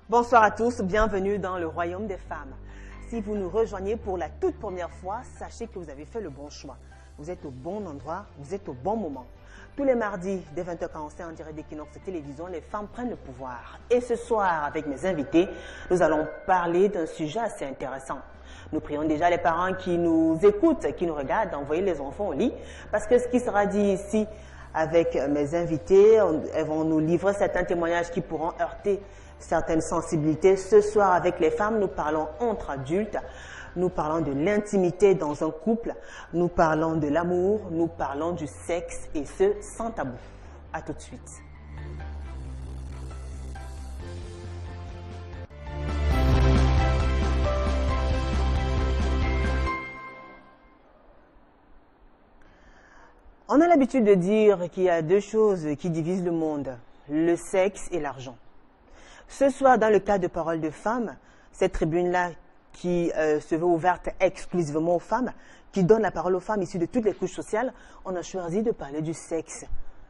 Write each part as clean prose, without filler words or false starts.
Bonsoir à tous, bienvenue dans le royaume des femmes. Si vous nous rejoignez pour la toute première fois, sachez que vous avez fait le bon choix. Vous êtes au bon endroit, vous êtes au bon moment. Tous les mardis, dès 20h45 en direct d'Equinox Télévision, les femmes prennent le pouvoir. Et ce soir, avec mes invités, nous allons parler d'un sujet assez intéressant. Nous prions déjà les parents qui nous écoutent, qui nous regardent, d'envoyer les enfants au lit, parce que ce qui sera dit ici avec mes invités, elles vont nous livrer certains témoignages qui pourront heurter certaines sensibilités. Ce soir, avec les femmes, nous parlons entre adultes, nous parlons de l'intimité dans un couple, nous parlons de l'amour, nous parlons du sexe et ce, sans tabou. À tout de suite. On a l'habitude de dire qu'il y a deux choses qui divisent le monde, le sexe et l'argent. Ce soir, dans le cadre de Paroles de femmes, cette tribune-là qui se veut ouverte exclusivement aux femmes, qui donne la parole aux femmes issues de toutes les couches sociales, on a choisi de parler du sexe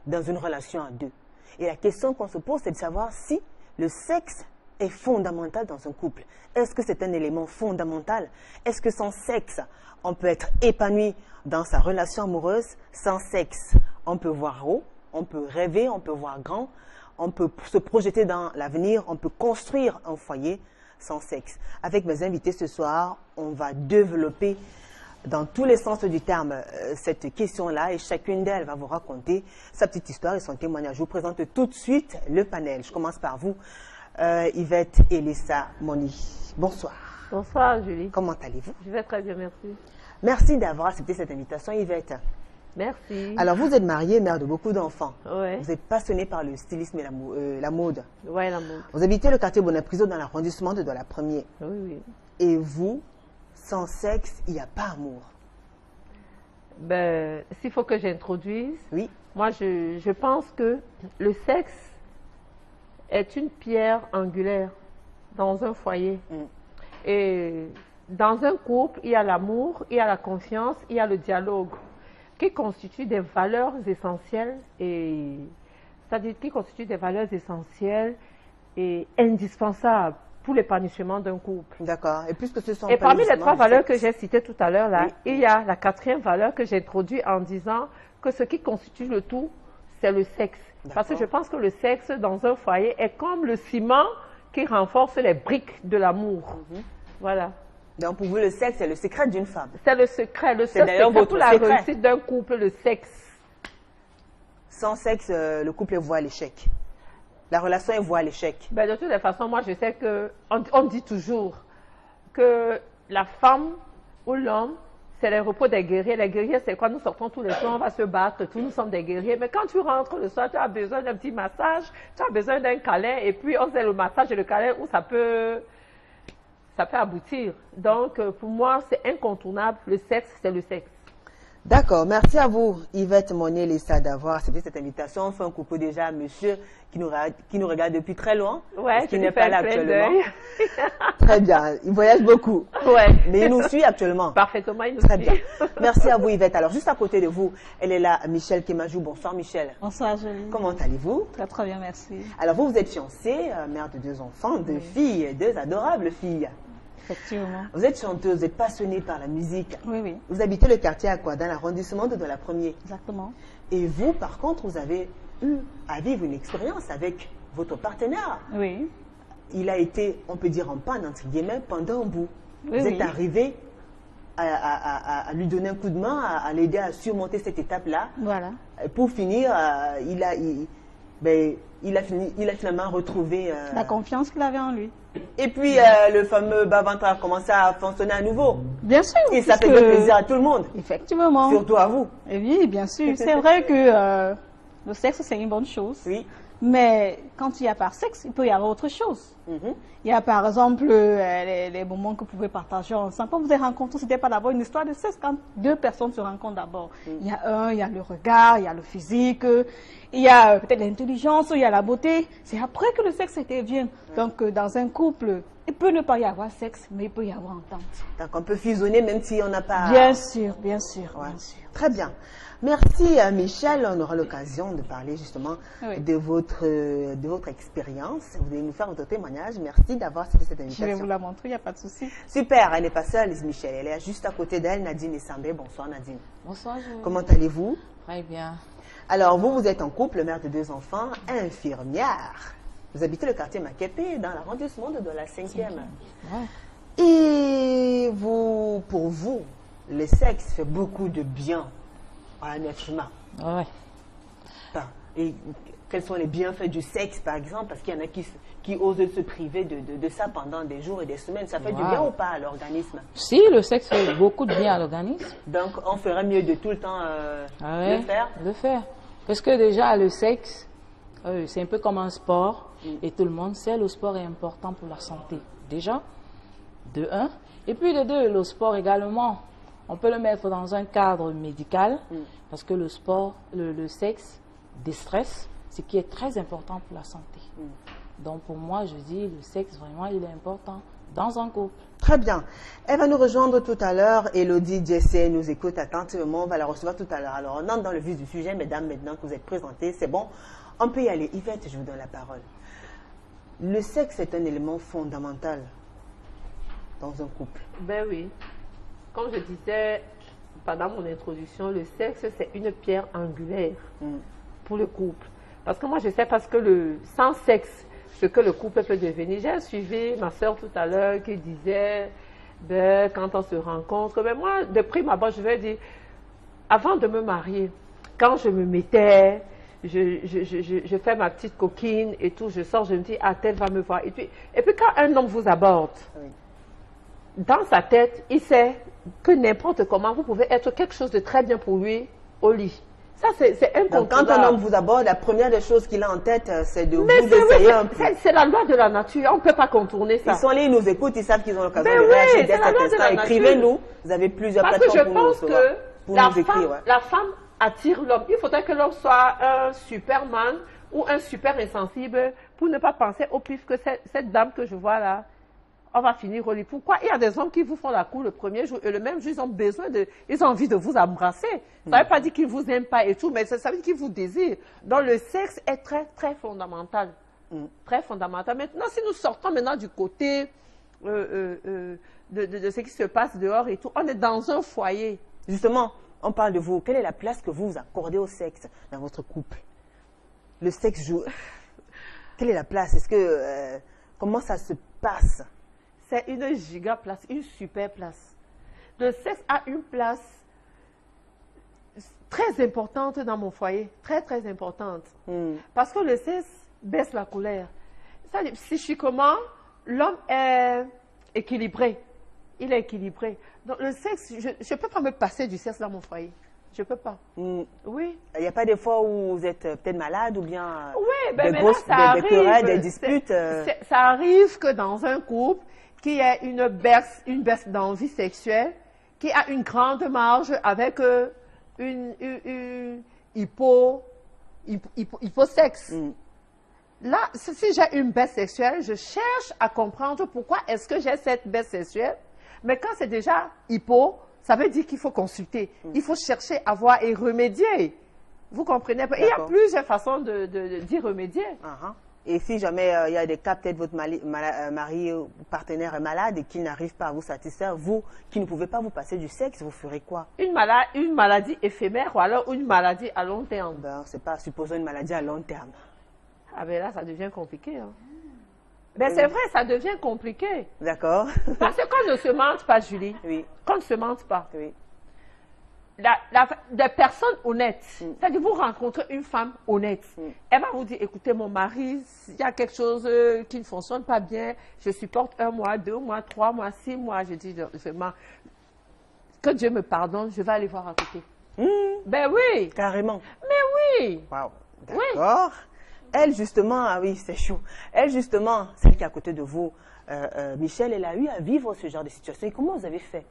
dans une relation à deux. Et la question qu'on se pose, c'est de savoir si le sexe est fondamental dans un couple. Est-ce que c'est un élément fondamental? Est-ce que sans sexe, on peut être épanoui dans sa relation amoureuse? Sans sexe, on peut voir haut, on peut rêver, on peut voir grand, on peut se projeter dans l'avenir, on peut construire un foyer sans sexe. Avec mes invités ce soir, on va développer dans tous les sens du terme cette question-là et chacune d'elles va vous raconter sa petite histoire et son témoignage. Je vous présente tout de suite le panel. Je commence par vous, Yvette Elissa Moni. Bonsoir. Bonsoir Julie. Comment allez-vous? Je vais très bien, merci. Merci d'avoir accepté cette invitation, Yvette. Merci. Alors, vous êtes mariée, mère de beaucoup d'enfants. Ouais. Vous êtes passionnée par le stylisme et la mode. Oui, la mode. Vous habitez le quartier Bonnet-Priso dans l'arrondissement de la Première. Oui, oui. Et vous, sans sexe, il n'y a pas amour. Ben, s'il faut que j'introduise, Oui. moi je pense que le sexe est une pierre angulaire dans un foyer. Et dans un couple, il y a l'amour, il y a la confiance, il y a le dialogue, qui constituent des valeurs essentielles c'est-à-dire qui constituent des valeurs essentielles et indispensables pour l'épanouissement d'un couple. D'accord. Et puisque ce sont Et parmi les trois valeurs que sexe. j'ai citées tout à l'heure là, Oui. il y a la quatrième valeur que j'ai introduite en disant que ce qui constitue le tout, c'est le sexe. Parce que je pense que le sexe dans un foyer est comme le ciment qui renforce les briques de l'amour. Voilà. Donc pour vous, le sexe, c'est le secret d'une femme. C'est le secret, le seul d'ailleurs secret votre pour la secret. réussite d'un couple, le sexe. Sans sexe, le couple est voué à l'échec. La relation est vouée à l'échec. Ben, de toutes les façons, moi je sais que, on dit toujours que la femme ou l'homme, c'est les repos des guerriers. Les guerriers, c'est quoi? Nous sortons tous les soirs, on va se battre, tous nous sommes des guerriers. Mais quand tu rentres le soir, tu as besoin d'un petit massage, tu as besoin d'un câlin, et puis on sait le massage et le câlin où ça peut aboutir. Donc, pour moi, c'est incontournable. Le sexe, c'est le sexe. D'accord. Merci à vous, Yvette Monet-Lessa, d'avoir accepté cette invitation. On fait un coucou déjà à monsieur qui nous regarde depuis très loin. Ouais, qui n'est pas là actuellement. d'œil. Très bien. Il voyage beaucoup. Ouais. Mais il nous suit actuellement. Parfaitement, il nous Très suit. bien. Merci à vous, Yvette. Alors, juste à côté de vous, elle est là, Michel Kemajou. Bonsoir, Michel. Bonsoir, Julie. Comment allez-vous? Très, très bien, merci. Alors, vous êtes fiancée, mère de deux enfants, deux filles, deux adorables filles. Effectivement. Vous êtes chanteuse, vous êtes passionnée par la musique. Oui, oui, Vous habitez le quartier à quoi? Dans l'arrondissement de la Première. exactement. Et vous, par contre, vous avez eu à vivre une expérience avec votre partenaire. Oui. Il a été, on peut dire en panne, entre guillemets, pendant un bout. Oui, Vous êtes oui. arrivé à lui donner un coup de main, à l'aider à surmonter cette étape-là. Voilà. Et pour finir, il a finalement retrouvé... La confiance qu'il avait en lui. Et puis, le fameux bas-ventre a commencé à fonctionner à nouveau. Bien sûr. Et ça fait puisque- plaisir à tout le monde, Effectivement. surtout à vous. Et oui, bien sûr. C'est vrai que le sexe, c'est une bonne chose. Oui. Mais quand il n'y a pas de sexe, il peut y avoir autre chose. Mhm. Il y a par exemple les moments que vous pouvez partager ensemble. Quand vous êtes rencontrés, ce n'était pas d'abord une histoire de sexe. Quand deux personnes se rencontrent d'abord, il y a il y a le regard, il y a le physique, il y a peut-être l'intelligence, il y a la beauté. C'est après que le sexe intervient. Donc dans un couple, il peut ne pas y avoir sexe, mais il peut y avoir entente. Donc on peut fusionner même si on n'a pas... Bien sûr, bien sûr, Ouais. bien sûr. Très bien. Merci Michel, on aura l'occasion de parler justement Oui. de votre expérience. Vous allez nous faire votre témoignage. Merci d'avoir accepté cette Je invitation. vais vous la montrer, il n'y a pas de souci. Super, elle n'est pas seule, Michel. Elle est juste à côté d'elle, Nadine Essambé. Bonsoir Nadine. Bonsoir, Joël. Comment allez-vous? Très bien. Alors, vous êtes en couple, mère de 2 enfants, infirmière. Vous habitez le quartier Maképé, dans l'arrondissement de la 5e. Ouais. Et vous, pour vous, le sexe fait beaucoup de bien à un être humain. Ouais. Enfin, et quels sont les bienfaits du sexe, par exemple? Parce qu'il y en a qui osent se priver de ça pendant des jours et des semaines. Ça fait du bien ou pas à l'organisme? Si, le sexe fait beaucoup de bien à l'organisme. Donc, on ferait mieux de tout le temps le faire? Le faire. Parce que déjà, le sexe, c'est un peu comme un sport. Et tout le monde sait le sport est important pour la santé. Déjà, de un. Et puis de deux, le sport également, on peut le mettre dans un cadre médical. Parce que le sport, le sexe déstresse, ce qui est très important pour la santé. Donc pour moi, je dis, le sexe, vraiment, il est important dans un couple. Très bien. Elle va nous rejoindre tout à l'heure. Elodie Jessé nous écoute attentivement. On va la recevoir tout à l'heure. Alors, on entre dans le vif du sujet, mesdames, maintenant que vous êtes présentées. C'est bon. On peut y aller. Yvette, je vous donne la parole. Le sexe est un élément fondamental dans un couple. Ben oui. Comme je disais pendant mon introduction, le sexe, c'est une pierre angulaire pour le couple. Parce que moi, je sais parce que sans sexe, ce que le couple peut devenir. J'ai suivi ma soeur tout à l'heure qui disait, ben, quand on se rencontre, ben moi, de prime abord, je vais dire, avant de me marier, quand je me mettais, je fais ma petite coquine et tout, je sors, je me dis, ah, tel va me voir. Et puis quand un homme vous aborde, dans sa tête, il sait que n'importe comment, vous pouvez être quelque chose de très bien pour lui au lit. Ça, c'est incontournable. Donc, quand un homme vous aborde, la première des choses qu'il a en tête, c'est de vous essayer un peu. C'est la loi de la nature, on ne peut pas contourner ça. Ils sont là, ils nous écoutent, ils savent qu'ils ont l'occasion Ben de réagir oui, dès c'est la cet loi de la instant. nature. Écrivez-nous, vous avez plusieurs Parce que je plateformes pour nous pense recevoir, que pour nous écrire. Ouais. la femme attire l'homme. Il faudrait que l'homme soit un superman ou un super insensible pour ne pas penser au pif que cette dame que je vois là, on va finir au lit. Pourquoi? Il y a des hommes qui vous font la cour le premier jour et le même jour, ils ont envie de vous embrasser. Ça ne veut pas dire qu'ils ne vous aiment pas et tout, mais ça veut dire qu'ils vous désirent. Donc le sexe est très, très fondamental. Très fondamental. Maintenant, si nous sortons maintenant du côté de ce qui se passe dehors et tout, on est dans un foyer. Justement, on parle de vous. Quelle est la place que vous accordez au sexe dans votre couple? Le sexe joue. Quelle est la place? Est-ce que comment ça se passe? C'est une giga place, une super place. Le sexe a une place très importante dans mon foyer, très très importante. Parce que le sexe baisse la colère. C'est-à-dire, psychiquement, l'homme est équilibré. Il est équilibré. Donc le sexe, je ne peux pas me passer du sexe dans mon foyer. Je ne peux pas. Oui. Il n'y a pas des fois où vous êtes peut-être malade ou bien oui, ben des querelles, des disputes Ça arrive que dans un couple qui a une baisse d'envie sexuelle, qui a une grande marge avec une hyposexe. Là, si j'ai une baisse sexuelle, je cherche à comprendre pourquoi est-ce que j'ai cette baisse sexuelle. Mais quand c'est déjà hypo, ça veut dire qu'il faut consulter. Il faut chercher à voir et remédier. Vous comprenez? Il y a plusieurs façons d'y remédier. Et si jamais il y a des cas, peut-être votre mari ou partenaire est malade et qu'il n'arrive pas à vous satisfaire, vous qui ne pouvez pas vous passer du sexe, vous ferez quoi? Une maladie éphémère ou alors une maladie à long terme. Ben, c'est pas, supposons une maladie à long terme. Ah ben là, ça devient compliqué. Hein. Ben c'est vrai, ça devient compliqué. D'accord. Parce qu'on ne se mente pas, Julie. Oui. Qu'on ne se mente pas. Oui. Des personnes honnêtes, c'est-à-dire vous rencontrez une femme honnête, elle va vous dire, écoutez mon mari, il y a quelque chose qui ne fonctionne pas bien, je supporte 1 mois, 2 mois, 3 mois, 6 mois, je dis vraiment, que Dieu me pardonne, je vais aller voir à côté. Ben oui. Carrément. Mais oui. Wow. D'accord. Oui. Elle justement, ah oui, c'est chaud. Elle justement, celle qui est à côté de vous, Michel, elle a eu à vivre ce genre de situation. Et comment vous avez fait?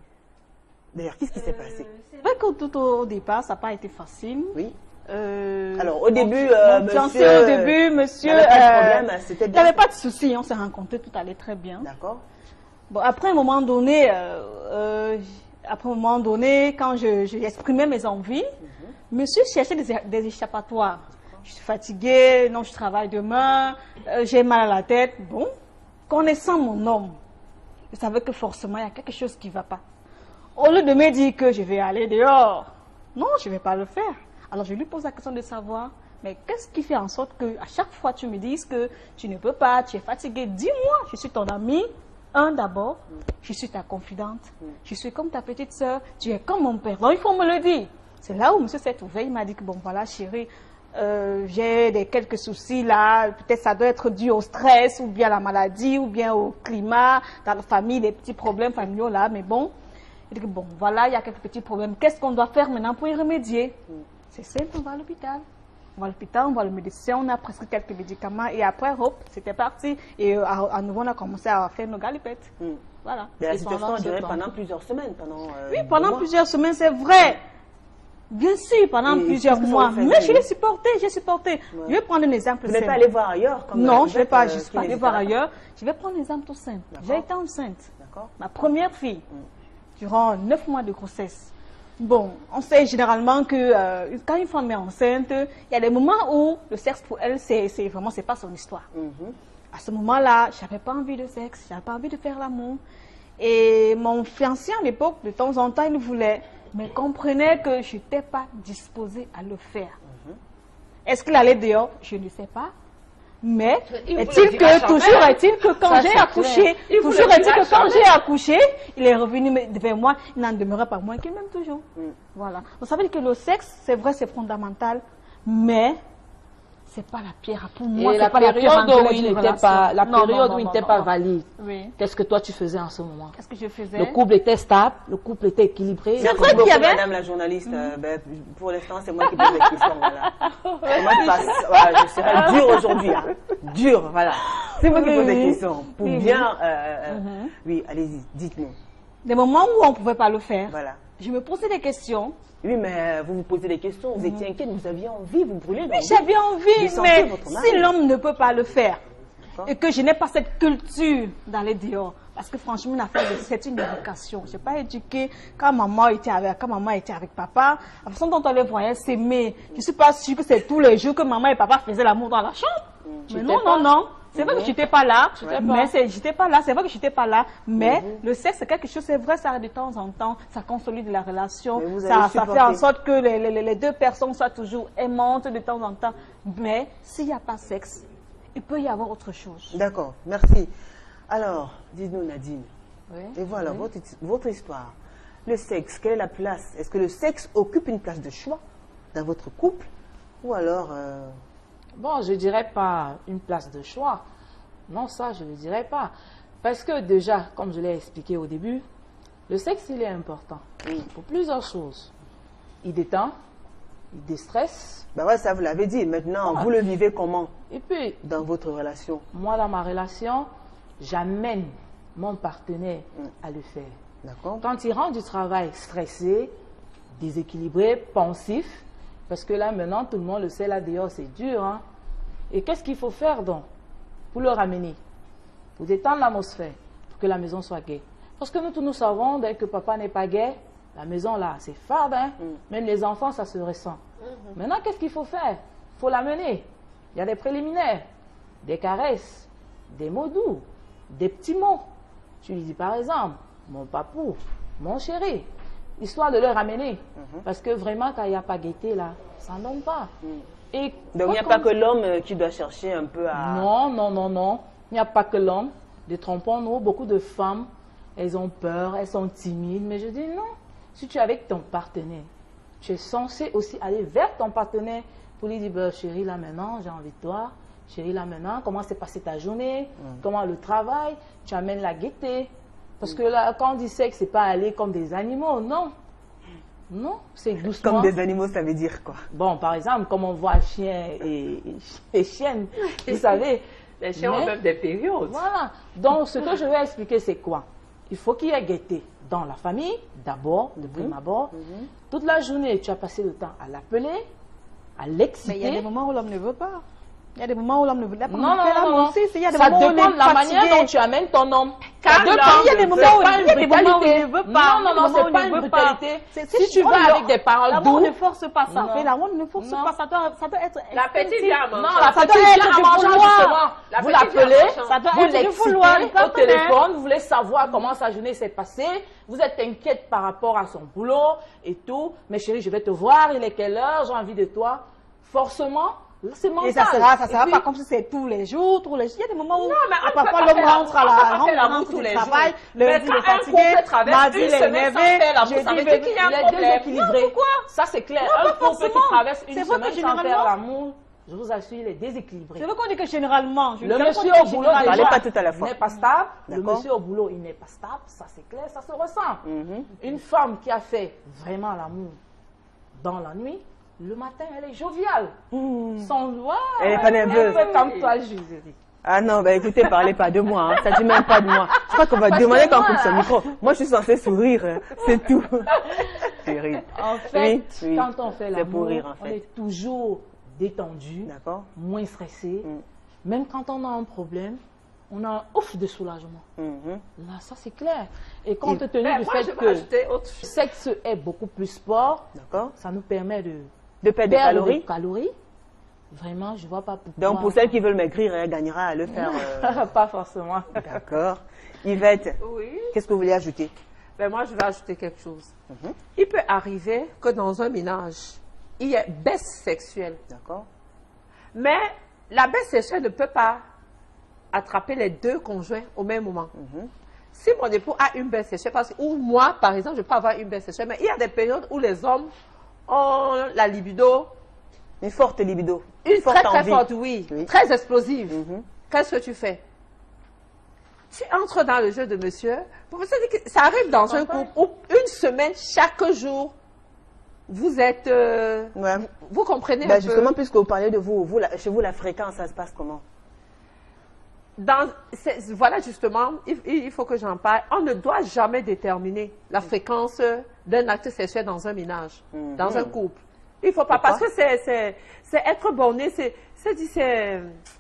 D'ailleurs, qu'est-ce qui s'est passé? C'est vrai que tout au départ, ça n'a pas été facile. Oui. Alors, au début, monsieur, il n'y avait pas de souci, on s'est rencontrés, tout allait très bien. D'accord. Bon, après, à un moment donné, après un moment donné, quand j'ai exprimé mes envies, monsieur cherchait des échappatoires. Je suis fatiguée, non, je travaille demain, j'ai mal à la tête. Bon, connaissant mon homme, je savais que forcément, il y a quelque chose qui ne va pas. Au lieu de me dire que je vais aller dehors, non, je ne vais pas le faire. Alors, je lui pose la question de savoir, mais qu'est-ce qui fait en sorte que à chaque fois tu me dises que tu ne peux pas, tu es fatiguée, dis-moi, je suis ton amie. D'abord, je suis ta confidente, je suis comme ta petite soeur, tu es comme mon père. Donc, il faut me le dire. C'est là où monsieur s'est ouvert, il m'a dit que bon, voilà, chérie, j'ai quelques soucis là, peut-être ça doit être dû au stress, ou bien à la maladie, ou bien au climat, dans la famille, des petits problèmes familiaux là, mais bon, il dit que bon, voilà, il y a quelques petits problèmes, qu'est-ce qu'on doit faire maintenant pour y remédier? C'est simple, on va à l'hôpital. On va à l'hôpital, on voit le médecin, on a prescrit quelques médicaments et après, hop, c'était parti. Et à nouveau, on a commencé à faire nos galipettes. Voilà. Mais la situation a duré pendant plusieurs semaines. Oui, pendant plusieurs semaines, c'est vrai. Bien sûr, pendant plusieurs mois. Mais je l'ai supporté, j'ai supporté. Ouais. Je vais prendre un exemple simple. Vous n'êtes pas allé voir ailleurs non, je ne vais pas, je suis pas allé voir ailleurs. Je vais prendre un exemple tout simple. J'ai été enceinte. Ma première fille, durant 9 mois de grossesse. Bon, on sait généralement que quand une femme est enceinte, il y a des moments où le sexe pour elle, c'est vraiment, c'est pas son histoire. À ce moment-là, je n'avais pas envie de sexe, je n'avais pas envie de faire l'amour. Et mon fiancé à l'époque, de temps en temps, il voulait, mais comprenait que je n'étais pas disposée à le faire. Est-ce qu'il allait dehors? Je ne sais pas. Mais est-il que toujours est-il que quand j'ai accouché, toujours est-il que quand j'ai accouché, il est revenu vers moi, il n'en demeurait pas moins qu'il m'aime toujours. Voilà. Vous savez que le sexe, c'est vrai, c'est fondamental, mais c'est pas la pierre pour moi. Et la période où il n'était pas, la période où il n'était pas valide. Qu'est-ce que toi tu faisais en ce moment? Qu'est-ce que je faisais? Le couple était stable, le couple était équilibré. C'est vrai qu'il y avait. Madame la journaliste, pour l'instant c'est moi qui pose les questions. Voilà. Je serai dure aujourd'hui, hein. Dure, voilà. C'est moi qui pose les questions. Pour bien, oui, allez-y, dites-nous. Des moments où on ne pouvait pas le faire. Voilà. Je me posais des questions. Oui, mais vous vous posez des questions, vous étiez inquiète, vous aviez envie, vous brûlez. Oui, j'avais envie, mais si l'homme ne peut pas le faire, et que je n'ai pas cette culture d'aller dehors, parce que franchement, c'est une éducation. Je n'ai pas éduqué quand maman était avec papa, la façon dont on les voyait s'aimer. Je ne suis pas sûre que c'est tous les jours que maman et papa faisaient l'amour dans la chambre. Mais non. C'est vrai que je n'étais pas là, mais j'étais pas là, c'est vrai que j'étais pas là, mais le sexe c'est quelque chose, c'est vrai, ça arrive de temps en temps, ça consolide la relation, ça fait en sorte que les deux personnes soient toujours aimantes de temps en temps, mais s'il n'y a pas sexe, il peut y avoir autre chose. D'accord, merci. Alors, dites-nous Nadine, et voilà votre histoire. Le sexe, quelle est la place? Est-ce que le sexe occupe une place de choix dans votre couple ou alors... Bon, je ne dirais pas une place de choix. Non, ça, je ne dirais pas. Parce que déjà, comme je l'ai expliqué au début, le sexe, il est important. Pour plusieurs choses. Il détend, il déstresse. Ben ouais, ça vous l'avez dit. Maintenant, vous le vivez comment? Et puis, dans votre relation? Moi, dans ma relation, j'amène mon partenaire à le faire. D'accord. Quand il rentre du travail stressé, déséquilibré, pensif, parce que là, maintenant, tout le monde le sait, là, dehors, c'est dur. Hein? Et qu'est-ce qu'il faut faire, donc, pour le ramener? Pour détendre l'atmosphère, pour que la maison soit gaie. Parce que nous, tous nous savons, dès que papa n'est pas gai, la maison, là, c'est fade. Hein? Même les enfants, ça se ressent. Maintenant, qu'est-ce qu'il faut faire? Il faut l'amener. Il y a des préliminaires, des caresses, des mots doux, des petits mots. Tu lui dis, par exemple, mon papou, mon chéri. Histoire de le ramener. Parce que vraiment, quand il n'y a pas gaieté, là, ça ne donne pas. Et donc, il n'y a pas que l'homme qui doit chercher un peu à... Non. Il n'y a pas que l'homme. Détrompons-nous, beaucoup de femmes, elles ont peur, elles sont timides. Mais je dis non. Si tu es avec ton partenaire, tu es censé aussi aller vers ton partenaire pour lui dire, bah, chérie, là maintenant, j'ai envie de toi. Chérie, là maintenant, comment s'est passée ta journée? Comment le travail? Tu amènes la gaieté. Parce que là, quand on dit sexe, c'est pas aller comme des animaux, non. Non, c'est doucement. Comme des animaux, ça veut dire quoi? Bon, par exemple, comme on voit chien et chienne, vous savez. Les chiens ont même des périodes. Voilà. Donc, ce que je vais expliquer, c'est quoi? Il faut qu'il y ait gaieté dans la famille, d'abord, de prime abord. Toute la journée, tu as passé le temps à l'appeler, à l'exciter. Mais il y a des moments où l'homme ne veut pas. Il y a des moments où l'homme ne veut pas. Non. Ça dépend de la manière dont tu amènes ton homme. Quand il y a des moments où pas une il brutalité. ne veut pas. Non, c'est pas une brutalité. Si tu vas avec des paroles L'amour douces. ne force pas ça. Non. L'amour ne force Non. pas. Ça doit être. La petite vient à manger. Non, la Ça petite doit vient être en du mangeant vouloir. justement. La Vous petite vient en l'appelez, mangeant. Ça doit vous être du vouloir, du l'excitez au partenaire. téléphone, vous voulez savoir comment sa journée s'est passée, vous êtes inquiète par rapport à son boulot et tout. Mais chérie, je vais te voir, il est quelle heure, j'ai envie de toi. Forcément, c'est mental. Et ça sera puis, pas comme si c'est tous les jours. Il y a des moments où mais on parfois peut pas l'homme faire rentre à l'amour, on peut la pas faire l'amour rentre tous du les travail, jours. Mais lundi il est quand un fatigué, couple traverse mardi une il est semaine sans énervé, faire l'amour, jeudi ça veut il dire qu'il y a un il est problème. déséquilibré. Non, pourquoi? Ça, c'est clair. Non, Un pas couple qui forcément. traverse une C'est vrai que semaine sans faire généralement- l'amour, je vous assure, il est déséquilibré. C'est vrai qu'on dit que généralement, Le monsieur au boulot, Parlez déjà, pas tout à la fois. n'est pas stable. Le D'accord. monsieur au boulot, il n'est pas stable. Ça, c'est clair, ça se ressent. Mhm. Une femme qui a fait vraiment l'amour dans la nuit, le matin, elle est joviale. Son doigt, Elle est pas nerveuse. un peu comme toi, Julie. Ah non, bah écoutez, parlez pas de moi, hein. Ça dit même pas de moi. Je crois qu'on va Parce demander que quand on moi, coupe son micro. Moi, je suis censée sourire, hein. C'est tout. Chérie. En fait, Oui, quand on fait c'est pour l'amour, rire, en on fait. est toujours détendu, D'accord. moins stressé. Mm. Même quand on a un problème, on a un ouf de soulagement. Mhm. Là, ça c'est clair. Et compte tenu Mais du moi, fait je vais que ajouter autre le chose. sexe est beaucoup plus sport, D'accord. ça nous permet de De perdre des perdre calories. des calories. Vraiment, je vois pas pourquoi. Donc, pour celles qui veulent maigrir, elle gagnera à le faire. Pas forcément. D'accord. Yvette, Oui. qu'est-ce que vous voulez ajouter? Ben moi, je vais ajouter quelque chose. Mhm. Il peut arriver que dans un ménage, il y ait baisse sexuelle. D'accord. Mais la baisse sexuelle ne peut pas attraper les deux conjoints au même moment. Mhm. Si mon époux a une baisse sexuelle, ou moi, par exemple, je peux avoir une baisse sexuelle, mais il y a des périodes où les hommes ont la libido, Une forte libido. une forte très envie. forte, oui, Oui. très explosive. Mhm. Qu'est-ce que tu fais? Tu entres dans le jeu de monsieur. Pour ça, dire que ça arrive dans un couple où une semaine, chaque jour, vous êtes... Ouais. vous comprenez Ben, un peu? justement, puisque vous parlez de vous, chez vous, la fréquence, ça se passe comment? Voilà justement, il faut que j'en parle. On ne doit jamais déterminer la fréquence d'un acte sexuel dans un ménage, Mhm. dans un couple. Il faut pas, Pourquoi? parce que c'est être borné, c'est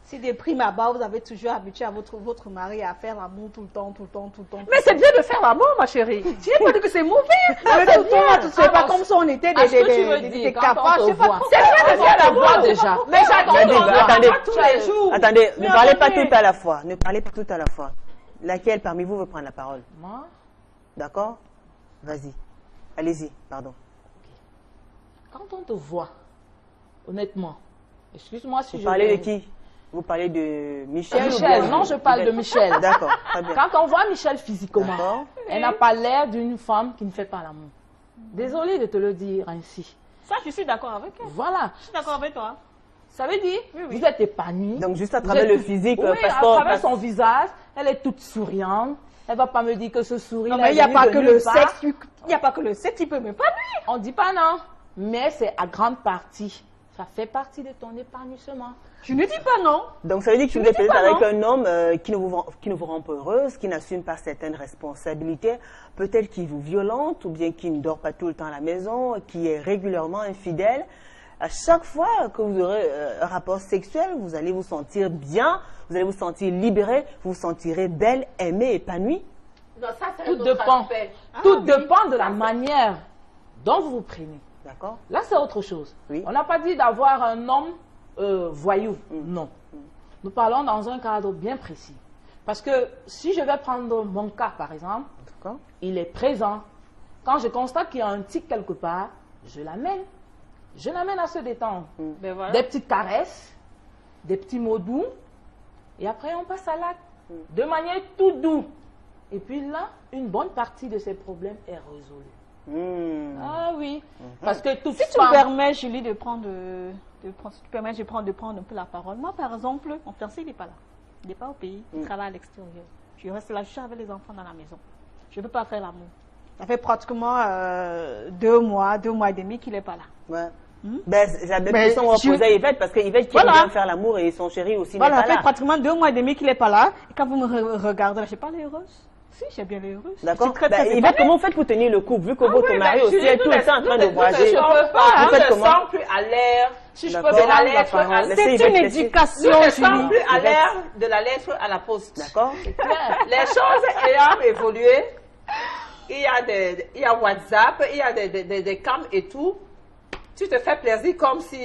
Si des primes à bas, vous avez toujours habitué à votre mari à faire l'amour tout le temps. mais c'est bien de faire l'amour, ma chérie. Je n'ai pas dit que c'est mauvais. Mais C'est tout le temps, bien. c'est pas comme si on était Ah, ce que tu veux des dire, quand on te capables. voit. C'est bien de faire On te voit l'amour déjà. Mais j'adore Attendez, qu'on ne attendez. pas tous les jours. Attendez, ne parlez pas attendez. tout à la fois. Ne parlez pas tout à la fois. Laquelle parmi vous veut prendre la parole? Moi, D'accord? Vas-y. Allez-y, pardon. quand on te voit, honnêtement, excuse-moi si Vous je parlez de vais- qui? Vous parlez de Michel? ou Michel, bien non, je parle de Yvette? Michel. D'accord, très bien. Quand on voit Michel physiquement, D'accord. elle n'a pas l'air d'une femme qui ne fait pas l'amour. Désolée de te le dire ainsi. Ça, je suis d'accord avec elle. Voilà. Je suis d'accord avec toi. Ça veut dire, vous êtes épanouie. Donc, juste à Vous travers êtes le tout- physique, Oui, parce à qu'on- travers son visage, elle est toute souriante. Elle va pas me dire que ce sourire. Non, mais il n'y a pas que le sexe. Il n'y a pas que le sexe qui peut me pas lui. On dit pas non, mais c'est à grande partie. Ça fait partie de ton épanouissement. Je ne dis pas non. Donc, ça veut dire que Je vous ne êtes dis peut-être pas avec un homme qui ne vous rend pas heureuse, qui n'assume pas certaines responsabilités, peut-être qui vous violente ou bien qui ne dort pas tout le temps à la maison, qui est régulièrement infidèle. À chaque fois que vous aurez un rapport sexuel, vous allez vous sentir bien, vous allez vous sentir libéré, vous vous sentirez belle, aimée, épanouie. Non, ça, c'est Tout un autre dépend. aspect. Tout dépend de la manière dont vous vous prenez. D'accord? Là, c'est autre chose. Oui. On n'a pas dit d'avoir un homme voyou. Non. Nous parlons dans un cadre bien précis. Parce que si je vais prendre mon cas, par exemple, D'accord? il est présent. Quand je constate qu'il y a un tic quelque part, je l'amène. Je l'amène à se détendre. Ben voilà. Des petites caresses, des petits mots doux, et après on passe à l'acte. De manière tout doux. Et puis là, une bonne partie de ces problèmes est résolue. Hmm. Ah oui. Parce que tout Si tu me permets, Julie, si tu permets, de prendre un peu la parole. Moi, par exemple, mon fiancé, il n'est pas là. Il n'est pas au pays. Il travaille à l'extérieur. Je reste là, je suis avec les enfants dans la maison. Je ne peux pas faire l'amour. Ça fait pratiquement 2 mois et demi qu'il n'est pas là. Ouais. Ben, c'est la même Mais question qu'on va je- poser à Yvette, parce que Yvette qui Voilà. aime bien faire l'amour et son chéri aussi Voilà, n'est ça pas fait là. pratiquement 2 mois et demi qu'il n'est pas là. Et quand vous me regardez là, je n'ai pas l'air heureuse. Si, j'ai bien les Russes. D'accord. Très, très Yvette, comment vous faites pour tenir le couple, vu que votre mari aussi est tout le temps en train de voyager? Je ne peux pas, Vous faites je ne comment? sens plus à l'air. Si je peux D'accord. de la lettre à Laissez C'est une Yvette, laissez. éducation, je ne sens Julie. plus à l'air de la lettre à la poste. D'accord. Les choses ayant évolué, il y a WhatsApp, il y a des cams et tout. Tu te fais plaisir comme si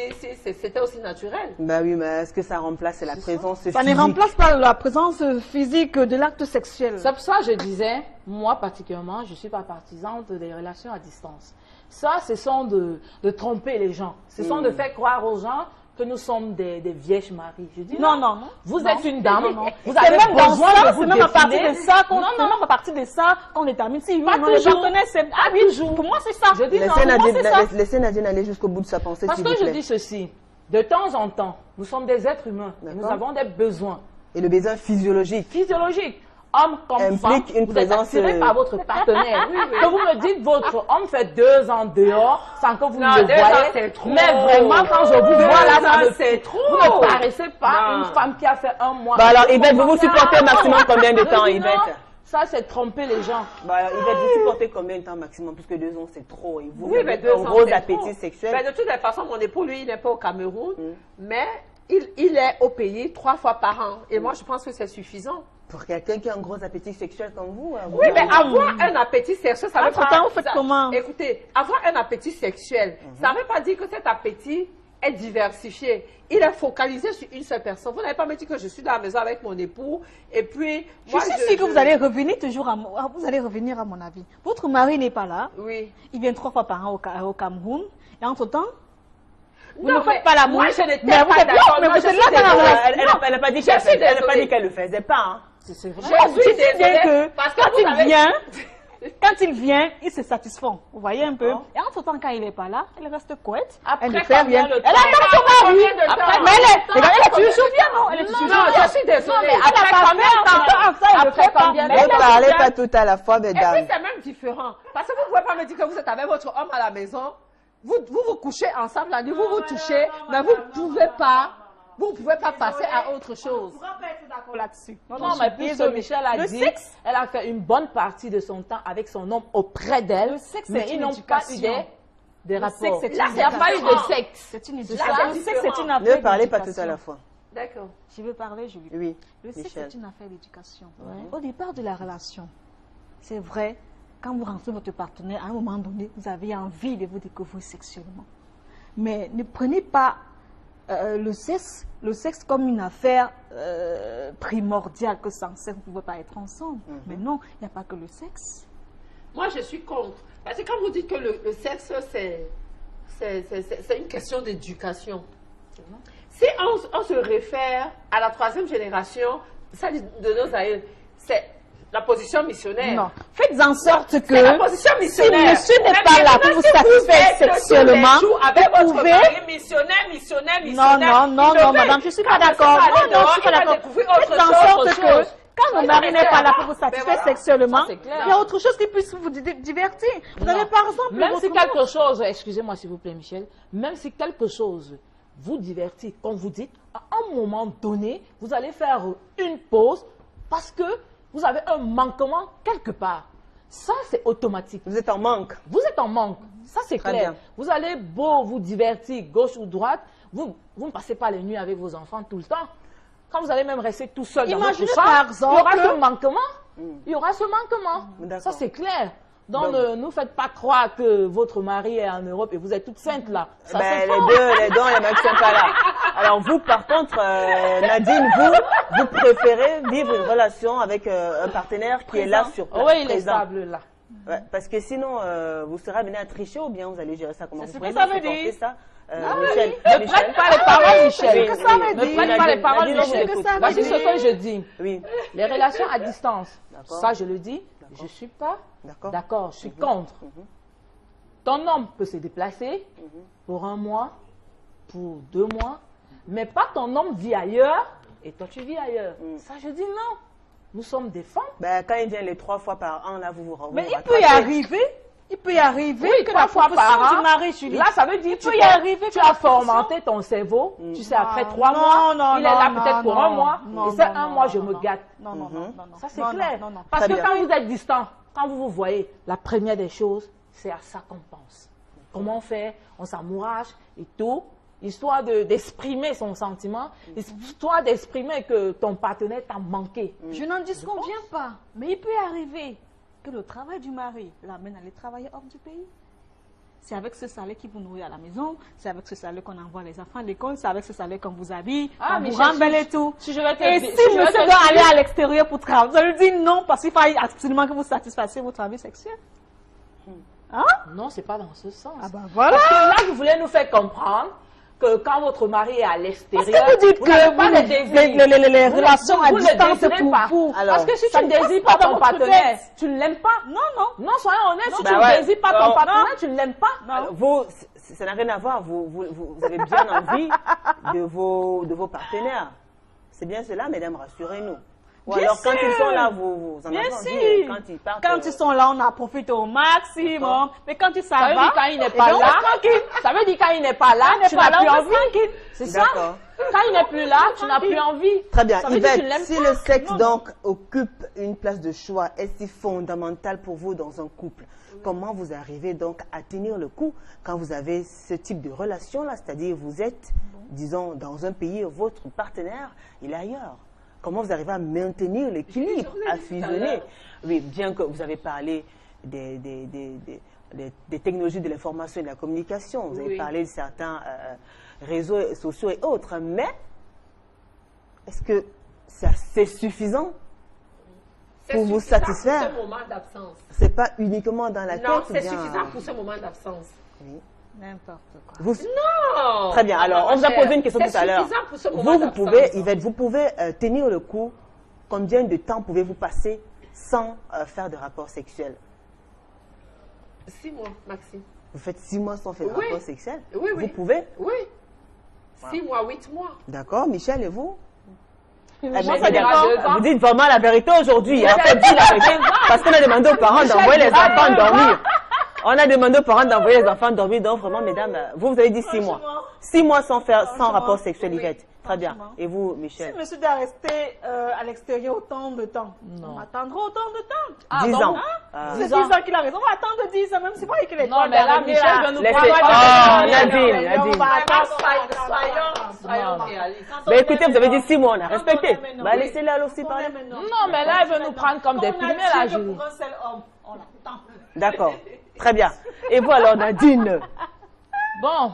c'était aussi naturel. Bah oui, mais est-ce que ça remplace la présence physique? Ça ne remplace pas la présence physique de l'acte sexuel. C'est pour ça que je disais, moi particulièrement, je ne suis pas partisane des relations à distance. Ça, ce sont de tromper les gens. Ce sont de faire croire aux gens que nous sommes des vierges maries. Je dis Non, non, non. Vous Non. êtes une dame, Non. vous C'est avez même dans besoin ça, de vous c'est même à partir défiler. de ça qu'on Non, c'est non. même à partir de ça qu'on détermine si oui Pas ou non les gens toujours. connaissent. Ah oui, toujours. pour moi c'est ça. Je dis non, Laissez pour moi, Nadine, c'est ça. laissez Nadine aller jusqu'au bout de sa pensée, Parce s'il que vous je plaît. dis ceci, de temps en temps, nous sommes des êtres humains et nous D'accord. avons des besoins Et le besoin physiologique physiologiques. Homme comme implique femme, une vous êtes présence, attiré par votre partenaire. Que vous me dites votre homme fait 2 ans dehors sans que vous Non, ne 2 le ans, voyez. c'est trop. Mais vraiment, quand je vous 2 vois là, ans, ça c'est trop. vous ne paraissez pas Non. une femme qui a fait 1 mois. Bah alors, Yvette, vous supportez Non. maximum combien de Je temps, dis non, Yvette? ça, c'est tromper les gens. Bah alors, Yvette, vous supportez combien de temps maximum? Puisque 2 ans, c'est trop. Et vous, Oui, mais avez 2 un ans, gros c'est appétit trop. sexuel. Mais de toutes les façons, mon époux, lui, il n'est pas au Cameroun, mais il est au pays 3 fois par an. Et moi, je pense que c'est suffisant. Pour quelqu'un qui a un gros appétit sexuel comme vous, Oui, mais avoir un appétit sexuel, ça veut Entre-temps, pas... vous faites ça- comment? Écoutez, avoir un appétit sexuel, ça ne veut pas dire que cet appétit est diversifié. Il est focalisé sur une seule personne. Vous n'avez pas me dit que je suis dans la maison avec mon époux, et puis... Je suis sûre que vous allez revenir toujours vous allez revenir à mon avis. Votre mari n'est pas là. Oui. Il vient 3 fois par an au Cameroun. Et entre-temps, vous Non, ne faites mais pas l'amour. moi, je n'étais Mais vous pas êtes d'accord. mais Moi, vous je êtes suis là dans la désolée. relation. Elle n'a pas dit Je qu'elle suis elle a pas désolée. dit qu'elle le faisait pas. Hein. C'est vrai. Je suis Je sais bien désolée, que parce quand vous il avez- vient, il se satisfait. Vous voyez un peu. Et entre-temps, quand il n'est pas là, elle reste couette. Après Elle ne fait combien rien. de Elle temps? attend son mari. Combien de temps? Mais elle est toujours souviens, non? Elle est toujours Non, je suis désolée. Non, mais Elle a pas combien fait de temps? ça, elle le Après fait pas. combien de Mais Ne elle a- parlez pas tout à la fois, Et puis, mesdames. c'est même différent. Parce que vous ne pouvez pas me dire que vous êtes avec votre homme à la maison, vous couchez ensemble la nuit, vous vous touchez, mais vous ne pouvez pas. Vous ne pouvez pas passer à autre chose. On va pas être d'accord là-dessus. Non, mais puisque Michel a Le dit, sexe, elle a fait une bonne partie de son temps avec son homme auprès d'elle, Le sexe, mais c'est ils une n'ont pas eu éducation. des sexe, rapports. c'est Là, une il n'y a pas eu de éducation. sexe. c'est une Là, éducation. c'est Le sexe, c'est une différent. affaire Ne parlez pas tout d'éducation. à la fois. D'accord. Je veux parler, Julie. Oui, Le sexe, Michel. c'est une affaire d'éducation. Au départ de la relation, c'est vrai, quand vous rencontrez votre partenaire, à un moment donné, vous avez envie de vous découvrir sexuellement. Mais ne prenez pas le sexe comme une affaire primordiale, que sans sexe, vous ne pouvez pas être ensemble. Mais non, il n'y a pas que le sexe. Moi, je suis contre. Parce que quand vous dites que le sexe, c'est une question d'éducation. Si on se réfère à la 3e génération, celle de nos aïeux, c'est la position missionnaire. Non. Faites en sorte que C'est la position si missionnaire. monsieur n'est Mais pas là pour maintenant, vous si satisfaire êtes tous les sexuellement, jours avec vous votre pouvez... mari, missionnaire. Non, madame, je ne suis pas d'accord. Non, je ne suis pas d'accord. Faites en sorte que quand le mari n'est pas là pour vous satisfaire sexuellement, Ça, c'est clair. il y a autre chose qui puisse vous divertir. Vous avez par exemple Même si votre quelque chose, excusez-moi s'il vous plaît Michel, même si quelque chose vous divertit, comme vous dites, à un moment donné, vous allez faire une pause parce que vous avez un manquement quelque part. Ça, c'est automatique. Vous êtes en manque. Vous êtes en manque. Ça, c'est Très clair. bien. Vous allez beau vous divertir, gauche ou droite, vous ne passez pas les nuits avec vos enfants tout le temps. Quand vous allez même rester tout seul dans Imaginez votre chambre, par il y exemple aura ce que- manquement. Il y aura ce manquement. D'accord. Ça, c'est clair. Donc, Donc- ne nous faites pas croire que votre mari est en Europe et vous êtes toute sainte là. Ça, Ben, c'est les faux. deux, les mecs sont pas là. Alors vous, par contre, Nadine, vous préférez vivre une relation avec un partenaire qui est là sur place, Oui, il est présent. stable là. Ouais, parce que sinon, vous serez amené à tricher ou bien vous allez gérer ça comment C'est vous ce pourrez que ça veut supporter dire. ça Michel, Ne Michel. prête pas les paroles, Michel. Oui, que ça veut Ne dire. prête pas les paroles, Nadine, on vous Michel. écoute. Voici ce que je dis. Oui, Les relations à distance, D'accord. ça je le dis, je ne suis pas d'accord. d'accord, je suis contre. Ton homme peut se déplacer pour 1 mois, pour 2 mois, mais pas ton homme vit ailleurs et toi tu vis ailleurs. Ça je dis non. Nous sommes des femmes. Ben, quand il vient les 3 fois par an, là, vous vous Mais il rattrapez. peut y arriver. Il peut y arriver Oui, que 3 la fois par proposition an. du mari, Julie. Là, ça veut dire Il peut que y arriver tu que as la proposition- formaté ton cerveau. Tu sais, après Non, 3 non, mois, non, il est là non, peut-être pour non, 1 mois. non, Et c'est non, 1 non, mois, je non, me non. gâte. Non, non, non, non. Ça, c'est non, clair. non, non, non. Parce Très que bien. quand vous êtes distant, quand vous vous voyez, la première des choses, c'est à ça qu'on pense. Comment faire? On s'amourage et tout, histoire d'exprimer son sentiment, histoire d'exprimer que ton partenaire t'a manqué. Je n'en disconviens pas, mais il peut y arriver que le travail du mari l'amène à aller travailler hors du pays. C'est avec ce salaire qui vous nourrit à la maison, c'est avec ce salaire qu'on envoie les enfants à l'école, c'est avec ce salaire qu'on vous habille, Ah, qu'on vous Michel, rend belle si- et tout. si je vais te Et dire- si si je vais monsieur te doit dire- aller à l'extérieur pour travailler, vous allez lui dire non parce qu'il faut absolument que vous satisfassiez votre envie sexuelle. Hein? Non, c'est pas dans ce sens. Ah ben voilà. Parce que là, vous voulez nous faire comprendre que quand votre mari est à Parce l'extérieur, que vous dites que n'avez pas vous, de désir. les Vous relations ne- à vous ne distance, c'est désirez pour pas. vous. Alors, Parce que si ça tu ne ne passe désires pas pas dans ton votre partenaire, tête. tu ne l'aimes pas. Non, non. Non, soyons honnêtes, si Bah tu ouais. ne désires pas ton Non. partenaire, tu ne l'aimes pas. Alors, vous, ça n'a rien à voir. Vous avez bien envie de vos partenaires. C'est bien cela, mesdames, rassurez-nous. Ou Bien alors, quand sûr. ils sont là, vous en Bien avez envie. sûr. Quand ils partent. Quand ils sont là, on en profite au maximum. Mais quand ils s'en Ça veut vont, dire quand il n'est eh pas bien, on là, est tranquille. ça veut dire quand il n'est pas là, Quand il tu n'est pas n'as là, plus on est envie. tranquille. C'est ça? D'accord. Quand il n'est plus là, tu n'as plus envie. Très bien. Ça veut dire que tu ne Yvette, l'aimes si pas. le sexe Non, donc occupe une place de choix, est si fondamental pour vous dans un couple, comment vous arrivez donc à tenir le coup quand vous avez ce type de relation-là, c'est-à-dire vous êtes, disons, dans un pays, votre partenaire, il est ailleurs. Comment vous arrivez à maintenir l'équilibre, à fusionner? Oui, bien que vous avez parlé des technologies de l'information et de la communication, vous avez Oui. parlé de certains réseaux sociaux et autres, mais est-ce que c'est suffisant C'est pour vous suffisant satisfaire? Pour ce moment d'absence. C'est pas uniquement dans la Non, tête? c'est ou bien- suffisant pour ce moment d'absence. Oui. N'importe quoi. Vous, Non. Très bien. Alors, on vous a posé une question tout à l'heure. C'est suffisant pour ce moment Vous d'absence. pouvez, Yvette, vous pouvez tenir le coup. Combien de temps pouvez-vous passer sans faire de rapport sexuel? 6 mois, Maxime. Vous faites 6 mois sans faire de Oui. rapport sexuel? Oui, Vous oui. pouvez? Oui. 6 mois, 8 mois. D'accord. Michel, et vous? Eh ben, ça mesdames, dépend. vous dites vraiment la vérité aujourd'hui. En fait, dites la vérité. Parce qu'on a demandé aux parents d'envoyer les enfants dormir. On a demandé aux parents d'envoyer les enfants dormir. Donc, vraiment, mesdames, vous avez dit 6 mois. 6 mois sans rapport sexuel, Yvette. Très bien. Franchement. Et vous, Si Michel? monsieur doit rester à l'extérieur autant de temps, Non. on attendra autant de temps. 10 donc, ans. C'est 10 ans qu'il a raison. On va attendre 10 ans, même si pas qu'il est Non, mais là, Michel veut nous Laissez- prendre. Oh, Nadine, On Nadine. va attendre. Soyons Non. réalistes. Ben écoutez, vous avez dit 6 mois, on a respecté. on est maintenant, Bah, oui. laissez-la elle aussi parler. Non, mais là, elle veut nous prendre comme des plumets, là, Julie. Pour un seul homme, on l'attend. D'accord. Très bien. Et vous alors, Nadine? Bon,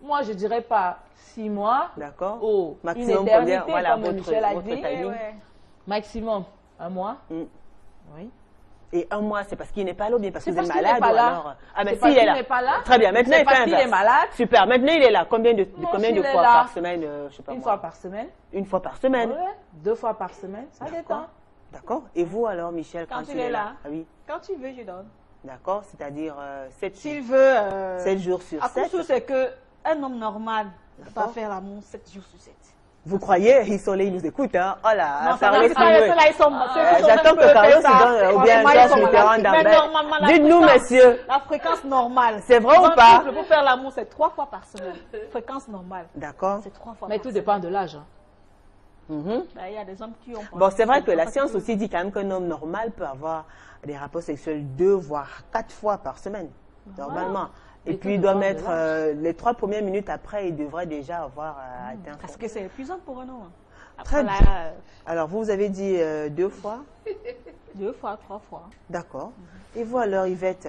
moi, je dirais pas 6 mois. D'accord. Oh, une Maximum éternité, combien? Voilà, comme Michel a votre dit. timing. Maximum 1 mois. Mm. Oui. Et 1 mois, c'est parce qu'il n'est pas là ou bien parce que C'est vous êtes parce qu'il malade n'est pas ou là. alors... Ah, mais C'est si, parce il est qu'il là. n'est pas là. Très bien. Maintenant, C'est il fait parce qu'il inverse. est malade. Super. Maintenant, il est là. Combien de Non, fois s'il est par là, semaine? Je sais pas Une moi. fois par semaine. Une fois par semaine. Ouais, 2 fois par semaine. Ça D'accord. dépend. D'accord. Et vous alors, Michel, quand, Quand il est là. Ah oui. Quand tu veux, je donne. D'accord. C'est-à-dire 7 S'il veut. 7 jours sur À coup 7. sûr, c'est qu'un homme normal ne peut pas D'accord. faire l'amour 7 jours sur 7. Vous croyez, Soleil nous écoute, hein? Oh là, Non, ça Carlos va, ceux-là, ils sont. j'attends que Carlos se donne, ou bien Georges Mitterrand Mais d'Ambert. normalement, la Dites-nous, fréquence- messieurs. La fréquence normale. C'est vrai ou Dans un pas? couple, pour faire l'amour, c'est 3 fois par semaine. Fréquence normale. D'accord. C'est 3 fois Mais par tout semaine. dépend de l'âge. Hein. Mhm. Ben, il y a des hommes qui ont. Bon, c'est vrai que la science aussi dit quand même qu'un homme normal peut avoir des rapports sexuels 2 voire 4 fois par semaine, normalement. Et Mais puis, tout il doit dépend de mettre les 3 premières minutes après, il devrait déjà avoir atteint. Parce que c'est épuisant pour un homme. Très Après, bien. là, Alors, vous avez dit 2 fois. 2 fois, 3 fois. D'accord. Et vous alors, Yvette?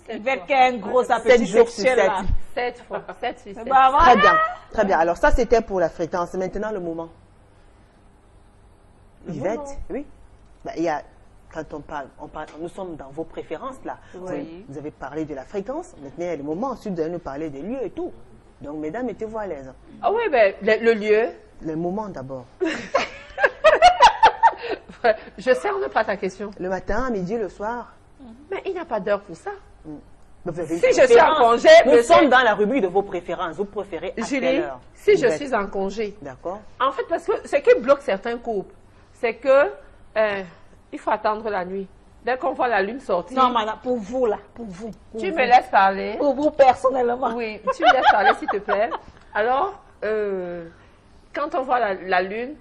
Yvette qui a un gros 7 appétit jours sur sexuel 7. là. 7 fois. 7 sur 7. Bah, voilà. Très bien. Très bien. Alors, ça, c'était pour la fréquence. Maintenant, le moment. Yvette, oui. Bah, il y a, quand on parle, nous sommes dans vos préférences là. Oui. Vous avez parlé de la fréquence. Maintenant, il y a le moment. Ensuite, vous allez nous parler des lieux et tout. Donc, mesdames, mettez-vous à l'aise. Ah oui, ben, le lieu. Le moment d'abord. Je cerne pas ta question. Le matin, à midi, le soir. Mais il n'y a pas d'heure pour ça. Mais vous avez une Si je suis en préférence. congé, Nous monsieur- sommes dans la rubrique de vos préférences. Vous préférez à quelle Julie, heure? si je Yvette. suis en congé, D'accord. en fait, parce que ce qui bloque certains couples, c'est que il faut attendre la nuit. Dès qu'on voit la lune sortir. Non, madame, pour vous, là, pour vous. Tu me laisses parler. Pour vous, personnellement. Oui, tu me laisses parler, s'il te plaît. Alors, quand on voit la lune,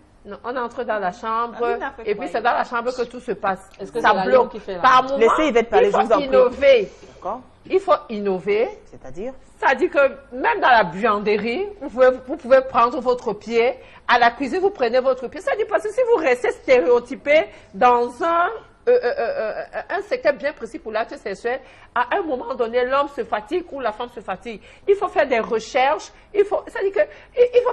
on entre dans la chambre, et puis c'est dans la chambre que tout se passe. Est-ce que ça c'est la bloque lune qui fait la par lune? moment? Laissez Yvette parler, je vous en prie. Il faut innover. D'accord. Il faut innover. C'est-à-dire? Ça dit que même dans la buanderie, vous pouvez prendre votre pied. À la cuisine, vous prenez votre pied. Ça dit parce que si vous restez stéréotypé dans un secteur bien précis pour l'acte sexuel, à un moment donné, l'homme se fatigue ou la femme se fatigue. Il faut faire des recherches. Il faut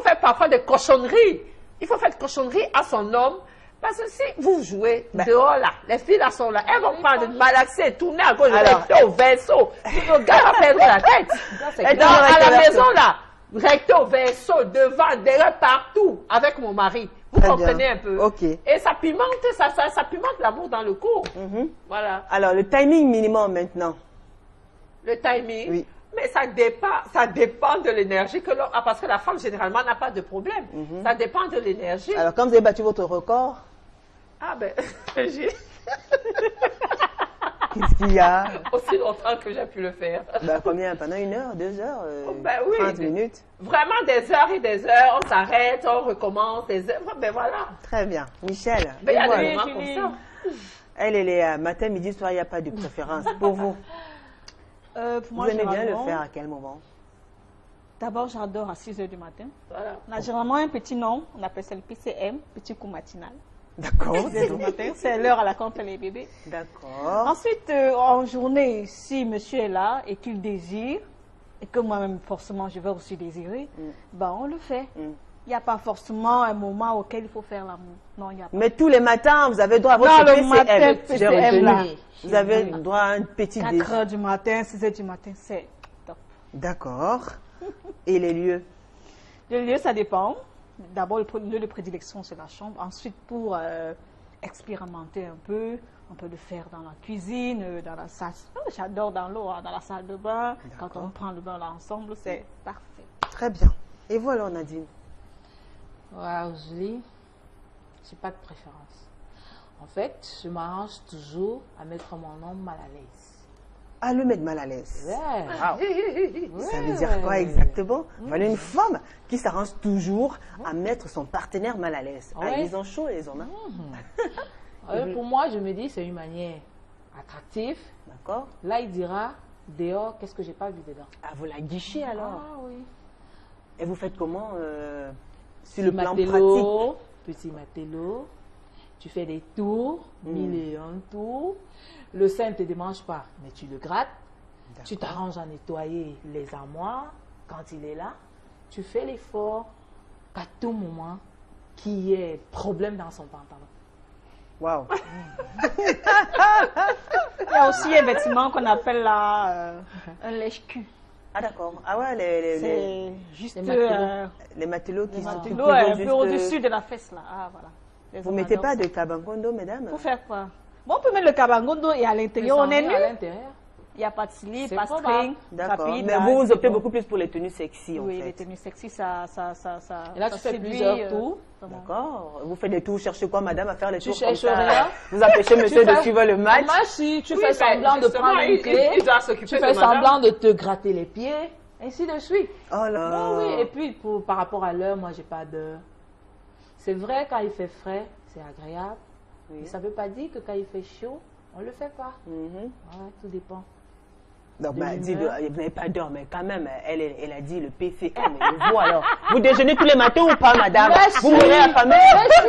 faire parfois des cochonneries. Il faut faire des cochonneries à son homme. Parce que si vous jouez dehors là, les filles là sont là, elles vont prendre une malaxée, tourner à gauche, recter au verso. Le gars va perdre la tête. Et donc, à la maison là, recter au verso, devant, derrière, partout, avec mon mari. Vous comprenez un peu? Ok. Et ça pimente, ça pimente l'amour dans le couple. Voilà. Alors, le timing minimum maintenant. Le timing. Oui. Mais ça dépend de l'énergie que l'on a, parce que la femme, généralement, n'a pas de problème. Ça dépend de l'énergie. Alors, quand vous avez battu votre record, Ah ben, qu'est-ce qu'il y a? aussi longtemps que j'ai pu le faire. Ben, combien? Pendant 1 heure, 2 heures, Ben oui. 30 minutes? Vraiment des heures et des heures, on s'arrête, on recommence, des heures, ben voilà. Très bien. Michel, Ben, il y a voilà. des moments comme ça. Elle est matin, midi, soir, il n'y a pas de préférence. Pour vous, Pour moi, vous aimez bien le généralement, faire à quel moment? D'abord, j'adore à 6 h du matin. Voilà. On a généralement un petit nom, on appelle ça le PCM, petit coup matinal. D'accord. 6 h du matin, c'est l'heure à laquelle on fait les bébés. D'accord. Ensuite, en journée, si monsieur est là et qu'il désire, et que moi-même, forcément, je vais aussi désirer, ben on le fait. Il n'y a pas forcément un moment auquel il faut faire l'amour. Non, il n'y a pas. Mais tous les matins, vous avez droit à votre Non, le PCM. matin, J'ai PCM, là. retenu. Vous avez droit à un petit 4 déjeuner. h du matin, 6 h du matin, c'est top. D'accord. Et les lieux? Le lieu, ça dépend. D'abord, le lieu de prédilection, c'est la chambre. Ensuite, pour expérimenter un peu, on peut le faire dans la cuisine, dans la salle. J'adore dans l'eau, dans la salle de bain. Quand on prend le bain là ensemble, c'est parfait. Très bien. Et voilà, Nadine. Waouh, Julie, j'ai pas de préférence. En fait, je m'arrange toujours à mettre mon homme mal à l'aise. À le mettre mal à l'aise. Ouais. Ça veut dire quoi exactement? Voilà une femme qui s'arrange toujours à mettre son partenaire mal à l'aise. Ah, Ouais. ils ont chaud, les hommes. Hein? Pour moi, je me dis c'est une manière attractive. D'accord. Là, il dira dehors, qu'est-ce que j'ai pas vu dedans. Ah, vous la guichez alors. Ah oui. Et vous faites comment sur le Petit plan pratique? matelot, petit matelot, tu fais des tours, 1001 tours. Le sein ne te démange pas, mais tu le grattes. Tu t'arranges à nettoyer les armoires quand il est là. Tu fais l'effort qu'à tout moment qu'il y ait problème dans son pantalon. Waouh. Il y a aussi un vêtement qu'on appelle là un lèche-cul. Ah d'accord. Ah ouais, les C'est juste les matelots qui sont matelots un peu au-dessus de la fesse là. Ah voilà. Les Vous hommes mettez adorent pas ça. de cabangondo, mesdames? Pour faire quoi? Bon, on peut mettre le cabangondo et à l'intérieur, on est nu. À l'intérieur. Il n'y a pas de slip, C'est pas de probable. string. D'accord. rapide, Mais là, vous c'est optez bon. beaucoup plus pour les tenues sexy en Oui, fait. les tenues sexy, ça Et là, tu fais séduit, plusieurs tours. vraiment. D'accord. Vous faites des tours, cherchez quoi, madame, à faire les Tu tours comme cherches ça? rien. Vous empêchez monsieur de suivre le match. Moi, si tu Oui, fais ben, semblant de justement, prendre une clé, il doit s'occuper tu de fais madame. semblant de te gratter les pieds, ainsi de suite. Oh là. Bon, oui, et puis par rapport à l'heure, moi, j'ai pas d'heure. C'est vrai, quand il fait frais, c'est agréable. Oui. Mais ça ne veut pas dire que quand il fait chaud, on ne le fait pas. Mhm. Voilà, tout dépend. Donc, De bah, dis, l'humeur. vous n'avez pas d'heure, mais quand même, elle a dit le PCM. Et vous, alors, vous déjeunez tous les matins ou pas, madame? Merci. Vous mourrez affamée? Merci.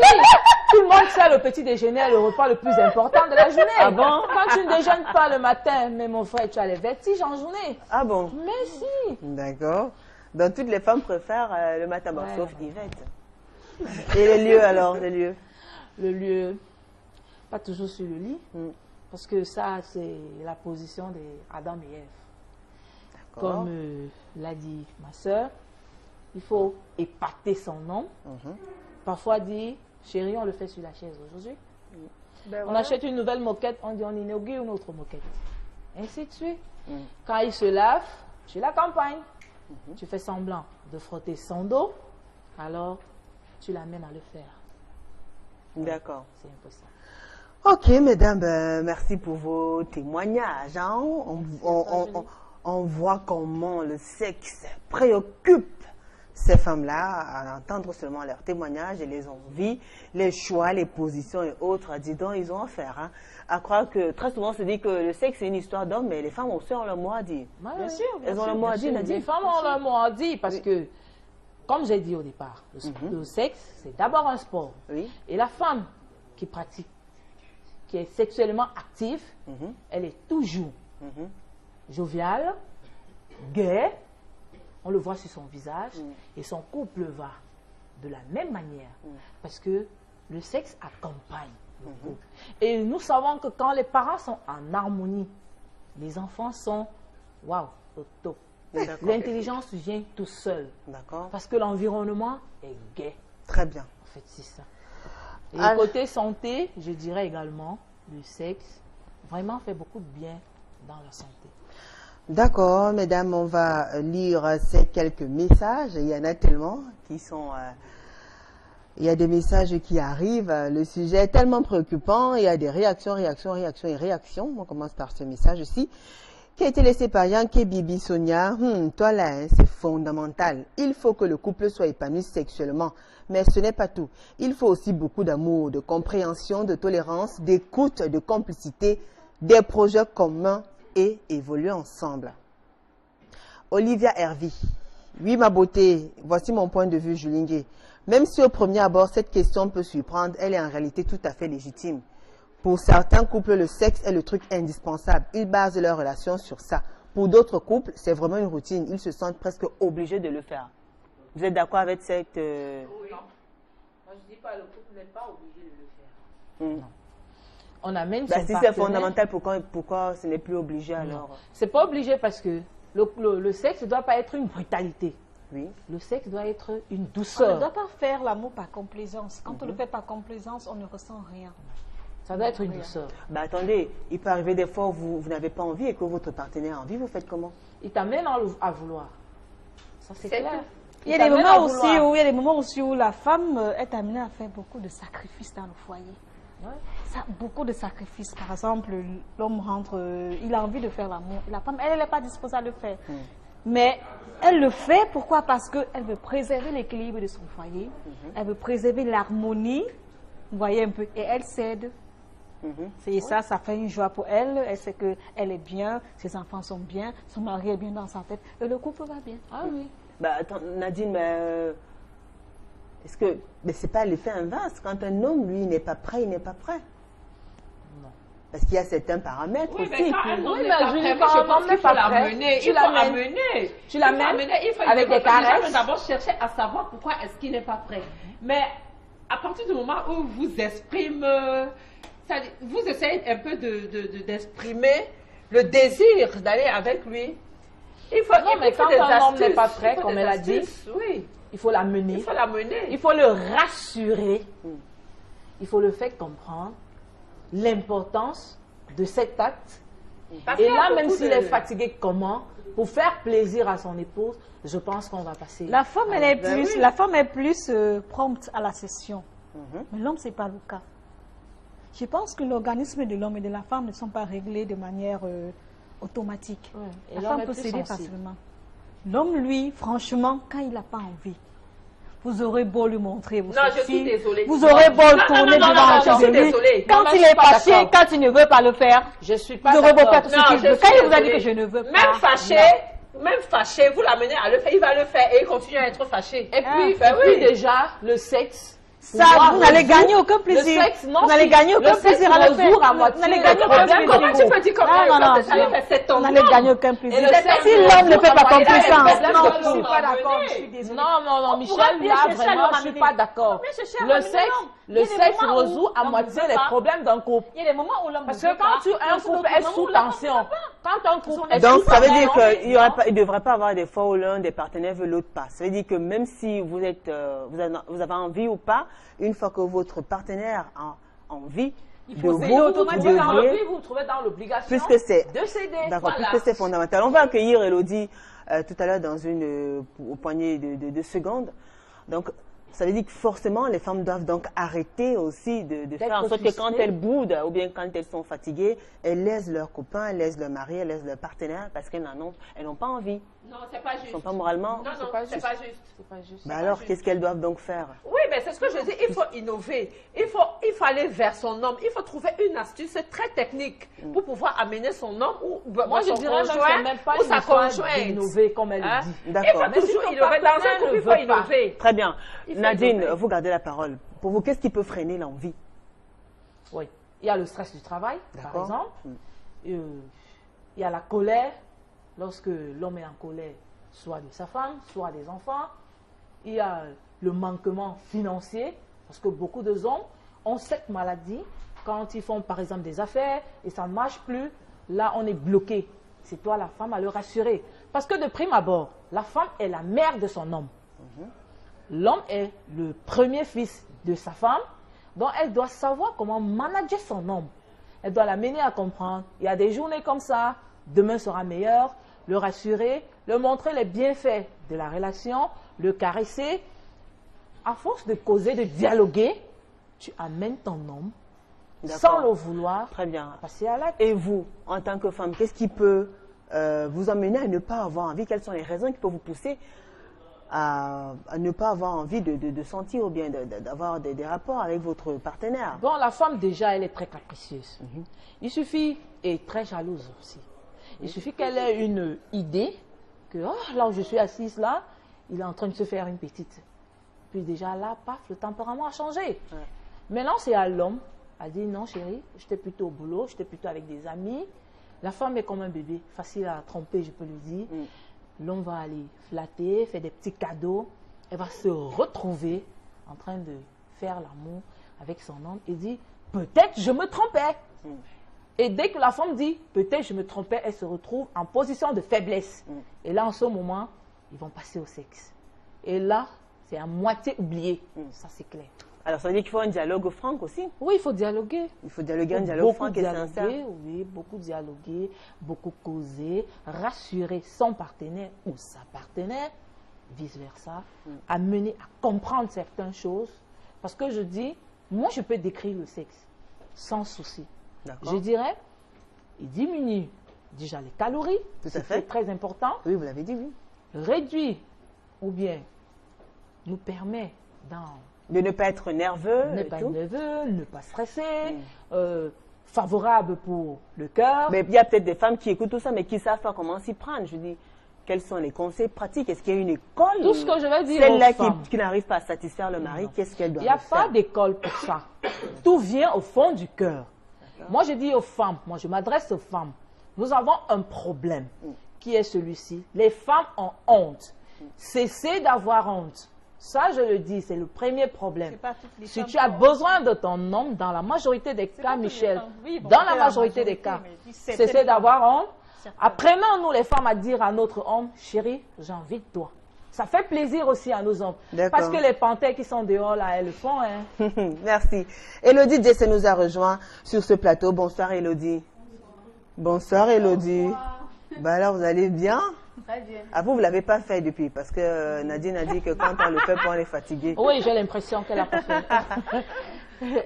Tout le monde sait le petit déjeuner est le repas le plus important de la journée. Ah bon? Quand tu ne déjeunes pas le matin, mais mon frère, tu as les vertiges en journée. Ah bon? Mais si. D'accord. Donc, toutes les femmes préfèrent le matin, bon, Ouais. sauf Yvette. Et les lieux, alors, les lieux? Le lieu, pas toujours sur le lit, Mm. parce que ça, c'est la position d'Adam et Ève. D'accord. Comme l'a dit ma soeur, il faut épater son nom. Mhm. Parfois dire, chérie, on le fait sur la chaise aujourd'hui. Ben On voilà. achète une nouvelle moquette, on dit on inaugure une autre moquette. Ainsi de suite. Mm. Quand il se lave, tu l'accompagnes. Tu fais semblant de frotter son dos, alors tu l'amènes à le faire. D'accord. C'est impossible. Ok, mesdames, merci pour vos témoignages. Hein. On voit comment le sexe préoccupe ces femmes-là, à entendre seulement leurs témoignages et les envies, les choix, les positions et autres. Dis donc, ils ont affaire. Hein, à croire que très souvent, on se dit que le sexe, c'est une histoire d'homme, mais les femmes ont aussi leur mot à dire. Bien sûr. Elles ont leur mot à dire, Nadine. Les femmes ont leur mot à dire parce que, comme j'ai dit au départ, le sexe, c'est d'abord un sport. Oui. Et la femme qui pratique, qui est sexuellement active, elle est toujours joviale, gaie, on le voit sur son visage, et son couple va de la même manière, parce que le sexe accompagne le couple. Et nous savons que quand les parents sont en harmonie, les enfants sont, waouh, au top. L'intelligence vient tout seul, parce que l'environnement est gai. Très bien. En fait, c'est ça. Et côté santé, je dirais également, le sexe vraiment fait beaucoup de bien dans la santé. D'accord, mesdames, on va lire ces quelques messages. Il y en a tellement qui sont... il y a des messages qui arrivent. Le sujet est tellement préoccupant. Il y a des réactions. On commence par ce message-ci, qui a été laissé par Yanké Bibi Sonia. Toi là, hein, c'est fondamental. Il faut que le couple soit épanoui sexuellement. Mais ce n'est pas tout. Il faut aussi beaucoup d'amour, de compréhension, de tolérance, d'écoute, de complicité, des projets communs et évoluer ensemble. Olivia Hervy. Oui, ma beauté, voici mon point de vue, Julingue. Même si au premier abord, cette question peut surprendre, elle est en réalité tout à fait légitime. Pour certains couples, le sexe est le truc indispensable. Ils basent leur relation sur ça. Pour d'autres couples, c'est vraiment une routine. Ils se sentent presque obligés de le faire. Vous êtes d'accord avec cette... Oui. Non. Moi, je dis pas, le couple n'est pas obligé de le faire. Non. On amène son si c'est fondamental, pourquoi ce n'est plus obligé alors? C'est pas obligé parce que le sexe ne doit pas être une brutalité. Oui. Le sexe doit être une On douceur. ne doit pas faire l'amour par complaisance. Quand on le fait par complaisance, on ne ressent rien. Ça doit être une douceur. Attendez, il peut arriver des fois où vous n'avez pas envie et que votre partenaire a envie, vous faites comment? Il t'amène à vouloir. Ça, c'est clair. Il y a des moments aussi où la femme est amenée à faire beaucoup de sacrifices dans le foyer. Ouais. Beaucoup de sacrifices. Par exemple, l'homme rentre, il a envie de faire l'amour. La femme, elle n'est pas disposée à le faire. Mais elle le fait, pourquoi? Parce qu'elle veut préserver l'équilibre de son foyer. Elle veut préserver l'harmonie. Vous voyez un peu. Et elle cède. C'est ça, ça fait une joie pour elle. Elle sait qu'elle est bien, ses enfants sont bien, son mari est bien dans sa tête. Et le couple va bien. Ah oui. Attends, Nadine, mais est-ce que c'est pas l'effet inverse? Quand un homme, lui, n'est pas prêt, il n'est pas prêt. Non. Parce qu'il y a certains paramètres aussi. Mais quand un homme n'est je pense qu'il faut l'amener. Tu l'amènes. Tu l'amènes avec des caresses. D'abord chercher à savoir pourquoi est-ce qu'il n'est pas prêt. Mais à partir du moment où vous exprimez, vous essayez un peu d'exprimer le désir d'aller avec lui. Mais quand un homme n'est pas prêt, comme elle a dit, oui. Il faut l'amener. Il faut le rassurer. Il faut le faire comprendre l'importance de cet acte. Et là, même s'il est fatigué, comment? Pour faire plaisir à son épouse, je pense qu'on va passer. La femme, la femme est plus prompte à la session. Mais l'homme, ce n'est pas le cas. Je pense que l'organisme de l'homme et de la femme ne sont pas réglés de manière automatique. Ouais. La femme peut céder facilement. L'homme, lui, franchement, quand il n'a pas envie, vous aurez beau lui montrer vos je suis désolée. Vous aurez beau le tourner devant lui. Quand il est fâché, quand il ne veut pas le faire, je suis pas vous aurez beau faire tout ce qu'il veut. Quand il vous a dit que je ne veux pas. Même fâché, vous l'amenez à le faire, il va le faire et il continue à être fâché. Et puis déjà, le sexe. Ça, vous n'allez gagner aucun plaisir. Le sexe, non. Vous n'allez gagner aucun plaisir à le faire. Vous n'allez gagner aucun plaisir. Comment tu peux dire vous n'allez gagner aucun plaisir. Si l'homme ne fait pas complaisance. Non, je suis pas d'accord. Non, Michel, là, vraiment, je suis pas d'accord. Le sexe résout à moitié les problèmes d'un couple. Il y a des moments où l'homme parce que quand un couple est sous tension, quand un couple est donc sous ça veut dire qu'il ne devrait pas avoir des fois où l'un des partenaires veut l'autre pas. Ça veut dire que même si vous êtes, vous avez envie ou pas, une fois que votre partenaire a envie de vous, vous trouvez dans l'obligation de céder. D'accord, puisque c'est fondamental. On va accueillir Elodie tout à l'heure dans une poignée de secondes. Donc, Ça veut dire que forcément, les femmes doivent donc arrêter aussi de faire en sorte que quand frustrées. elles boudent ou bien quand elles sont fatiguées, elles laissent leurs copains, elles laissent leur mari, elles laissent leur partenaire parce qu'elles n'ont pas envie. Non, c'est pas juste. Elles ne sont pas moralement. Non, non, c'est pas juste. C'est pas juste. Bah alors, qu'est-ce qu'elles doivent donc faire? Oui, mais c'est ce que je dis, il faut innover. Il faut aller vers son homme. Il faut trouver une astuce très technique pour pouvoir amener son homme ou Moi, je son dirais même que conjoint c'est même pas ou une sa histoire conjointe. d'innover comme elle Hein? le dit. D'accord. Il faut Mais si toujours ton innover. Dans un partenaire couple, ne il faut veut pas. innover. Très bien. Il faut Nadine, innover. vous gardez la parole. Pour vous, qu'est-ce qui peut freiner l'envie? Oui. Il y a le stress du travail, par D'accord. exemple. Il y a la colère, lorsque l'homme est en colère, soit de sa femme, soit des enfants. Il y a le manquement financier, parce que beaucoup de hommes ont cette maladie. Quand ils font, par exemple, des affaires et ça ne marche plus, là, on est bloqué. C'est toi, la femme, à le rassurer. Parce que de prime abord, la femme est la mère de son homme. L'homme est le premier fils de sa femme, donc elle doit savoir comment manager son homme. Elle doit l'amener à comprendre. Il y a des journées comme ça, demain sera meilleur, le rassurer, le montrer les bienfaits de la relation, le caresser. À force de causer, de dialoguer, tu amènes ton homme, D'accord. sans le vouloir, Très bien. à passer à l'acte. Et vous, en tant que femme, qu'est-ce qui peut vous amener à ne pas avoir envie? Quelles sont les raisons qui peuvent vous pousser à ne pas avoir envie de sentir ou bien d'avoir des rapports avec votre partenaire? Bon, la femme, déjà, elle est très capricieuse. Il suffit, et très jalouse aussi. Il suffit qu'elle ait une idée que, oh, là où je suis assise, là, il est en train de se faire une petite. Puis déjà, là, paf, le tempérament a changé. Ouais. Maintenant, c'est à l'homme. Elle dit, non, chérie, j'étais plutôt au boulot, j'étais plutôt avec des amis. La femme est comme un bébé, facile à tromper, je peux le dire. L'homme va aller flatter, faire des petits cadeaux. Elle va se retrouver en train de faire l'amour avec son homme et dit, peut-être je me trompais. Et dès que la femme dit, peut-être je me trompais, elle se retrouve en position de faiblesse. Et là, en ce moment, ils vont passer au sexe. Et là, c'est à moitié oublié. Ça, c'est clair. Alors, ça veut dire qu'il faut un dialogue franc aussi. Oui, il faut dialoguer. Il faut dialoguer, un dialogue Beaucoup franc et sincère. dialoguer, oui, beaucoup dialoguer, beaucoup causer, rassurer son partenaire ou sa partenaire, vice-versa, amener à comprendre certaines choses. Parce que je dis, moi, je peux décrire le sexe sans souci. D'accord. Je dirais, il diminue déjà les calories, Tout à c'est fait. très important, Oui, vous l'avez dit, oui. réduit ou bien nous permet De ne pas être nerveux. ne et pas tout. être nerveux, ne pas stresser, favorable pour le cœur. Mais il y a peut-être des femmes qui écoutent tout ça, mais qui ne savent pas comment s'y prendre. Je dis, quels sont les conseils pratiques? Est-ce qu'il y a une école? Tout ce que je vais dire Celle-là aux femmes. qui n'arrive pas à satisfaire le mari, qu'est-ce qu'elle doit Il n'y a faire? pas d'école pour ça. Tout vient au fond du cœur. Moi, je dis aux femmes, moi, je m'adresse aux femmes. Nous avons un problème qui est celui-ci. Les femmes ont honte. Cessez d'avoir honte. Ça, je le dis, c'est le premier problème. C'est pas toutes les Si femmes tu as qui ont besoin de ton homme, dans la majorité des pas cas, toutes les Michel, femmes. Oui, bon, dans peut-être la majorité des cas, mais puis certaines cessez d'avoir honte. Certaines. Apprenons-nous les femmes à dire à notre homme, chérie, j'ai envie de toi. Ça fait plaisir aussi à nos hommes. D'accord. Parce que les panthères qui sont dehors, là, elles le font. Hein. Merci. Élodie Jesse nous a rejoint sur ce plateau. Bonsoir, Élodie. Bonsoir, Élodie. Bah alors, vous allez bien? Très bien. Ah, vous ne l'avez pas fait depuis, parce que Nadine a dit que quand on le fait, on est fatigué. Oui, j'ai l'impression qu'elle a pas fait.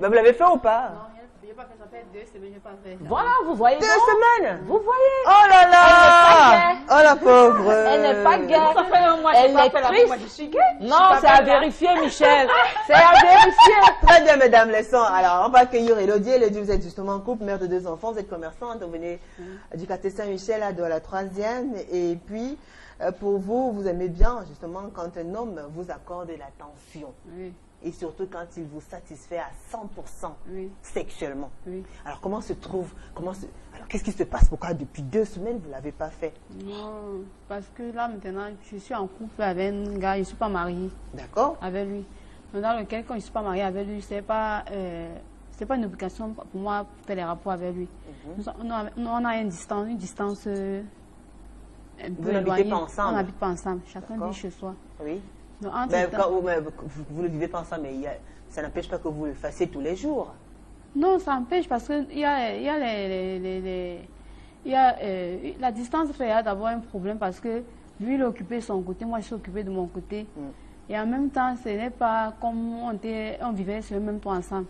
Bah, vous l'avez fait ou pas? Je n'ai pas fait, ça fait 2 semaines, je n'ai pas fait. Voilà, vous voyez. 2 donc. semaines? Vous voyez. Oh là là! Elle n'est Oh la pauvre! Elle n'est pas gaie. Ça fait un mois, je Elle n'ai pas est fait la triste. moi, je suis gay. Non, c'est à vérifier, Michel. C'est à vérifier. Très bien, mesdames, les sons. Alors, on va accueillir Élodie. Élodie, vous êtes justement en couple, mère de 2 enfants, vous êtes commerçante, vous venez du quartier Saint-Michel, à de la 3e. Et puis, pour vous, vous aimez bien, justement, quand un homme vous accorde l'attention. Oui, Et surtout quand il vous satisfait à 100% oui, sexuellement. oui. Alors, alors, qu'est-ce qui se passe? Pourquoi depuis 2 semaines, vous ne l'avez pas fait? Non, parce que là, maintenant, je suis en couple avec un gars, je ne suis pas mariée D'accord? avec lui. Mais dans lequel, quand je ne suis pas mariée avec lui, ce n'est pas une obligation pour moi de faire les rapports avec lui. On a une distance un peu Vous n'habitez éloignée. pas ensemble? On n'habite pas ensemble. Chacun D'accord. vit chez soi. Oui. Donc, entre Mais temps- vous ne vivez pas ensemble, mais ça n'empêche pas que vous le fassiez tous les jours. Non, ça empêche parce que il y a la distance fait d'avoir un problème parce que lui il est occupé de son côté, moi je suis occupée de mon côté. Et en même temps, ce n'est pas comme on vivait sur le même toit ensemble.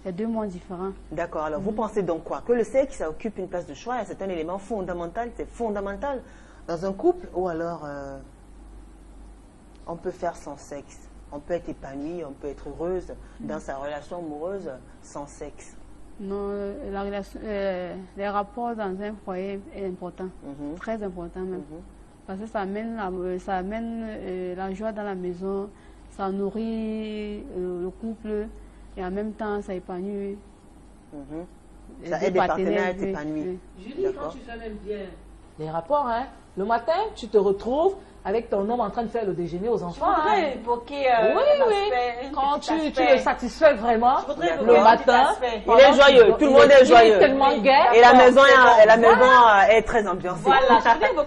C'est 2 mondes différents. D'accord. Alors, vous pensez donc quoi? Que le sexe, ça occupe une place de choix, c'est un élément fondamental, c'est fondamental dans un couple, ou alors on peut faire sans sexe? On peut être épanoui, on peut être heureuse dans sa relation amoureuse sans sexe. Non, la relation, les rapports dans un foyer est important, très important même. Parce que ça amène la joie dans la maison, ça nourrit le couple et en même temps ça épanouit. Ça aide les partenaires à être épanouis. Julie, quand tu fais même bien les rapports, hein, le matin, tu te retrouves avec ton homme en train de faire le déjeuner aux enfants. Je voudrais évoquer Quand tu le satisfais vraiment, le matin, il est joyeux, tout le monde est joyeux. Il est tellement gai. Et la maison est très ambiancée. Voilà,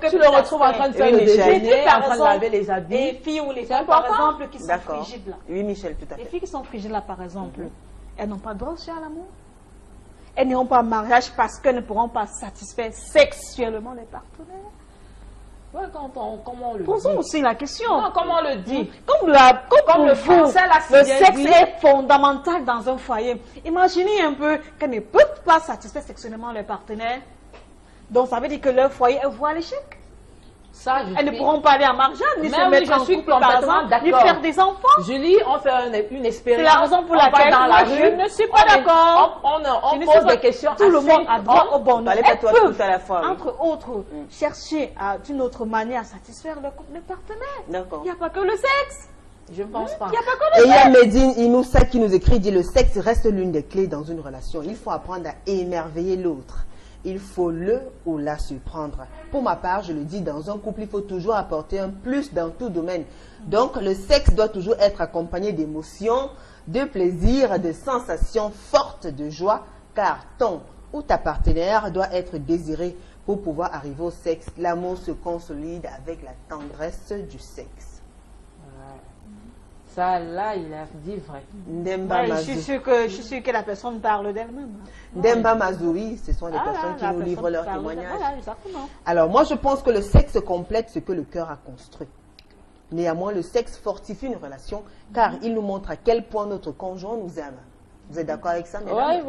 tu le retrouves en train de faire le déjeuner, en train de laver les habits. Les filles ou les femmes, par exemple, qui sont D'accord. frigides là. Oui, Michel, tout à Les fait. filles qui sont frigides là, par exemple, elles n'ont pas droit aussi à l'amour. Elles n'iront pas en mariage parce qu'elles ne pourront pas satisfaire sexuellement les partenaires. Ouais, comment on le Posons dit aussi la question. Non, comment on le dit Comme Comme le vous, français l'a si le bien sexe dit. est fondamental dans un foyer. Imaginez un peu qu'elles ne peuvent pas satisfaire sexuellement leurs partenaires. Donc ça veut dire que leur foyer est voué à l'échec. Ça, Elles ne pourront pas aller en mariage, ni Mais se oui, mettre je en suis couple, par complètement exemple, ni d'accord. faire des enfants. Julie, on fait une expérience. C'est la raison pour On va laquelle dans la moi, rue. je ne suis pas on est- d'accord. On Je ne pose suis pas- des questions Tout le monde a droit au bonheur. Parlez pas Elles toi peuvent, tout à la fois. Oui. entre autres, chercher d'une autre manière à satisfaire leur couple de partenaires. D'accord. Il n'y a pas que le sexe. Je ne pense pas. Il n'y a pas que Et le il y a sexe. Medine Inoussa qui nous écrit, dit le sexe reste l'une des clés dans une relation. Il faut apprendre à émerveiller l'autre. Il faut le ou la surprendre. Pour ma part, je le dis, dans un couple, il faut toujours apporter un plus dans tout domaine. Donc, le sexe doit toujours être accompagné d'émotions, de plaisir, de sensations fortes de joie, car ton ou ta partenaire doit être désiré pour pouvoir arriver au sexe. L'amour se consolide avec la tendresse du sexe. Ça, là, il a dit vrai. Ndemba Ouais, je Mazou. suis sûre que la personne parle d'elle-même. Ndemba Mazoui, ce sont des personnes qui la nous livrent personne leurs parle témoignages. Voilà, exactement. Alors moi je pense que le sexe complète ce que le cœur a construit. Néanmoins, le sexe fortifie une relation car il nous montre à quel point notre conjoint nous aime. Vous êtes d'accord avec ça, mesdames?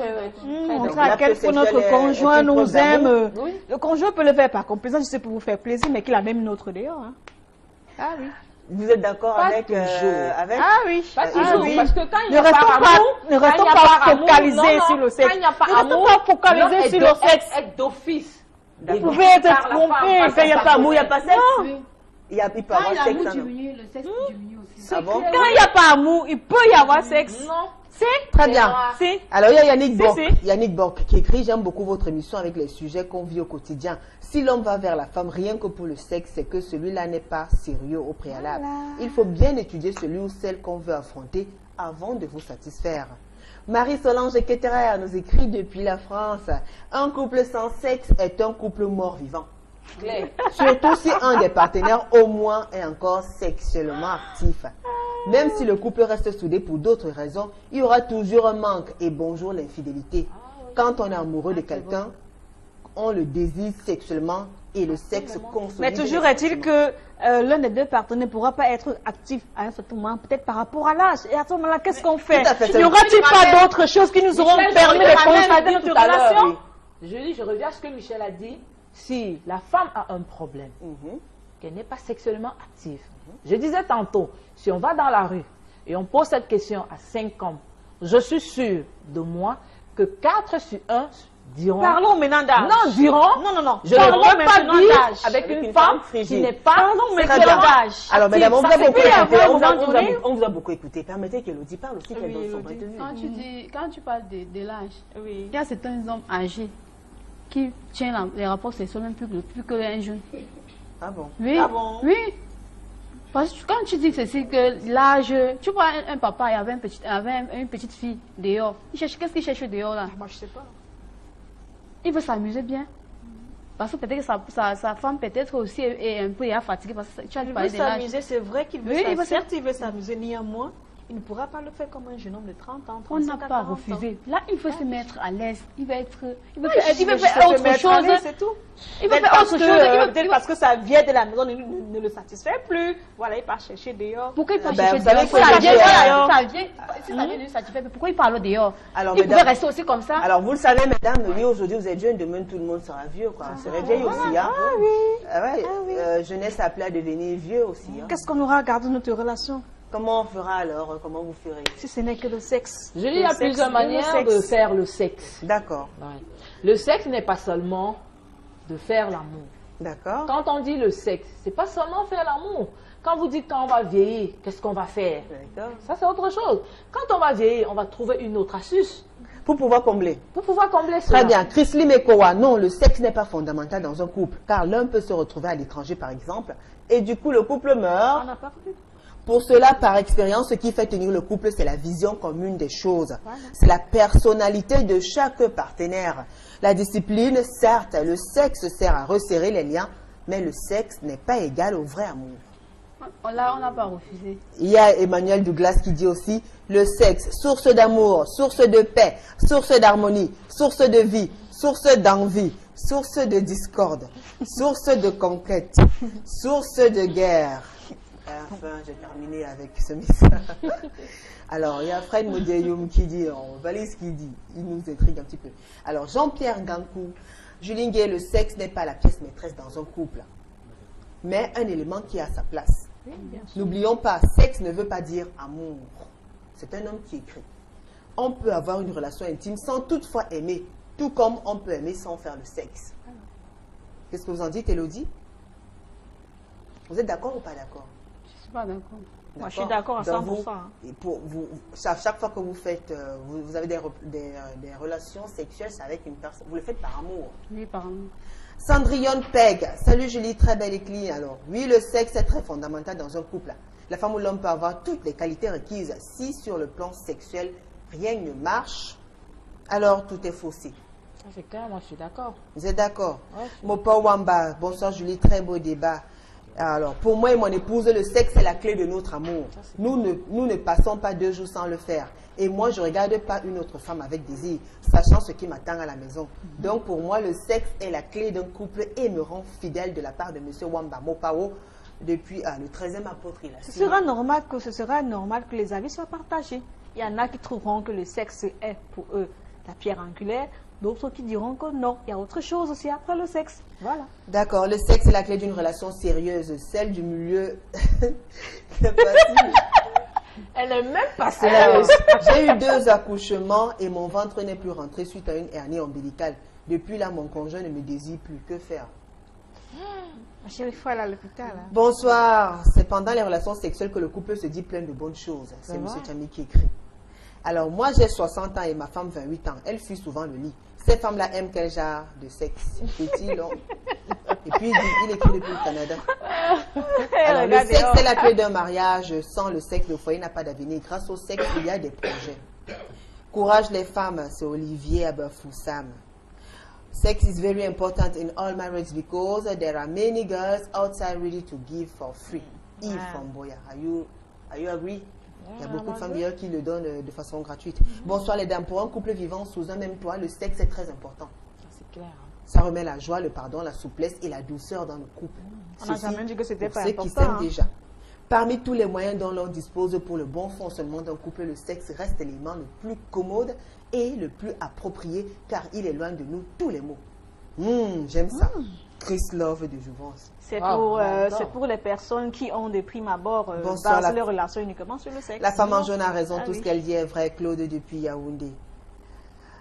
Oui. Montrer à quel point notre sexuel est conjoint une nous preuve d'amour. aime. Oui. Le conjoint peut le faire par complaisance, je sais pour vous faire plaisir, mais qu'il a même une autre dehors. Hein. Ah oui. Vous êtes d'accord Pas avec, toujours. avec Ah oui. Pas toujours, oui. parce que quand il n'y Ne a restons pas pas, amour, ne restons quand il n'y a pas amour, focalisés non, sur le sexe. Quand il n'y a pas Ne restons amour, pas focalisés l'homme sur le sexe. est d'office. Vous pouvez être trompé. Quand il n'y a pas amour, il n'y a pas sexe. Non. Il peut Quand avoir sexe. l'amour hein, non? diminue, le sexe diminue aussi. Ah bon? Quand il n'y a pas amour, il peut y avoir sexe. Non. C'est Très bien. C'est. Alors, il y a Yannick Si, Bork, si. Yannick Bork qui écrit « J'aime beaucoup votre émission avec les sujets qu'on vit au quotidien. Si l'homme va vers la femme rien que pour le sexe, c'est que celui-là n'est pas sérieux au préalable. Il faut bien étudier celui ou celle qu'on veut affronter avant de vous satisfaire. » Marie-Solange Ketterer nous écrit depuis la France « Un couple sans sexe est un couple mort-vivant. Claire. Surtout si un des partenaires au moins est encore sexuellement actif. Même si le couple reste soudé pour d'autres raisons, il y aura toujours un manque et bonjour l'infidélité. Quand on est amoureux de quelqu'un, on le désire sexuellement et le sexe consolide. Mais toujours est-il que l'un des deux partenaires ne pourra pas être actif à un certain moment, peut-être par rapport à l'âge. Et à ce moment-là, qu'est-ce qu'on fait? Tout à fait. N'y aura-t-il pas d'autres choses qui nous auront permis de constater notre relation? Je reviens à ce que Michel a dit. Si la femme a un problème, qu'elle n'est pas sexuellement active. Je disais tantôt, si on va dans la rue et on pose cette question à 5 hommes, je suis sûre de moi que 4 sur 1 diront... Parlons maintenant d'âge. Non, diront... Non. Je ne Parlons peux pas maintenant vivre d'âge. avec Avec une une femme femme qui frigide. n'est pas Parlons maintenant sexuellement d'âge. Alors, active. mesdames, on vous Ça, a c'est beaucoup plus écouté. avoir un On moment vous a- donné. on vous a beaucoup écouté. Permettez qu'Elodie parle aussi, qu'elle donne son point de vue. Quand tu parles de l'âge, Oui. il y a certains hommes âgés qui tiennent les rapports sexuels même plus que un jeune. Ah bon? Oui, Ah bon? oui. Parce que quand tu dis ceci, que l'âge, tu vois un papa, il avait une petite fille dehors. Qu'est-ce qu'il cherche dehors là? Moi, je sais pas. Il veut s'amuser bien. Parce que peut-être que sa femme peut-être aussi est un peu fatiguée parce que tu as Il parlé veut de l'âge. s'amuser, c'est vrai qu'il veut Oui, il veut s'amuser. Certes, il veut s'amuser, néanmoins, il ne pourra pas le faire comme un jeune homme de 30 ans, 35 On n'a à pas 40 ans. refusé. Là, il faut se mettre à l'aise. Il va être, il veut Ouais, faire, il veut je faire peux autre mettre à chose. l'aise, c'est tout. Il veut Peut-être faire parce autre que, chose. peut-être parce que ça vient de la maison, ne le satisfait plus. Voilà, il part chercher dehors. Pourquoi il part Ben, chercher vous savez dehors? que Ça les vient, gens, voilà, ça vient. Si ça vient de lui satisfaire, mais pourquoi il parle dehors? Alors, Il pouvait mesdames- rester aussi comme ça. Alors, vous le savez, mesdames, oui, aujourd'hui, vous êtes jeunes, demain, tout le monde sera vieux, quoi. On serait vieille aussi, hein. Ah oui. Ah ouais, jeunesse appelée à devenir vieux aussi, hein. Qu'est-ce qu'on aura gardé de notre relation Comment on fera alors? Comment vous ferez? si ce n'est que le sexe? Je dis, il y a Le sexe plusieurs et le manières de sexe. faire le sexe. D'accord, Ouais. Le sexe n'est pas seulement de faire l'amour. d'accord. Quand on dit le sexe, c'est pas seulement faire l'amour. Quand vous dites quand on va vieillir, qu'est-ce qu'on va faire? D'accord. Ça, c'est autre chose. Quand on va vieillir, on va trouver une autre astuce Pour pouvoir combler. pour pouvoir combler cela. Très bien. Chrisley Mekowa, non, le sexe n'est pas fondamental dans un couple, car l'un peut se retrouver à l'étranger, par exemple, et du coup, le couple meurt. On n'a pas voulu. Pour cela, par expérience, ce qui fait tenir le couple, c'est la vision commune des choses. C'est la personnalité de chaque partenaire. La discipline, certes, le sexe sert à resserrer les liens, mais le sexe n'est pas égal au vrai amour. Là, on n'a pas refusé. Il y a Emmanuel Douglas qui dit aussi, le sexe, source d'amour, source de paix, source d'harmonie, source de vie, source d'envie, source de discorde, source de conquête, source de guerre. Enfin, j'ai terminé avec ce message. Alors, il y a Fred Modeyoum qui dit, on valise qui dit, il nous intrigue un petit peu. Alors, Jean-Pierre Gankou, Julien Gay, le sexe n'est pas la pièce maîtresse dans un couple, mais un élément qui a sa place. N'oublions pas, sexe ne veut pas dire amour. C'est un homme qui écrit. On peut avoir une relation intime sans toutefois aimer, tout comme on peut aimer sans faire le sexe. Qu'est-ce que vous en dites, Élodie? Vous êtes d'accord ou pas d'accord? Je ne suis pas d'accord. Moi, je suis d'accord à 100%. Donc et pour vous, chaque fois que vous faites, vous avez des relations sexuelles, c'est avec une personne. Vous le faites par amour. Oui, pardon. Cendrillon Peg, salut Julie, très belle et clean. Alors, oui, le sexe est très fondamental dans un couple. La femme ou l'homme peut avoir toutes les qualités requises. Si sur le plan sexuel, rien ne marche, alors tout est faussé. Ça, c'est clair, moi je suis d'accord. Vous êtes d'accord? Ouais, Mopa Wamba, bonsoir Julie, très beau débat. Alors, pour moi et mon épouse, le sexe est la clé de notre amour. Nous ne passons pas 2 jours sans le faire. Et moi, je ne regarde pas une autre femme avec désir, sachant ce qui m'attend à la maison. Donc, pour moi, le sexe est la clé d'un couple et me rend fidèle de la part de M. Wamba Mopao depuis le 13e apôtre. Ce sera normal que les avis soient partagés. Il y en a qui trouveront que le sexe est pour eux la pierre angulaire, d'autres qui diront que non, il y a autre chose aussi après le sexe. Voilà. D'accord, le sexe est la clé d'une relation sérieuse, celle du milieu. C'est facile. Elle n'est même pas Alors, sérieuse. j'ai eu 2 accouchements et mon ventre n'est plus rentré suite à une hernie ombilicale. Depuis là, mon conjoint ne me désire plus. Que faire? Ma chérie, il faut aller à l'hôpital. Hein. Bonsoir. C'est pendant les relations sexuelles que le couple se dit plein de bonnes choses. C'est M. Chami qui écrit. Alors, moi, j'ai 60 ans et ma femme 28 ans. Elle fuit souvent le lit. Ces femmes-là aiment quel genre de sexe? Petit, long. Et puis, il écrit depuis le Canada. Alors, le sexe est la clé d'un mariage. Sans le sexe, le foyer n'a pas d'avenir. Grâce au sexe, il y a des projets. Courage les femmes, c'est Olivier Abafoussam. Sex is very important in all marriages because there are many girls outside ready to give for free. Yves from Boya. Are you agree? Il y a beaucoup de femmes d'ailleurs qui le donnent de façon gratuite. Bonsoir les dames. Pour un couple vivant sous un même toit, le sexe est très important. Ça, c'est clair. Hein. Ça remet la joie, le pardon, la souplesse et la douceur dans le couple. On n'a jamais dit que c'était pour pas ceux qui important. s'aiment Hein. déjà. Parmi tous les moyens dont l'on dispose pour le bon fonctionnement d'un couple, le sexe reste l'élément le plus commode et le plus approprié car il éloigne de nous tous les maux. J'aime ça. Chris Love de Jouvence. C'est Wow, pour les personnes qui ont des primes abord Bonsoir, basent leurs relations uniquement sur le sexe. La femme en jaune a raison, Ah tout oui. ce qu'elle dit est vrai. Claude depuis Yaoundé.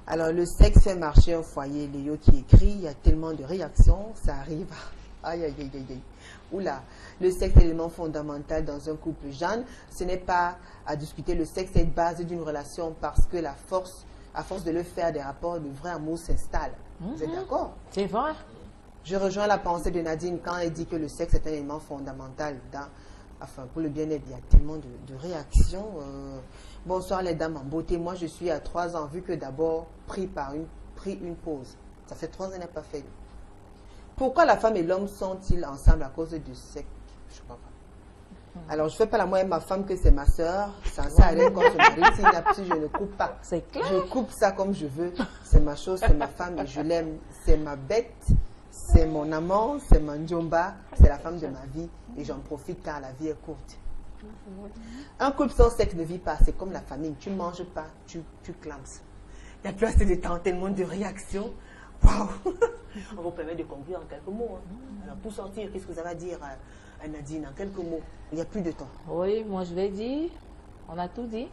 Alors, le sexe fait marcher un foyer. Léo qui écrit, il y a tellement de réactions, ça arrive. Aïe, aïe, aïe, aïe, aïe. Oula, le sexe est l'élément fondamental dans un couple. Jeanne, ce n'est pas à discuter, le sexe est base d'une relation parce que à force de le faire, des rapports de vrai amour s'installent. Vous êtes d'accord? C'est vrai. Je rejoins la pensée de Nadine quand elle dit que le sexe est un élément fondamental pour le bien-être. Il y a tellement de réactions. Bonsoir les dames en beauté. Moi, je suis à 3 ans, vu que d'abord pris une pause. Ça fait 3 ans qu'elle n'a pas fait. Pourquoi la femme et l'homme sont-ils ensemble à cause du sexe? Je ne comprends pas. Alors, je ne fais pas la moyenne ma femme que c'est ma soeur. Ça sert à rien quand je me marie. S'il n'y a plus, je ne coupe pas. C'est clair. Je coupe ça comme je veux. C'est ma chose, c'est ma femme et je l'aime. C'est ma bête, c'est mon amant, c'est ma njomba, c'est la femme de ma vie. Et j'en profite car la vie est courte. Un couple sans sexe ne vit pas. C'est comme la famine. Tu ne manges pas, tu clames. Il n'y a plus assez de temps, tellement de réactions. Waouh! On vous permet de conclure en quelques mots. Alors, pour sortir, qu'est-ce que vous avez à dire, Nadine, en quelques mots? Il n'y a plus de temps. Oui, moi je vais dire, on a tout dit.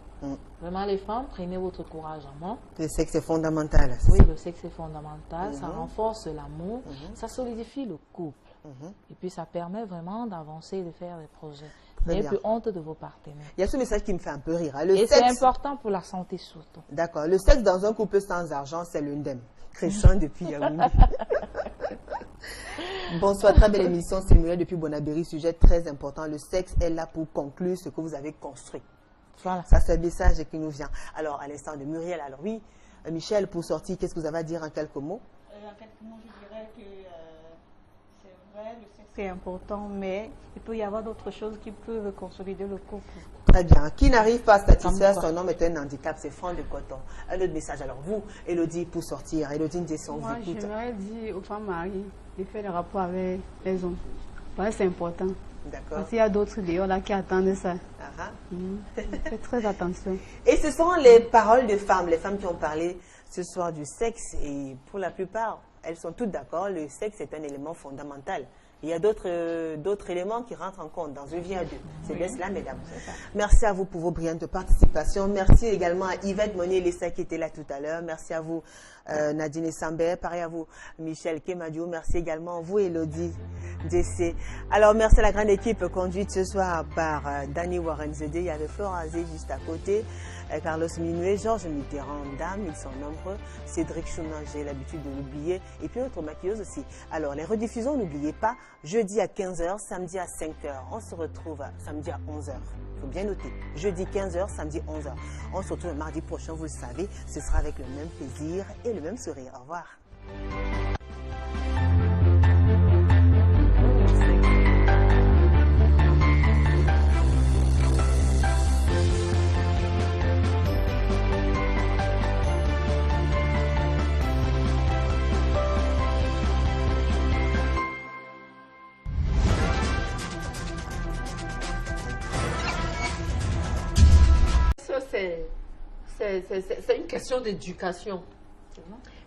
Vraiment, les femmes, prenez votre courage en main. Le sexe est fondamental. Oui, le sexe est fondamental. Ça renforce l'amour, ça solidifie le couple. Et puis ça permet vraiment d'avancer, de faire des projets. N'ayez plus honte de vos partenaires. Il y a ce message qui me fait un peu rire. Hein. Et c'est important pour la santé surtout. D'accord. Le sexe dans un couple sans argent, c'est l'undem. Crescent depuis Yaoundé. Bonsoir, très belle émission. C'est Muriel depuis Bonabéry. Sujet très important. Le sexe est là pour conclure ce que vous avez construit. Voilà. Ça, c'est le message qui nous vient. Alors, à l'instant de Muriel, alors oui, Michel, pour sortir, qu'est-ce que vous avez à dire en quelques mots? En quelques mots, je dirais que c'est vrai, le sexe est important, mais il peut y avoir d'autres choses qui peuvent consolider le couple. Très bien. Qui n'arrive pas à satisfaire son homme est un handicap, c'est Franck de Coton. Un autre message. Alors vous, Elodie, pour sortir, Elodie Ndesson, Moi, vous écoute. j'aimerais dire aux femmes mariées de faire des rapports avec les hommes. Ouais, c'est important. D'accord. Parce qu'il y a d'autres dehors là qui attendent ça. Faites très attention. Et ce sont les paroles de femmes, les femmes qui ont parlé ce soir du sexe. Et pour la plupart, elles sont toutes d'accord, le sexe est un élément fondamental. Il y a d'autres éléments qui rentrent en compte dans une vie à deux. C'est bien cela, mesdames. Merci à vous pour vos brillantes participations. Merci également à Yvette Monet-Lessa qui était là tout à l'heure. Merci à vous, Nadine Sambé. Pareil à vous, Michel Kemadio. Merci également à vous, Elodie DC. Alors, merci à la grande équipe conduite ce soir par Danny Warrenzede. Il y avait Florent Azé juste à côté. Carlos Minuet, Georges Mitterrand, Dame, ils sont nombreux. Cédric Chounan, j'ai l'habitude de l'oublier. Et puis notre maquilleuse aussi. Alors, les rediffusions, n'oubliez pas, jeudi à 15h, samedi à 5h. On se retrouve samedi à 11h. Il faut bien noter. Jeudi 15h, samedi 11h. On se retrouve le mardi prochain, vous le savez. Ce sera avec le même plaisir et le même sourire. Au revoir. C'est une question d'éducation.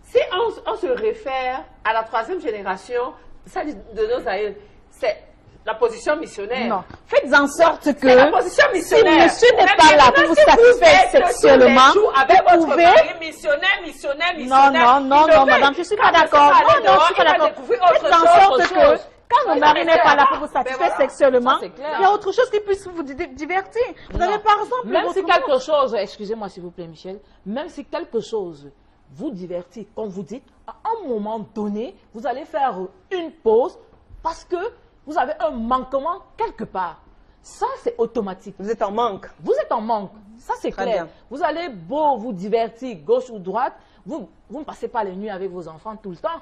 Si on se réfère à la troisième génération, celle de nos aïeux, c'est la position missionnaire. Non. Faites en sorte que la position si missionnaire. monsieur n'est pas là pour vous satisfaire sexuellement, avec vous votre pouvez... mari missionnaire. Non, madame, je ne suis pas d'accord. Non, je suis pas d'accord. Faites en sorte que quand le mari n'est pas là pour vous satisfaire sexuellement, il y a autre chose qui puisse vous divertir. Vous avez par exemple... Même si quelque chose, excusez-moi s'il vous plaît Michel, même si quelque chose vous divertit, comme vous dites, à un moment donné, vous allez faire une pause parce que vous avez un manquement quelque part. Ça, c'est automatique. Vous êtes en manque. Vous êtes en manque. Ça, c'est clair. Bien. Vous allez beau vous divertir, gauche ou droite, vous ne passez pas les nuits avec vos enfants tout le temps.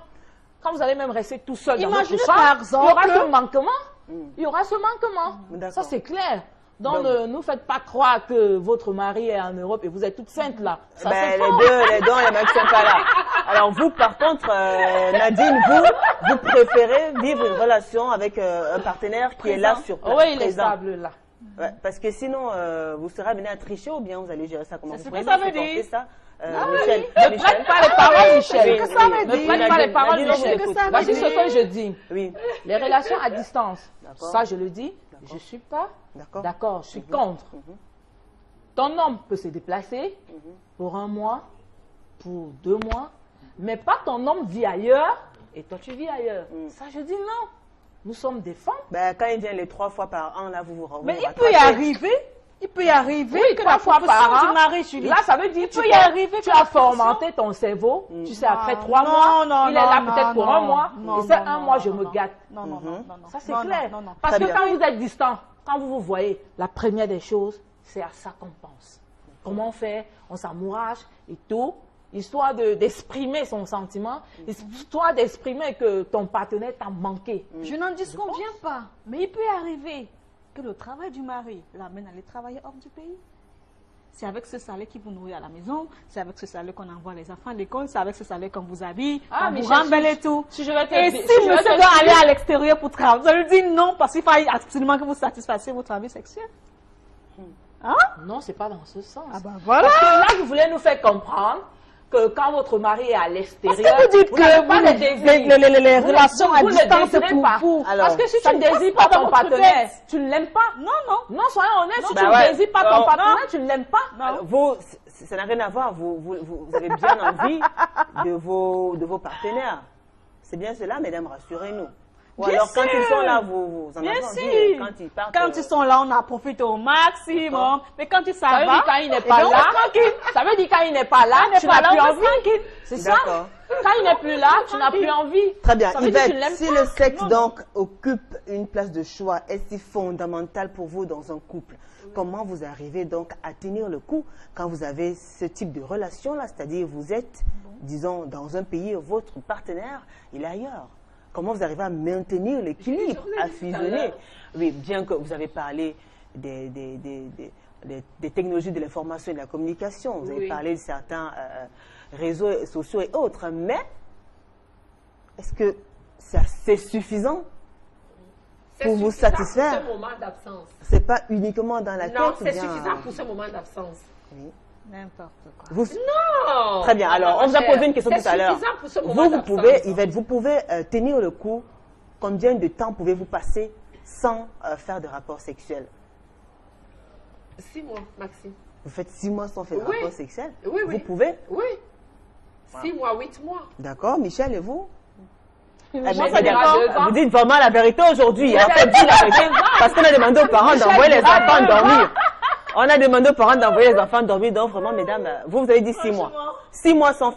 Quand vous allez même rester tout seul dans votre chambre, par exemple, il y aura ce manquement. Il y aura ce manquement. Ça, c'est clair. Donc, ne nous faites pas croire que votre mari est en Europe et vous êtes toute sainte là. Ça, les deux, les mecs sont pas là. Alors vous, par contre, Nadine, vous préférez vivre une relation avec un partenaire qui est là sur place. Oui, il est stable là. Ouais, parce que sinon, vous serez amené à tricher ou bien vous allez gérer ça comment vous C'est ce que ça veut dire. ça Michel, ne prête pas les paroles, Michel. Ne prête pas les paroles, Michel. Voici ce que je dis. Oui. Les relations à distance, ça je le dis, je ne suis pas d'accord, je suis contre. Ton homme peut se déplacer pour 1 mois, pour 2 mois, mais pas ton homme vit ailleurs et toi tu vis ailleurs. Ça je dis non. Nous sommes des femmes. Ben, quand il vient les 3 fois par an, là, vous Mais il peut y arriver. Il peut y arriver que 3 fois par an, du mari, Julie. là, ça veut dire peut y arriver tu as formaté ton cerveau. Tu sais, après 3 mois, il est là peut-être pour 1 mois. Et c'est 1 mois, je me gâte. Non. Ça, c'est clair. Parce que quand vous êtes distant, quand vous vous voyez, la première des choses, c'est à ça qu'on pense. Comment on fait? On s'amourage et tout. Histoire d'exprimer son sentiment, histoire d'exprimer que ton partenaire t'a manqué. Je n'en disconviens pas, mais il peut y arriver que le travail du mari l'amène à aller travailler hors du pays. C'est avec ce salaire qui vous nourrit à la maison, c'est avec ce salaire qu'on envoie les enfants à l'école, c'est avec ce salaire qu'on vous habille, qu'on vous rend belle et tout. Si je vais te Et si monsieur doit aller à l'extérieur pour travailler, vous allez lui dire non parce qu'il faut absolument que vous satisfassiez votre envie sexuelle. Hein? Non, c'est pas dans ce sens. Ah ben voilà. Parce que là, vous voulez nous faire comprendre que quand votre mari est à l'extérieur, vous dites que n'avez pas de désir. les relations à Vous ne distance désirez pour pas. vous. Parce que si ça tu ne ne passe désires pas pas dans ton votre partenaire, tête. tu ne l'aimes pas. Non. Non, soyons honnêtes, si tu Bah ne ouais. désires pas ton Non. partenaire, tu ne l'aimes pas. Alors, vous, ça n'a rien à voir. Vous avez bien envie de vos partenaires. C'est bien cela, mesdames, rassurez-nous. Ou Bien alors, quand sûr. ils sont là, vous en Bien avez envie. sûr. Quand ils partent. Quand ils sont là, on en profite au maximum. Mais quand ils s'en Ça veut vont, dire quand il n'est pas là, ça veut dire quand il n'est pas là, tu pas n'as là, plus on reste envie. tranquille. C'est ça. D'accord. Quand il n'est plus là, tu n'as plus envie. Très bien. Ça veut dire que tu Yvette, l'aimes si pas. le sexe donc occupe une place de choix, est si fondamental pour vous dans un couple, comment vous arrivez donc à tenir le coup quand vous avez ce type de relation-là, c'est-à-dire vous êtes, disons, dans un pays, votre partenaire, il est ailleurs. Comment vous arrivez à maintenir l'équilibre, à fusionner? Oui, bien que vous avez parlé des technologies de l'information et de la communication, vous avez parlé de certains réseaux sociaux et autres, mais est-ce que c'est suffisant pour vous satisfaire? C'est ce moment d'absence. C'est pas uniquement dans la tête? Non, ou c'est bien- suffisant pour ce moment d'absence. Oui. N'importe quoi. Vous- Non. Très bien. Alors, on vous a posé une question tout à l'heure. C'est suffisant pour ce moment Vous d'absence. pouvez, Yvette, vous pouvez tenir le coup. Combien de temps pouvez-vous passer sans faire de rapport sexuel? 6 mois, Maxime. Vous faites 6 mois sans faire de Oui. rapport sexuel? Oui, oui. Vous pouvez? Oui. 6 mois, 8 mois. D'accord. Michel, et vous? Eh Moi, bien, ça dira 2 ans. vous dites vraiment la vérité aujourd'hui. Il faut dire la vérité. Parce qu'on a demandé aux parents d'envoyer les enfants dormir. On a demandé aux parents d'envoyer les enfants dormir. Donc, vraiment, mesdames, vous avez dit 6 mois. 6 mois sans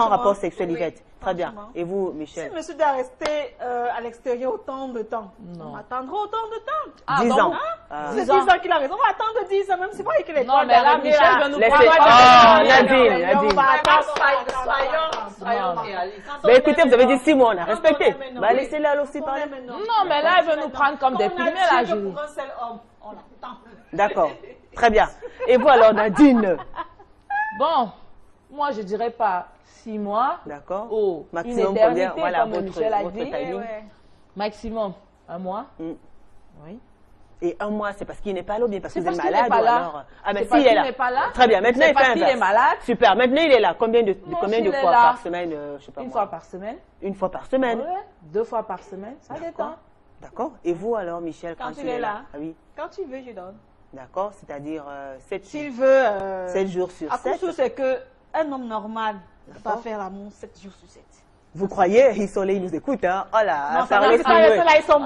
rapport sexuel, Yvette. Très bien. Franchement. Et vous, Si Michel? monsieur doit rester à l'extérieur autant de temps, on attendra autant de temps. 10 ans. C'est 10 ans qu'il a raison. On va attendre 10 ans, même si vous voyez qu'il est Non, mais là, Michel veut nous Laissez- prendre. Oh, Nadine. On va attendre. Soyons réalistes. Mais écoutez, vous avez dit 6 mois, on a respecté. mais non. Bah, laissez-la elle aussi parler. Non, mais là, elle veut nous prendre comme des pygmées, là, Julie. Pour un seul homme, on attend. D'accord. Très bien. Et vous alors, Nadine? Bon, moi, je dirais pas 6 mois. D'accord. Oh, Maximum une combien? éternité, Voilà, comme votre Michel a dit. timing. Maximum 1 mois. Mm. Oui. Et 1 mois, c'est parce qu'il n'est pas là ou bien parce que C'est vous êtes parce qu'il malade n'est pas ou là. alors... Ah, mais C'est si, parce il est qu'il là. n'est pas là. Très bien. Maintenant, C'est il fait parce qu'il est inverse. malade. Super. Maintenant, il est là. Combien de s'il est fois là, par semaine? Je sais pas Une moi. fois par semaine. Une fois par semaine. Ouais. 2 fois par semaine. Ça dépend. D'accord. Et vous alors, Michel, quand, Quand il est là. Ah oui. Quand tu veux, je donne. D'accord. C'est-à-dire 7 S'il veut. 7 jours sur À coup 7. sûr, c'est qu'un homme normal ne peut pas D'accord. faire l'amour 7 jours sur 7. Vous croyez? Soleil nous écoute, hein? Oh là, Non, Carlos, c'est pas oui. là, ils sont.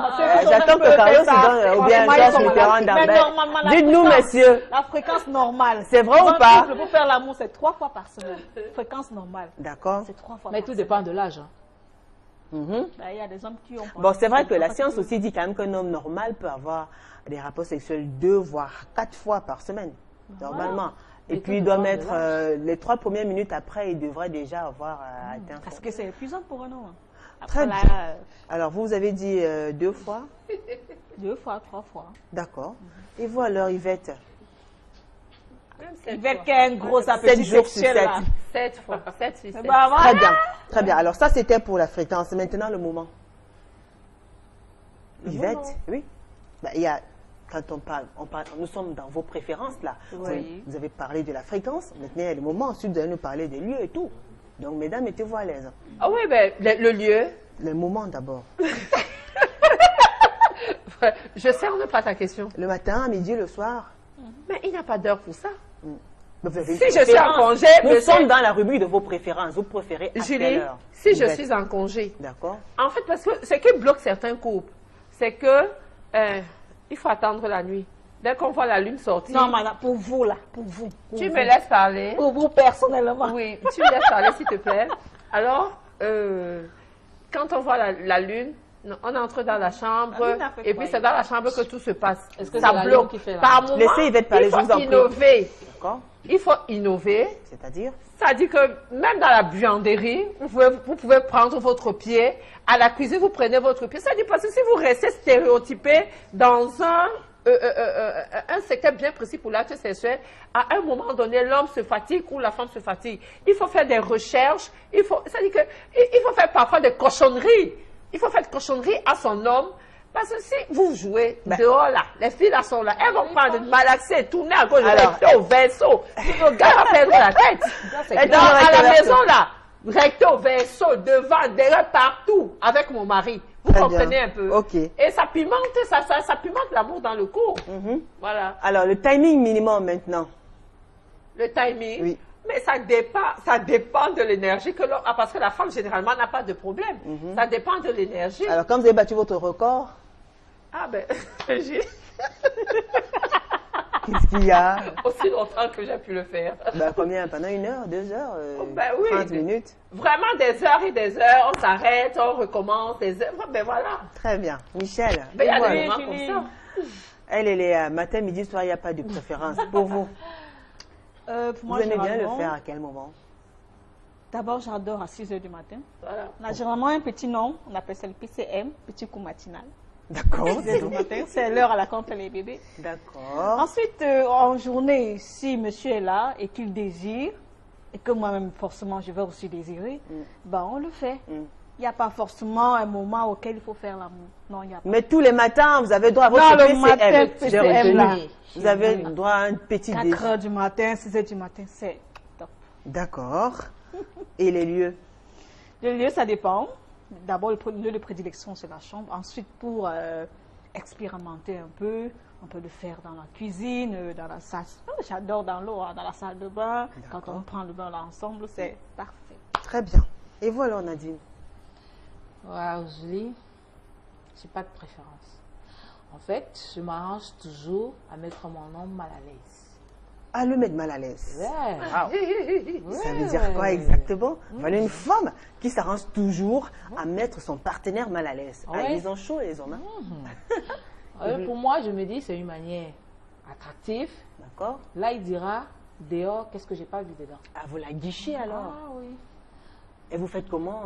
J'attends que Carlos donne, ou bien Georges Mitterrand d'Ambert. Dites-nous, messieurs. La fréquence normale. C'est vrai ou Dans un pas? couple, pour faire l'amour, c'est 3 fois par semaine. Fréquence normale. D'accord. C'est 3 fois Mais par tout semaine. dépend de l'âge. Hein. Mhm. Ben, il y a des hommes qui ont. Bon, c'est vrai que la science aussi dit quand même qu'un homme normal peut avoir des rapports sexuels 2 voire 4 fois par semaine, normalement. Et Mais puis, tout il doit dépend de mettre les 3 premières minutes après, il devrait déjà avoir atteint. Parce que c'est épuisant pour un homme. Très Après, bien. là, Alors, vous avez dit 2 fois. 2 fois, 3 fois. D'accord. Et vous alors, Yvette? Il va qu'il y ait un gros 7 appétit jours sur sexuel 7. là. 7 fois. 7 sur 7. Bah, voilà. Très bien. Très bien. Alors, ça, c'était pour la fréquence. Maintenant, le moment. Yvette, oui. Ben, il y a, quand on parle, nous sommes dans vos préférences là. Oui. Vous avez parlé de la fréquence. Maintenant, il y a le moment. Ensuite, vous allez nous parler des lieux et tout. Donc, mesdames, mettez-vous à l'aise. Ah oui, ben, le lieu. Le moment d'abord. Je cerne pas ta question. Le matin, à midi, le soir. Mais il n'y a pas d'heure pour ça. Mais vous avez une Si je suis en préférence. congé, Nous monsieur- sommes dans la rubrique de vos préférences. Vous préférez à Julie, quelle heure? si je Yvette. suis en congé, D'accord. en fait, parce que ce qui bloque certains couples, c'est que il faut attendre la nuit. Dès qu'on voit la lune sortir, Non, madame, pour vous là, pour vous. Pour tu vous. me laisses parler. Pour vous personnellement. Oui, tu me laisses parler, s'il te plaît. Alors, quand on voit la lune, on entre dans la chambre, La lune a fait et quoi, puis c'est dans la chambre que tout se passe. Est-ce que ça c'est la bloque lune qui fait la par lune? moment. Laissez Yvette parler, il je vous en faut prie. innover. D'accord. Il faut innover. C'est-à-dire? Ça dit que même dans la buanderie, vous pouvez prendre votre pied. À la cuisine, vous prenez votre pied. Ça dit parce que si vous restez stéréotypé dans un un secteur bien précis pour l'acte sexuel, à un moment donné, l'homme se fatigue ou la femme se fatigue. Il faut faire des recherches, c'est-à-dire il faut faire parfois des cochonneries. Il faut faire des cochonneries à son homme. Parce que si vous jouez dehors là, les filles là sont là, elles vont prendre malaxer, tourner à gauche, recto au verso. Le gars va perdre la tête. Et à la maison là, recto, verso, devant, derrière, partout, avec mon mari. Vous comprenez un peu? Ok. Et ça pimente, ça pimente l'amour dans le couple. Voilà. Alors, le timing minimum maintenant. Le timing. Oui. Mais ça dépend de l'énergie que l'homme a, parce que la femme, généralement, n'a pas de problème. Ça dépend de l'énergie. Alors, quand vous avez battu votre record, Ah ben, j'ai qu'est-ce qu'il y a? aussi longtemps que j'ai pu le faire. Ben, combien? Pendant 1 heure, 2 heures, Ben oui. 30 minutes? Vraiment des heures et des heures, on s'arrête, on recommence, des heures, ben voilà. Très bien. Michel, Ben, il y a voilà. des moments comme ça. Elle est matin, midi, soir, il n'y a pas de préférence. Pour vous, Pour moi, vous aimez bien le généralement, faire à quel moment? D'abord, j'adore à 6 h du matin. Voilà. On a généralement un petit nom, on appelle ça le PCM, petit coup matinal. D'accord. 6 h du matin, c'est l'heure à la contre les bébés. D'accord. Ensuite, en journée, si monsieur est là et qu'il désire, et que moi-même, forcément, je vais aussi désirer, ben on le fait. Il n'y a pas forcément un moment auquel il faut faire l'amour. Non, il n'y a pas. Mais tous les matins, vous avez droit à votre Non, le PCM. matin, J'ai PCM, retenu. là. Vous avez droit à un petit 4 déjeuner. h du matin, 6 h du matin, c'est top. D'accord. Et les lieux? Le lieu, ça dépend. D'abord, le lieu de prédilection, c'est la chambre. Ensuite, pour expérimenter un peu, on peut le faire dans la cuisine, dans la salle. Oh, j'adore dans l'eau, hein, dans la salle de bain. Quand on prend le bain là ensemble, c'est parfait. Très bien. Et vous alors, Nadine? Waouh, Julie, j'ai pas de préférence. En fait, je m'arrange toujours à mettre mon homme mal à l'aise. Ah, le mettre mal à l'aise. Ouais. Ça veut dire quoi exactement? Voilà une femme qui s'arrange toujours à mettre son partenaire mal à l'aise. Ah, Ouais. ils ont chaud, les hommes. Hein? Pour moi, je me dis c'est une manière attractive. D'accord? Là, il dira dehors, qu'est-ce que j'ai pas vu dedans. Ah, vous la guichez alors. Ah oui. Et vous faites comment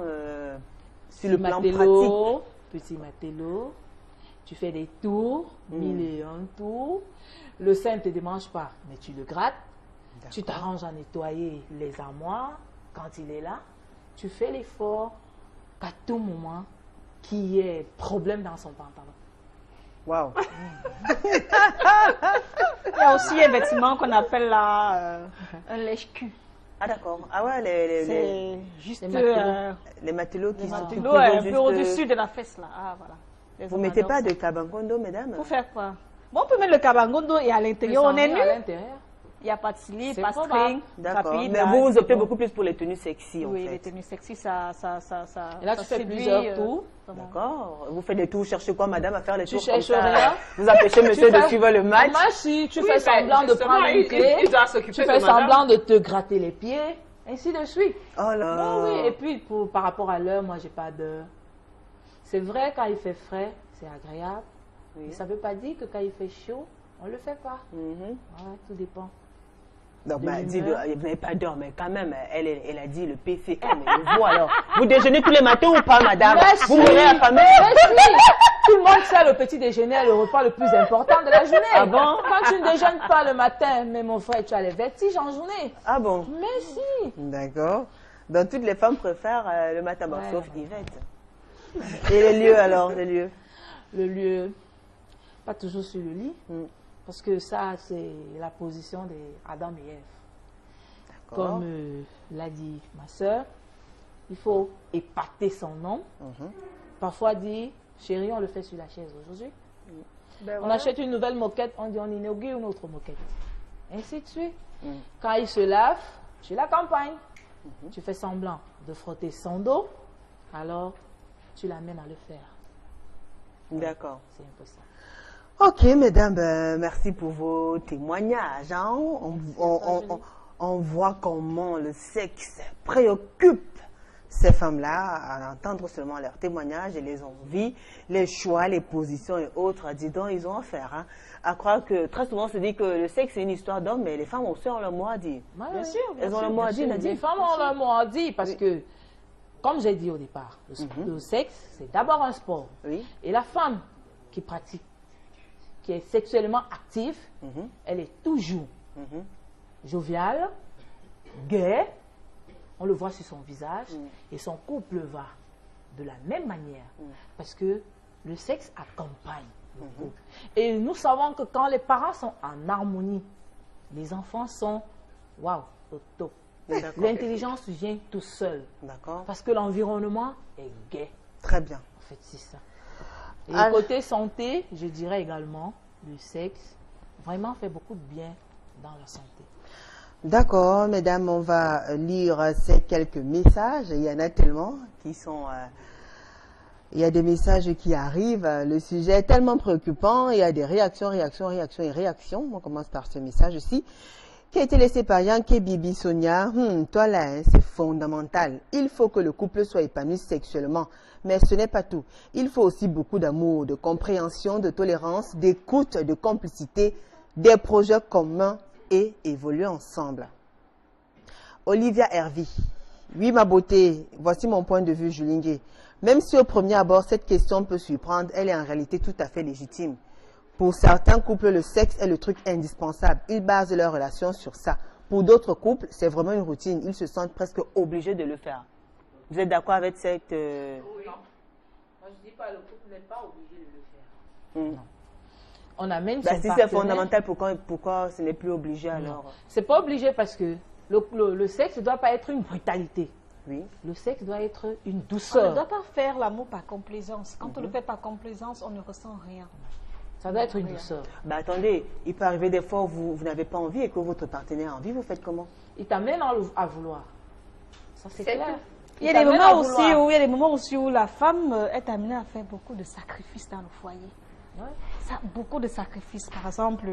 sur le plan Matelot, pratique? petit matelot, tu fais des tours, 1001 tours. Le sein ne te démange pas, mais tu le grattes. Tu t'arranges à nettoyer les armoires quand il est là. Tu fais l'effort qu'à tout moment qu'il y ait problème dans son pantalon. Waouh. Il y a aussi un vêtement qu'on appelle là un lèche-cul. Ah d'accord. Ah ouais, les C'est juste les matelots qui les sont matelots un peu au-dessus de la fesse là. Ah voilà. Les Vous hommes mettez adorent pas ça. de cabangondo, mesdames? Pour faire quoi? Bon, on peut mettre le cabangondo et à l'intérieur, on est nu. À l'intérieur. Il n'y a pas de slip, C'est pas de probable. string. D'accord. rapide, Mais là, vous c'est optez bon. beaucoup plus pour les tenues sexy en Oui, fait. les tenues sexy, ça. Et là, ça tu fais séduit, plusieurs tours. comment? D'accord. Vous faites des tours, cherchez quoi, madame, à faire les Tu tours comme cherches ça? rien. Vous empêchez monsieur de fais- suivre le match. Moi, si tu Oui, fais ben, semblant de justement, prendre une clé, il doit s'occuper tu de fais madame. semblant de te gratter les pieds, ainsi de suite. Oh là. Oui, oui. Et puis, par rapport à l'heure, moi, j'ai pas d'heure. C'est vrai, quand il fait frais, c'est agréable. Oui. Mais ça ne veut pas dire que quand il fait chaud, on ne le fait pas. Mhm. Voilà, tout dépend. Donc, De bah, l'humeur. vous n'avez pas d'heure, mais quand même, elle a dit le PCM. Et vous alors, vous déjeunez tous les matins ou pas, madame? Merci. Vous mourrez affamée? Merci. Tout le monde sait le petit déjeuner est le repas le plus important de la journée. Ah bon? Quand tu ne déjeunes pas le matin, mais mon frère, tu as les vertiges en journée. Ah bon? Merci. D'accord. Donc, toutes les femmes préfèrent le matin, bon, Ouais. sauf Yvette. Et les lieux alors, les lieux? Le lieu, pas toujours sur le lit, Mm. parce que ça, c'est la position des Adam et Ève. D'accord. Comme l'a dit ma soeur, il faut épater son homme. Parfois dire, chérie, on le fait sur la chaise aujourd'hui. Ben On voilà. achète une nouvelle moquette, on dit on inaugure une autre moquette. Ainsi de suite. Quand il se lave, tu l'accompagnes. Tu fais semblant de frotter son dos, alors tu l'amènes à le faire. D'accord. C'est un peu ça. Ok, mesdames, merci pour vos témoignages. Hein. On voit comment le sexe préoccupe ces femmes-là, à entendre seulement leurs témoignages et les envies, les choix, les positions et autres. Dis donc, ils ont affaire. Hein, à croire que très souvent, on se dit que le sexe, c'est une histoire d'homme, mais les femmes aussi ont leur mot à dire. Ouais, Bien ouais. sûr, bien Elles ont sûr. le mot à dire, Les Nadine. femmes ont leur mot à dire parce que, comme j'ai dit au départ, le sexe, c'est d'abord un sport. Oui. Et la femme qui pratique qui est sexuellement active, elle est toujours joviale, gaie, on le voit sur son visage, et son couple va de la même manière, parce que le sexe accompagne le couple. Et nous savons que quand les parents sont en harmonie, les enfants sont, waouh, au top. L'intelligence vient tout seul, parce que l'environnement est gai. Très bien. En fait, c'est ça. Et côté santé, je dirais également, le sexe vraiment fait beaucoup de bien dans la santé. D'accord, mesdames, on va lire ces quelques messages. Il y en a tellement qui sont... il y a des messages qui arrivent. Le sujet est tellement préoccupant. Il y a des réactions, réactions, réactions et réactions. On commence par ce message-ci, qui a été laissé par Yanké Bibi Sonia. Toi là, hein, c'est fondamental. Il faut que le couple soit épanoui sexuellement. Mais ce n'est pas tout. Il faut aussi beaucoup d'amour, de compréhension, de tolérance, d'écoute, de complicité, des projets communs et évoluer ensemble. Olivia Hervy. Oui, ma beauté, voici mon point de vue, Julingue. Même si au premier abord, cette question peut surprendre, elle est en réalité tout à fait légitime. Pour certains couples, le sexe est le truc indispensable. Ils basent leur relation sur ça. Pour d'autres couples, c'est vraiment une routine. Ils se sentent presque obligés de le faire. Vous êtes d'accord avec cette... Oui. Moi, je dis pas, le couple n'est pas obligé de le faire. Non. On amène son si c'est fondamental, pourquoi ce n'est plus obligé alors? C'est pas obligé parce que le sexe ne doit pas être une brutalité. Oui. Le sexe doit être une On douceur. ne doit pas faire l'amour par complaisance. Quand on le fait par complaisance, on ne ressent rien. Ça doit être une douceur. Bah attendez, il peut arriver des fois où vous n'avez pas envie et que votre partenaire a envie, vous faites comment? Il t'amène à vouloir. Ça c'est clair. Il y a des moments aussi où la femme est amenée à faire beaucoup de sacrifices dans le foyer. Ouais. Ça, beaucoup de sacrifices. Par exemple,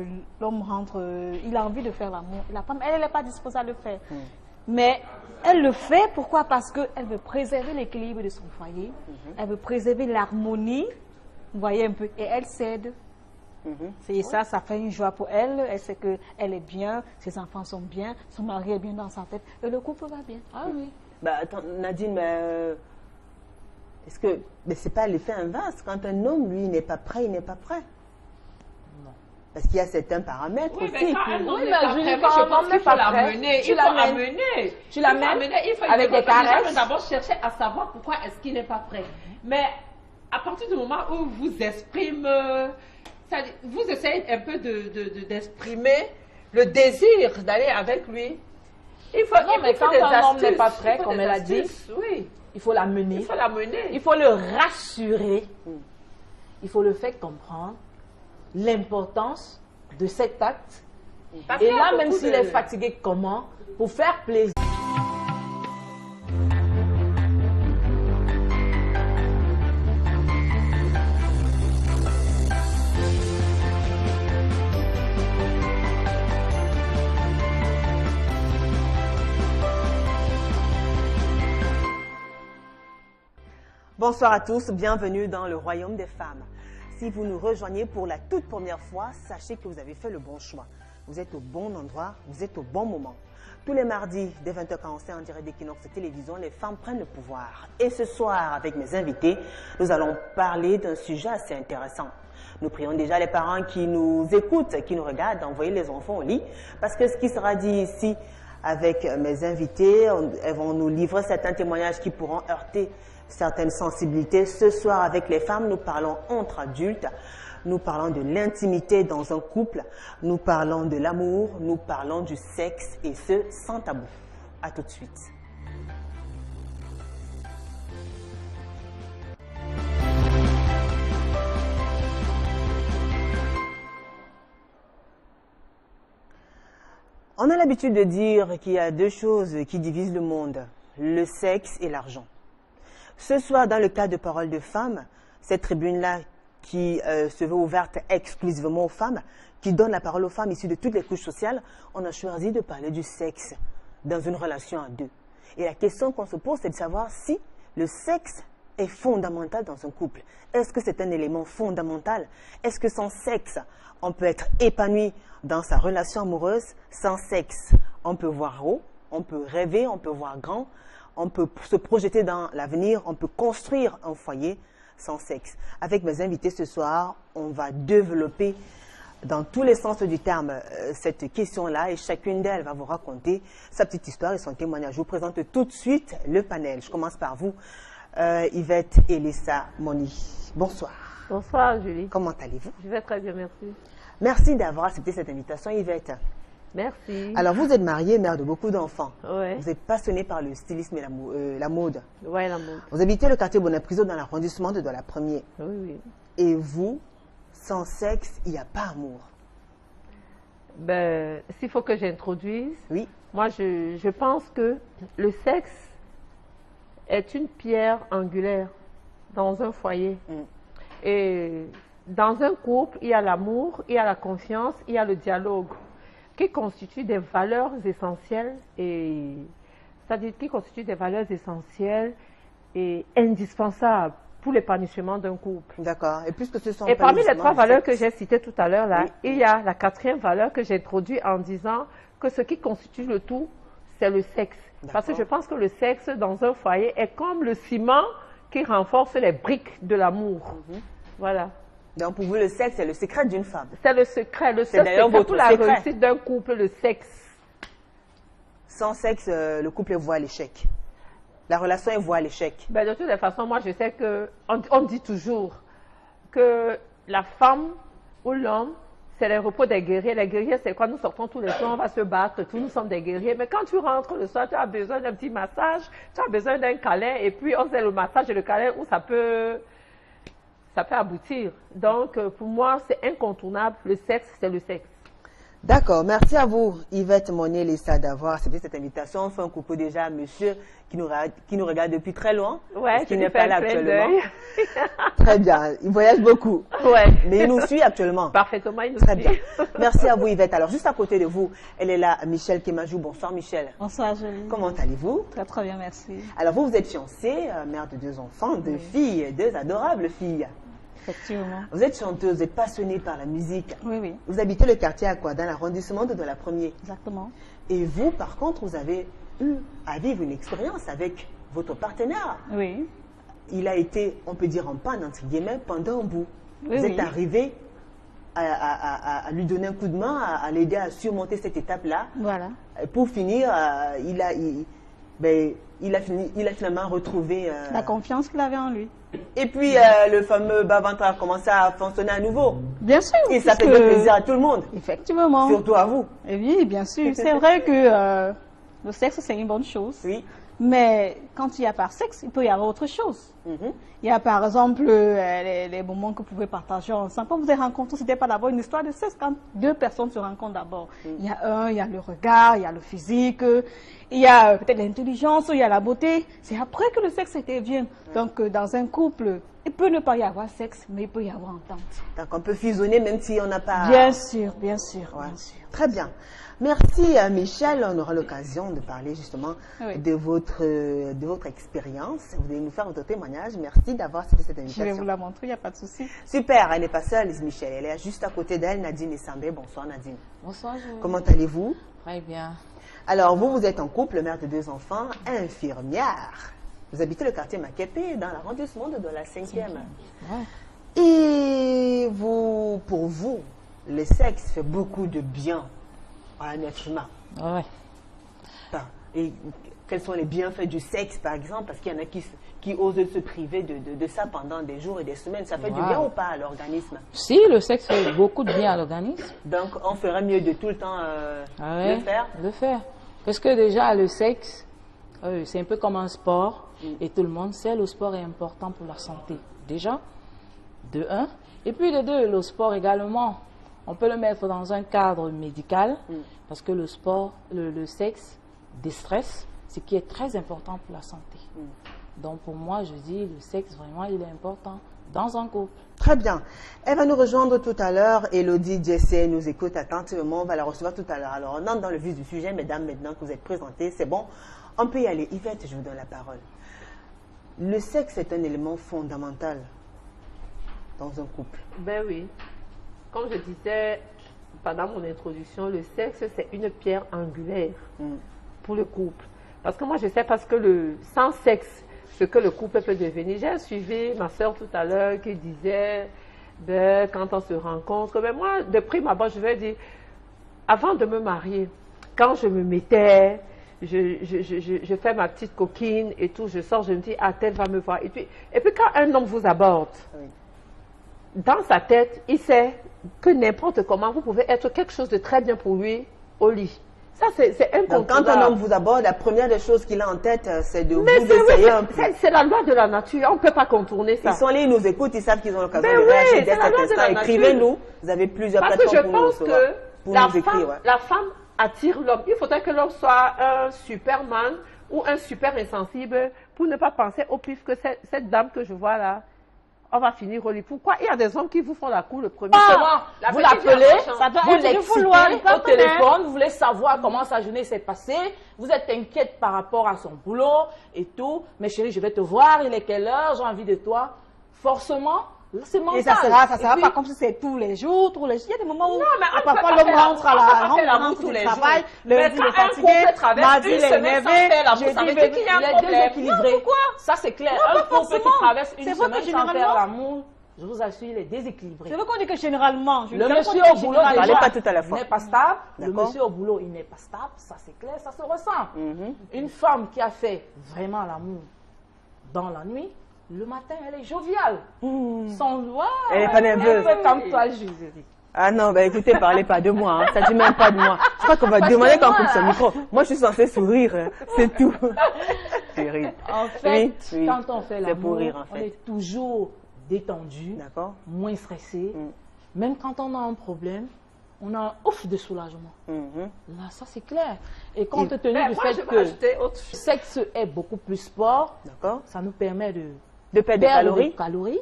l'homme rentre, il a envie de faire l'amour. La femme, elle n'est pas disposée à le faire. Mais elle le fait, pourquoi? Parce qu'elle veut préserver l'équilibre de son foyer. Elle veut préserver l'harmonie. Vous voyez un peu. Et elle cède. C'est ça, ça fait une joie pour elle. Elle sait qu'elle est bien, ses enfants sont bien, son mari est bien dans sa tête. Et le couple va bien. Ah oui. Bah attends, Nadine, mais... est-ce que... Mais c'est pas l'effet inverse. Quand un homme, lui, n'est pas prêt, il n'est pas prêt. Non. Parce qu'il y a certains paramètres Oui, aussi. mais quand un homme Oui, n'est pas mais prêt, Julie, moi, je quand pense on qu'il n'est faut pas l'amener. prêt, Il tu faut l'amènes. amener. Tu l'amènes avec des caresses. D'abord chercher à savoir pourquoi est-ce qu'il n'est pas prêt. Mais à partir du moment où vous exprimez, vous essayez un peu d'exprimer le désir d'aller avec lui. Il faut, Non, mais quand un homme n'est pas prêt, comme elle a dit, oui, il faut l'amener. il faut l'amener. Il faut le rassurer. Il faut le faire comprendre l'importance de cet acte. Parce Et qu'il y a là, même beaucoup s'il de- est fatigué, comment? Pour faire plaisir. Bonsoir à tous, bienvenue dans le royaume des femmes. Si vous nous rejoignez pour la toute première fois, sachez que vous avez fait le bon choix. Vous êtes au bon endroit, vous êtes au bon moment. Tous les mardis, dès 20h45 en direct d'Equinox Télévision, les femmes prennent le pouvoir. Et ce soir, avec mes invités, nous allons parler d'un sujet assez intéressant. Nous prions déjà les parents qui nous écoutent, qui nous regardent, d'envoyer les enfants au lit, parce que ce qui sera dit ici avec mes invités, elles vont nous livrer certains témoignages qui pourront heurter certaines sensibilités. Ce soir, avec les femmes, nous parlons entre adultes, nous parlons de l'intimité dans un couple, nous parlons de l'amour, nous parlons du sexe, et ce, sans tabou. À tout de suite. On a l'habitude de dire qu'il y a deux choses qui divisent le monde, le sexe et l'argent. Ce soir, dans le cadre de Paroles de femmes, cette tribune-là qui se veut ouverte exclusivement aux femmes, qui donne la parole aux femmes issues de toutes les couches sociales, on a choisi de parler du sexe dans une relation à deux. Et la question qu'on se pose, c'est de savoir si le sexe est fondamental dans un couple. Est-ce que c'est un élément fondamental? Est-ce que sans sexe, on peut être épanoui dans sa relation amoureuse? Sans sexe, on peut voir haut, on peut rêver, on peut voir grand, on peut se projeter dans l'avenir, on peut construire un foyer. sans sexe. Avec mes invités ce soir, on va développer dans tous les sens du terme cette question-là et chacune d'elles va vous raconter sa petite histoire et son témoignage. Je vous présente tout de suite le panel. Je commence par vous, Yvette Elissa Moni. Bonsoir. Bonsoir, Julie. Comment allez-vous? Je vais très bien, merci. Merci d'avoir accepté cette invitation, Yvette. Merci. Alors, vous êtes mariée, mère de beaucoup d'enfants. Ouais. Vous êtes passionnée par le stylisme et la mode. Ouais, la mode. Vous habitez le quartier Bonapriso dans l'arrondissement de la Première. Oui, oui. Et vous, sans sexe, il n'y a pas amour. Ben, s'il faut que j'introduise, Oui. moi, je pense que le sexe est une pierre angulaire dans un foyer. Et dans un couple, il y a l'amour, il y a la confiance, il y a le dialogue, qui constituent des valeurs essentielles c'est-à-dire qui constituent des valeurs essentielles et indispensables pour l'épanouissement d'un couple. D'accord. Et puisque ce sont Et pas parmi les justement trois le valeurs que sexe. j'ai citées tout à l'heure, là, Oui. il y a la quatrième valeur que j'ai introduite en disant que ce qui constitue le tout, c'est le sexe. Parce que je pense que le sexe dans un foyer est comme le ciment qui renforce les briques de l'amour. Voilà. Donc, pour vous, le sexe, c'est le secret d'une femme. C'est le secret, le seul d'ailleurs secret votre pour la secret. réussite d'un couple, le sexe. Sans sexe, le couple est voué à l'échec. La relation est vouée à l'échec. Ben, de toutes les façons, moi, je sais que on dit toujours que la femme ou l'homme, c'est les repos des guerriers. Les guerriers, c'est quoi? Nous sortons tous les soirs, on va se battre, tous nous sommes des guerriers. Mais quand tu rentres le soir, tu as besoin d'un petit massage, tu as besoin d'un câlin, et puis on sait le massage et le câlin où ça peut aboutir. Donc, pour moi, c'est incontournable. Le sexe, c'est le sexe. D'accord. Merci à vous, Yvette Monet Lessa, d'avoir accepté cette invitation. On fait un coucou déjà à monsieur qui nous regarde depuis très loin. Ouais, parce qu'il je n'est lui pas fais là un clin actuellement. d'œil. Très bien. Il voyage beaucoup. Ouais. Mais il nous suit actuellement. Parfaitement, il nous Très suit. bien. Merci à vous, Yvette. Alors, juste à côté de vous, elle est là, Michel Kemajou. Bonsoir, Michel. Bonsoir, Julie. Comment allez-vous? Très, très bien, merci. Alors, vous êtes fiancée, mère de 2 enfants, 2 filles, 2 adorables filles. Effectivement. Vous êtes chanteuse, vous êtes passionnée par la musique. Oui, oui, Vous habitez le quartier à quoi? Dans l'arrondissement de la Première. exactement. Et vous, par contre, vous avez eu à vivre une expérience avec votre partenaire. Oui. Il a été, on peut dire en panne, entre guillemets, pendant un bout. Oui, vous êtes oui. arrivé à lui donner un coup de main, à l'aider à surmonter cette étape-là. Voilà. Et pour finir, il a finalement retrouvé... La confiance qu'il avait en lui. Et puis, le fameux bas-ventre a commencé à fonctionner à nouveau. Bien sûr. Et ça fait puisque- plaisir à tout le monde, Effectivement. surtout à vous. Et oui, bien sûr. C'est vrai que le sexe, c'est une bonne chose. Oui. Mais quand il n'y a pas de sexe, il peut y avoir autre chose. Mhm. Il y a par exemple les moments que vous pouvez partager ensemble. Quand vous êtes rencontrés, c'était pas d'abord une histoire de sexe. Quand 2 personnes se rencontrent d'abord, il y a le regard, il y a le physique, il y a peut-être l'intelligence, il y a la beauté. C'est après que le sexe intervient. Donc dans un couple, il peut ne pas y avoir sexe, mais il peut y avoir entente. Donc, on peut fusionner même si on n'a pas... Bien sûr, bien sûr, Ouais. bien sûr. Très bien. Merci Michel. On aura l'occasion de parler justement Oui. de votre expérience. Vous allez nous faire votre témoignage. Merci d'avoir accepté cette Je vais invitation. vous la montrer, il n'y a pas de souci. Super, elle n'est pas seule, Michel. Elle est juste à côté d'elle, Nadine Essambé. Bonsoir Nadine. Bonsoir, Julie. Comment allez-vous? Très bien. Alors vous êtes en couple, mère de 2 enfants, infirmière. Vous habitez le quartier Maképé, dans l'arrondissement de la 5e. Ouais. Et vous, pour vous, le sexe fait beaucoup de bien à un être humain. Ouais. Enfin, et quels sont les bienfaits du sexe, par exemple? Parce qu'il y en a qui osent se priver de ça pendant des jours et des semaines. Ça fait du Wow. bien ou pas à l'organisme? Si, le sexe fait beaucoup de bien à l'organisme. Donc, on ferait mieux de tout le temps Ah ouais, le faire. le faire. Parce que déjà, le sexe, c'est un peu comme un sport. Et tout le monde sait, le sport est important pour la santé. Déjà, de un. Et puis de deux, le sport également, on peut le mettre dans un cadre médical. Parce que le sport, le sexe déstresse, ce qui est très important pour la santé. Donc pour moi, je dis, le sexe, vraiment, il est important dans un couple. Très bien. Elle va nous rejoindre tout à l'heure. Elodie Jessé nous écoute attentivement. On va la recevoir tout à l'heure. Alors, on entre dans le vif du sujet, mesdames, maintenant que vous êtes présentées. C'est bon. On peut y aller. Yvette, je vous donne la parole. Le sexe est un élément fondamental dans un couple. Ben oui. Comme je disais pendant mon introduction, le sexe, c'est une pierre angulaire pour le couple. Parce que moi, je sais parce que sans sexe, ce que le couple peut devenir. J'ai suivi ma soeur tout à l'heure qui disait, ben, quand on se rencontre, ben moi, de prime abord, je vais dire, avant de me marier, quand je me mettais, je fais ma petite coquine et tout, je sors, je me dis, ah, tel va me voir. Et puis quand un homme vous aborde, dans sa tête, il sait que n'importe comment, vous pouvez être quelque chose de très bien pour lui au lit. Ça, c'est incontournable. Donc, quand un homme vous aborde, la première des choses qu'il a en tête, c'est de vous essayer un peu. C'est la loi de la nature, on ne peut pas contourner ça. Ils sont là, ils nous écoutent, ils savent qu'ils ont l'occasion Mais de oui, réagir dès c'est la cet loi de instant. la nature. Écrivez-nous, vous avez plusieurs Parce que je plateformes pour nous pense recevoir. que Pour nous écrire, la femme attire l'homme. Il faudrait que l'homme soit un superman ou un super insensible pour ne pas penser au pif que cette dame que je vois là, on va finir au lit. Pourquoi il y a des hommes qui vous font la cour le premier? Vous l'appelez, vous être l'excitez vouloir, au téléphone, vous voulez savoir comment sa journée s'est passée, vous êtes inquiète par rapport à son boulot et tout. Mais chérie, je vais te voir, il est quelle heure, j'ai envie de toi. Forcément, c'est mental. Et ça sera puis, pas comme si c'est tous les jours. Il y a des moments où parfois l'homme rentre à la rentre tous du les travail, jours. lundi il est quand un fatigué, couple traverse mardi une il est semaine sans énervé, faire l'amour, ça jeudi veut il dire qu'il y a un il est problème. déséquilibré. Ça, c'est clair. Un couple qui forcément. traverse une C'est vrai que semaine sans faire généralement- l'amour, je vous assure, il est déséquilibré. C'est vrai qu'on dit que généralement, Le monsieur au boulot, Parlez déjà, pas tout à la fois. n'est pas stable. Le D'accord. monsieur au boulot, il n'est pas stable. Ça, c'est clair, ça se ressent. Une femme qui a fait vraiment l'amour dans la nuit, le matin, elle est joviale. Sans loi. Elle est pas nerveuse. Un peu comme toi, Julie. Ah non, bah écoutez, parlez pas de moi, hein. Ça dit même pas de moi. Je crois qu'on va Parce demander que quand on moi, coupe ce micro. Moi, je suis censée sourire, hein. C'est tout. Chérie. En fait, Oui, quand on fait c'est pour l'amour, rire, en on fait. est toujours détendu, D'accord. moins stressé. Même quand on a un problème, on a un ouf de soulagement. Là, ça c'est clair. Et compte tenu Mais du moi, fait je vais que ajouter autre le chose. sexe est beaucoup plus sport, D'accord. ça nous permet de De perdre des perdre calories. des calories.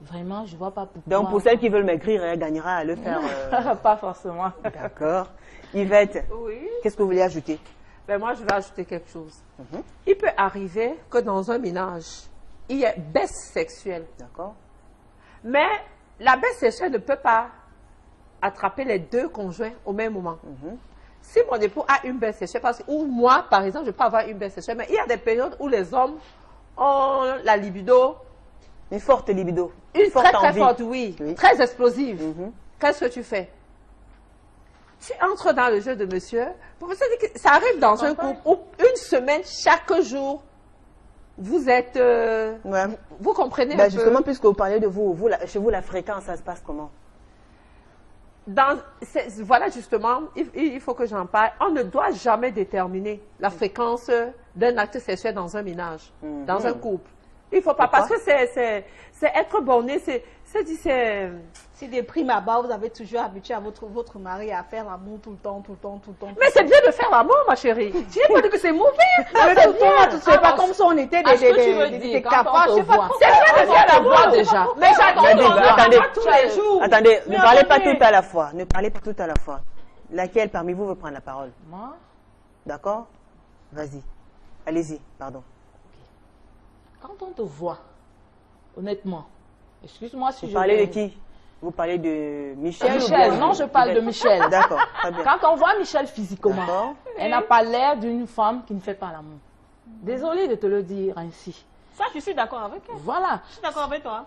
Vraiment, je vois pas pourquoi. Donc, pour celles qui veulent maigrir, elle gagnera à le faire. Pas forcément. D'accord. Yvette, Oui. qu'est-ce que vous voulez ajouter? Ben moi, je vais ajouter quelque chose. Il peut arriver que dans un ménage, il y ait baisse sexuelle. D'accord. Mais la baisse sexuelle ne peut pas attraper les deux conjoints au même moment. Si mon époux a une baisse sexuelle, ou moi, par exemple, je peux avoir une baisse sexuelle, mais il y a des périodes où les hommes ont la libido, Une forte libido. une forte très envie. forte, oui, Oui. très explosive. Qu'est-ce que tu fais? Tu entres dans le jeu de monsieur. Pour ça, ça arrive dans un couple où une semaine, chaque jour, vous êtes... Ouais. vous comprenez Ben, un peu? justement, puisque vous parlez de vous, chez vous, la fréquence, ça se passe comment? Voilà justement, il faut que j'en parle. On ne doit jamais déterminer la fréquence d'un acte sexuel dans un ménage, dans un couple. Il faut pas, parce que c'est être borné, Si des primes à bas, vous avez toujours habitué à votre mari à faire l'amour tout le temps. mais c'est bien de faire l'amour, ma chérie. Je n'ai pas dit que c'est mauvais. Mais Mais c'est tout le temps, c'est pas comme si on était Ah, ce que tu veux des dire, quand capables. on Je te sais pas voit. comment- C'est bien de faire On te voit l'amour. déjà. Mais j'adore, Attendez, on va attendez. pas tous les jours. Attendez, ne Mais parlez pas attendez. tout à la fois. Ne parlez pas tout à la fois. Laquelle parmi vous veut prendre la parole? Moi, D'accord? Vas-y. Allez-y, pardon. quand on te voit, honnêtement, excuse-moi si Vous je parlez de vais- qui? Vous parlez de Michel? ou Michel, bien non, je parle de Yvette? Michel. D'accord, très bien. Quand on voit Michel physiquement, D'accord. elle n'a pas l'air d'une femme qui ne fait pas l'amour. Désolée de te le dire ainsi. Ça, je suis d'accord avec elle. Voilà. Je suis d'accord avec toi.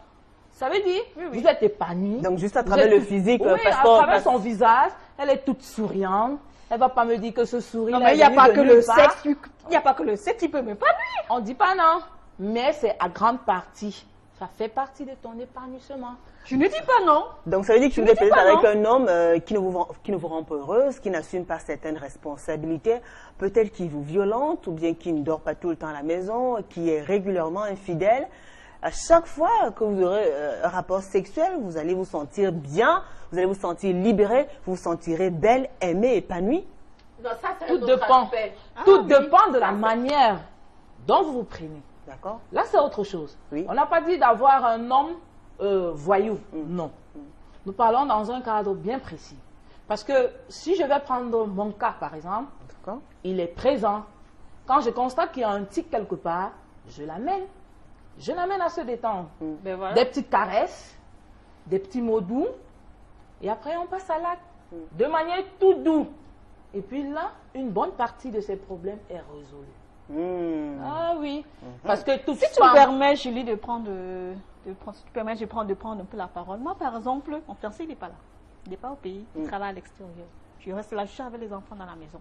Ça veut dire, vous êtes épanouie. Donc, juste à Vous travers êtes le tout- physique, Oui, parce à qu'on- travers son visage, elle est toute souriante. Elle va pas me dire que ce sourire. Non, mais il n'y a pas que le sexe. Il n'y a pas que le sexe qui peut me pas lui. On dit pas non, mais c'est à grande partie. Ça fait partie de ton épanouissement. Je ne dis pas non. Donc, ça veut dire que Je vous ne êtes dis peut-être pas avec un homme qui ne vous rend pas heureuse, qui n'assume pas certaines responsabilités, peut-être qui vous violente ou bien qui ne dort pas tout le temps à la maison, qui est régulièrement infidèle. À chaque fois que vous aurez un rapport sexuel, vous allez vous sentir bien, vous allez vous sentir libéré, vous vous sentirez belle, aimée, épanouie. Non, ça, c'est Tout un autre dépend. aspect. Tout dépend de la manière dont vous vous prenez. D'accord? Là, c'est autre chose. Oui. On n'a pas dit d'avoir un homme voyou. Non. Nous parlons dans un cadre bien précis. Parce que si je vais prendre mon cas, par exemple, D'accord? il est présent. Quand je constate qu'il y a un tic quelque part, je l'amène. Je l'amène à se détendre. Ben voilà. Des petites caresses, des petits mots doux, et après on passe à l'acte. De manière tout doux. Et puis là, une bonne partie de ces problèmes est résolue. Ah oui. Parce que toute Si tu me permets, Julie, de prendre un peu la parole. Moi, par exemple, mon fiancé, il n'est pas là. Il n'est pas au pays, il travaille à l'extérieur. Je reste là, je suis avec les enfants dans la maison.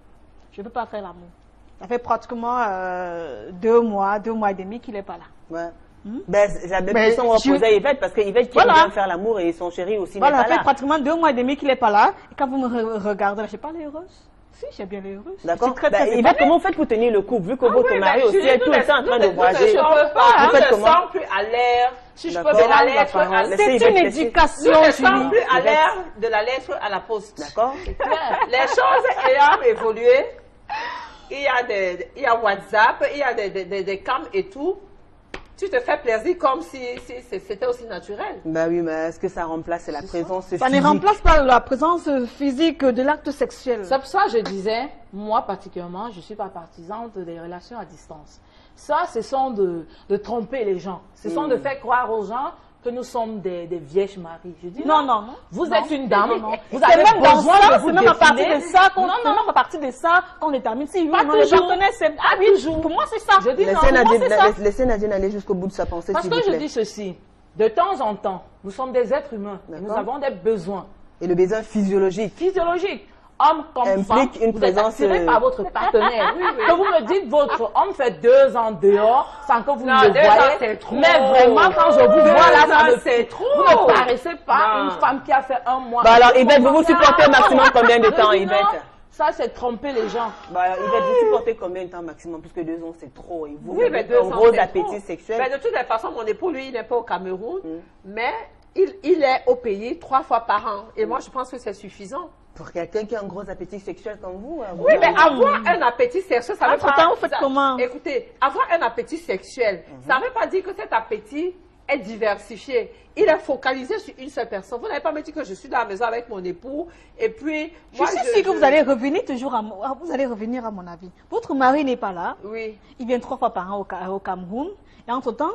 Je ne peux pas faire l'amour. Ça fait pratiquement 2 mois et demi qu'il n'est pas là. Ouais. Ben, j'avais plus son reposer à Yvette parce que Yvette qui aime bien faire l'amour et son chéri aussi n'est pas là. Ça fait pratiquement 2 mois et demi qu'il n'est pas là. Et quand vous me regardez, je n'ai pas l'air heureuse. Si, j'ai bien l'air heureuse. D'accord. Yvette, comment vous faites pour tenir le couple vu que votre mari aussi est tout le temps en train de voyager? Je ne sens plus à l'air. Si je peux faire la lettre, c'est une éducation, Julie. Je ne sens plus à l'air de la lettre à la poste. D'accord. Les choses ayant évolué, il y a WhatsApp, il y a des cams et tout. Tu te fais plaisir comme si c'était aussi naturel. Bah oui, mais est-ce que ça remplace la présence physique? Ça ne remplace pas la présence physique de l'acte sexuel. C'est pour ça que je disais, moi particulièrement, je ne suis pas partisane des relations à distance. Ça, ce sont de tromper les gens. Ce sont de faire croire aux gens que nous sommes des vierges maries. Je dis non. Vous êtes une dame. Vous avez même besoin de vous défiler. C'est même à partir de ça qu'on détermine si oui, non, les partenaires, c'est toujours. Pour moi, c'est ça. Je dis laissez Nadine aller jusqu'au bout de sa pensée, parce que je dis ceci. De temps en temps, nous sommes des êtres humains. Nous avons des besoins. Et le besoin physiologique. Homme comme implique femme, une vous présence êtes attiré par votre partenaire. Que vous me dites votre homme fait 2 ans dehors sans que vous ne le voyez. Mais vraiment, quand je vous vois là, ça c'est trop. Vous ne paraissez pas une femme qui a fait 1 mois. Bah alors, Yvette, vous supportez maximum combien de temps, Yvette? Ça, c'est tromper les gens. Bah, Yvette, vous supportez combien de temps maximum? Puisque 2 ans, c'est trop. Et vous, oui, mais 2 ans, un gros appétit sexuel. Mais de toutes les façons, mon époux, lui, il n'est pas au Cameroun, mais il est au pays 3 fois par an. Et moi, je pense que c'est suffisant. Pour quelqu'un qui a un gros appétit sexuel comme vous? Oui, mais avoir un appétit sexuel, ça veut pas... vous faites comment? Écoutez, avoir un appétit sexuel, ça ne veut pas dire que cet appétit est diversifié. Il est focalisé sur une seule personne. Vous n'avez pas me dit que je suis dans la maison avec mon époux et puis... Je suis sûre que vous allez revenir toujours vous allez revenir à mon avis. Votre mari n'est pas là. Oui. Il vient 3 fois par an au Cameroun. Et entre-temps,